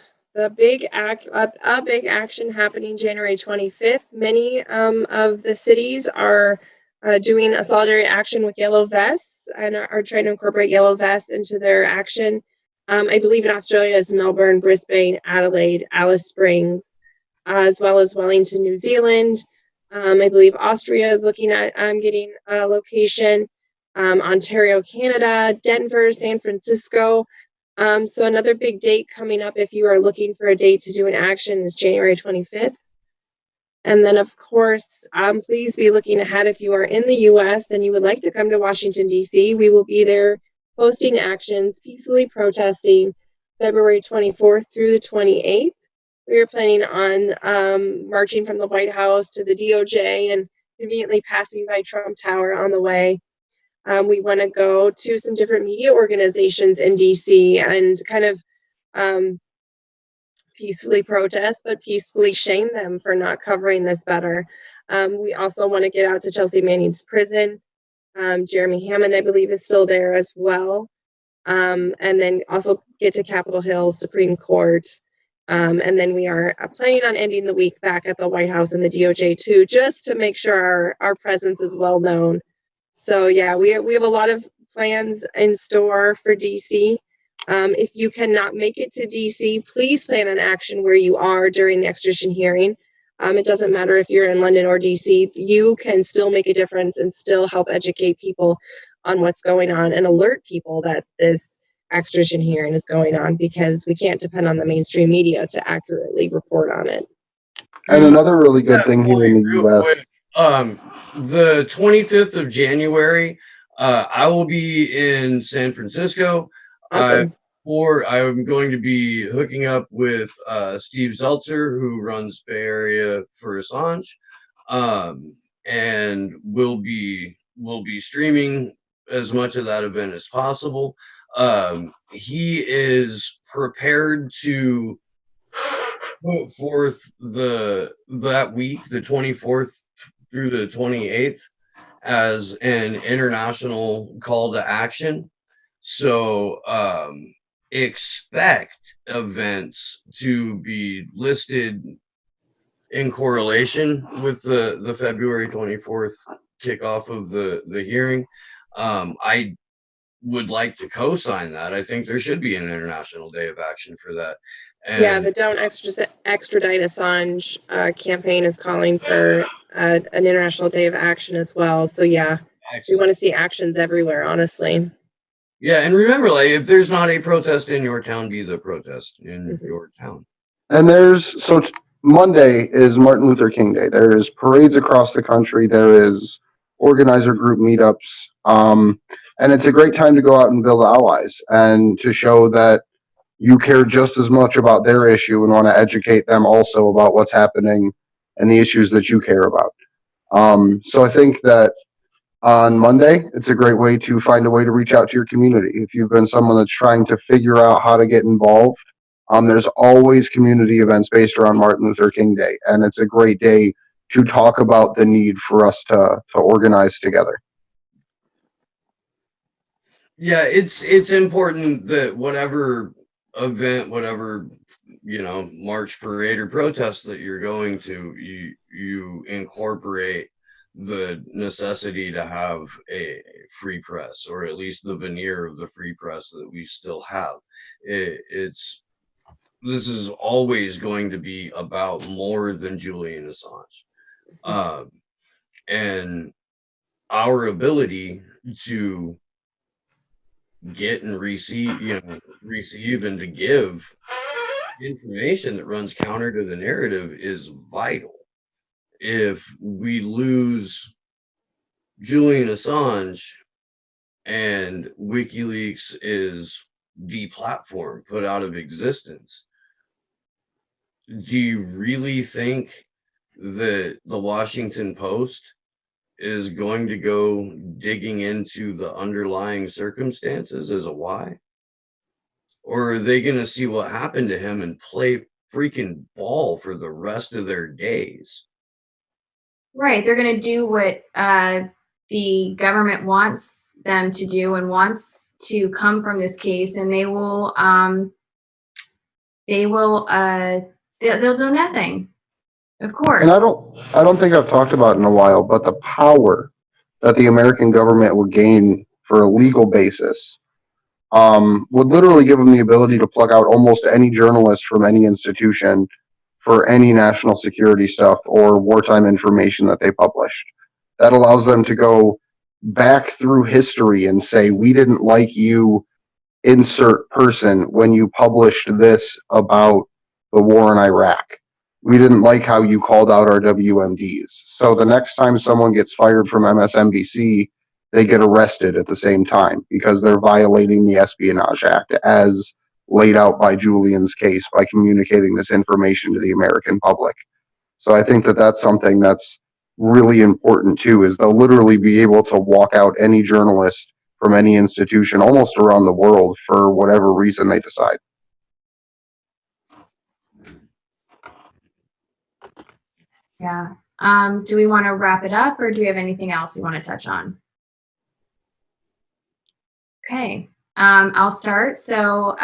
big a big action happening January 25th. Many of the cities are doing a solidarity action with yellow vests and are trying to incorporate yellow vests into their action. I believe in Australia is Melbourne, Brisbane, Adelaide, Alice Springs, as well as Wellington, New Zealand. I believe Austria is looking at getting a location. Ontario, Canada, Denver, San Francisco. So another big date coming up if you are looking for a date to do an action is January 25th. And then of course, please be looking ahead if you are in the US and you would like to come to Washington, DC. We will be there hosting actions, peacefully protesting February 24th through the 28th. We are planning on marching from the White House to the DOJ and conveniently passing by Trump Tower on the way. We want to go to some different media organizations in DC and kind of peacefully protest, but peacefully shame them for not covering this better. We also want to get out to Chelsea Manning's prison. Jeremy Hammond, I believe, is still there as well. And then also get to Capitol Hill Supreme Court. And then we are planning on ending the week back at the White House and the DOJ too, just to make sure our presence is well known. So yeah, we have a lot of plans in store for DC. If you cannot make it to DC, please plan an action where you are during the extradition hearing. It doesn't matter if you're in London or DC, you can still make a difference and still help educate people on what's going on and alert people that this extradition hearing is going on, because we can't depend on the mainstream media to accurately report on it. And another really good thing here in the Real US. quick, the 25th of January, I will be in San Francisco. Awesome. I'm going to be hooking up with Steve Zeltzer, who runs Bay Area for Assange, and we'll be streaming as much of that event as possible. He is prepared to put forth that week, the 24th through the 28th, as an international call to action. So expect events to be listed in correlation with the February 24th kickoff of the hearing. I would like to co-sign that. I think there should be an international day of action for that. And yeah, the Don't Extradite Assange campaign is calling for an international day of action as well. So yeah, we want to see actions everywhere, honestly. Yeah, and remember, like, if there's not a protest in your town, be the protest in your town. And Monday is Martin Luther King Day. There is parades across the country. There is organizer group meetups. And it's a great time to go out and build allies and to show that you care just as much about their issue and want to educate them also about what's happening and the issues that you care about. So I think that on Monday, it's a great way to find a way to reach out to your community. If you've been someone that's trying to figure out how to get involved, there's always community events based around Martin Luther King Day. And it's a great day to talk about the need for us to organize together. Yeah, it's important that whatever event, whatever, march, parade, or protest that you're going to, you incorporate the necessity to have a free press, or at least the veneer of the free press that we still have. This is always going to be about more than Julian Assange. And our ability to get and receive and to give information that runs counter to the narrative is vital. If we lose Julian Assange and WikiLeaks is deplatformed, put out of existence, do you really think that the Washington Post is going to go digging into the underlying circumstances as a why? Or are they going to see what happened to him and freaking ball for the rest of their days. Right. They're going to do what the government wants them to do and wants to come from this case, and they'll do nothing. Of course. And I don't think I've talked about it in a while, but the power that the American government would gain for a legal basis would literally give them the ability to plug out almost any journalist from any institution for any national security stuff or wartime information that they published. That allows them to go back through history and say, we didn't like you, insert person, when you published this about the war in Iraq. We didn't like how you called out our WMDs. So the next time someone gets fired from MSNBC, they get arrested at the same time because they're violating the Espionage Act as laid out by Julian's case by communicating this information to the American public. So I think that that's something that's really important too, is they'll literally be able to walk out any journalist from any institution almost around the world for whatever reason they decide. Yeah. Do we want to wrap it up, or do we have anything else you want to touch on? Okay. I'll start. So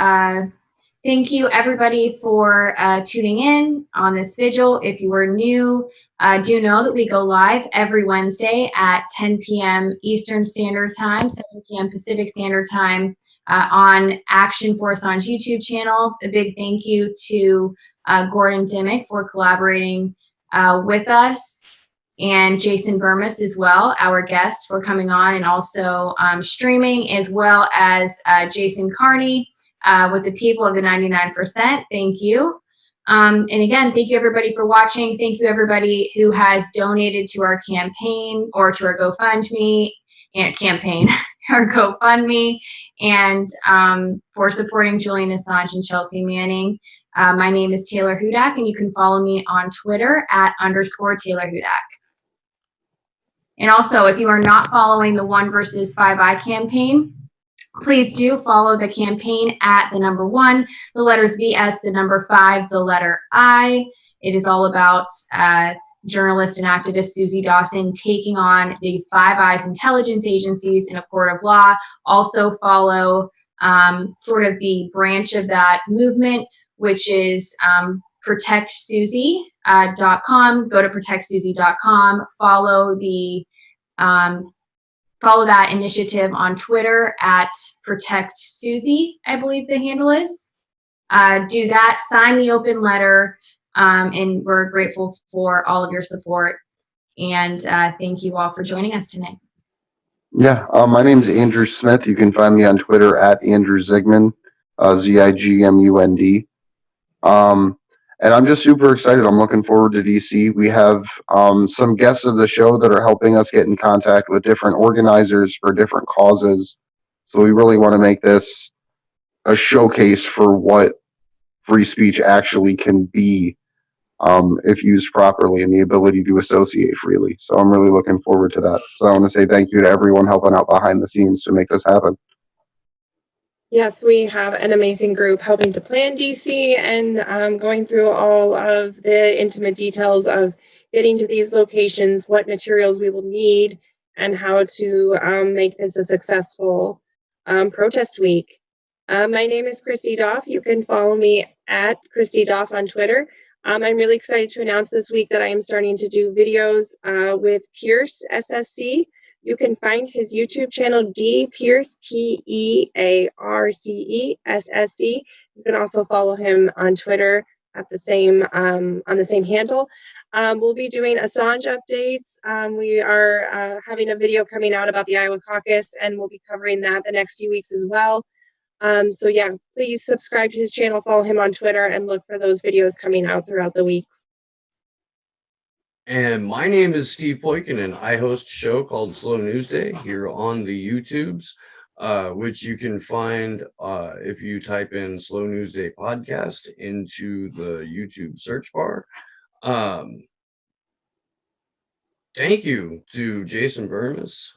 thank you everybody for tuning in on this vigil. If you are new, do know that we go live every Wednesday at 10 p.m. Eastern Standard Time, 7 p.m. Pacific Standard Time on Action for Assange YouTube channel. A big thank you to Gordon Dimmick for collaborating with us, and Jason Burmis as well, our guest, for coming on and also streaming, as well as Jason Carney with the people of the 99%. Thank you. And again, thank you everybody for watching. Thank you everybody who has donated to our campaign or to our GoFundMe and campaign, our GoFundMe, and for supporting Julian Assange and Chelsea Manning. My name is Taylor Hudak, and you can follow me on Twitter at _Taylor Hudak. And also, if you are not following the 1 versus 5I campaign, please do follow the campaign at the number 1, the letters VS, the number 5, the letter I. It is all about journalist and activist Susie Dawson taking on the Five Eyes intelligence agencies in a court of law. Also follow sort of the branch of that movement, which is protectsusie.com. Go to protectsusie.com. Follow that initiative on Twitter at protectsusie, I believe the handle is. Do that, sign the open letter, and we're grateful for all of your support. And thank you all for joining us tonight. Yeah, my name's Andrew Smith. You can find me on Twitter at Andrew Zigmund, Zigmund. And I'm just super excited. I'm looking forward to DC. We have some guests of the show that are helping us get in contact with different organizers for different causes. So we really want to make this a showcase for what free speech actually can be if used properly, and the ability to associate freely. So I'm really looking forward to that. So I want to say thank you to everyone helping out behind the scenes to make this happen. Yes, we have an amazing group helping to plan DC and going through all of the intimate details of getting to these locations, what materials we will need, and how to make this a successful protest week. My name is Christy Doff. You can follow me at Christy Doff on Twitter. I'm really excited to announce this week that I am starting to do videos with Pierce SSC. You can find his YouTube channel, D Pierce, PEARCESSC. You can also follow him on Twitter at the same on the same handle. We'll be doing Assange updates. We are having a video coming out about the Iowa caucus, and we'll be covering that the next few weeks as well. So yeah, please subscribe to his channel, follow him on Twitter, and look for those videos coming out throughout the weeks. And my name is Steve Poikinen. I host a show called Slow News Day here on the YouTubes, which you can find if you type in Slow News Day podcast into the YouTube search bar. Thank you to Jason Burmis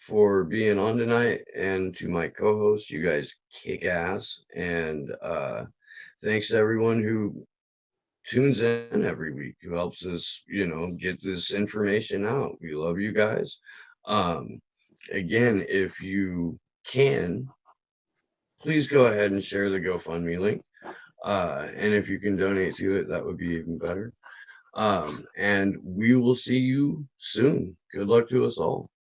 for being on tonight, and to my co-hosts. You guys kick ass. And thanks to everyone who tunes in every week, who helps us, get this information out. We love you guys. Again, if you can, please go ahead and share the GoFundMe link. And if you can donate to it, that would be even better. And we will see you soon. Good luck to us all.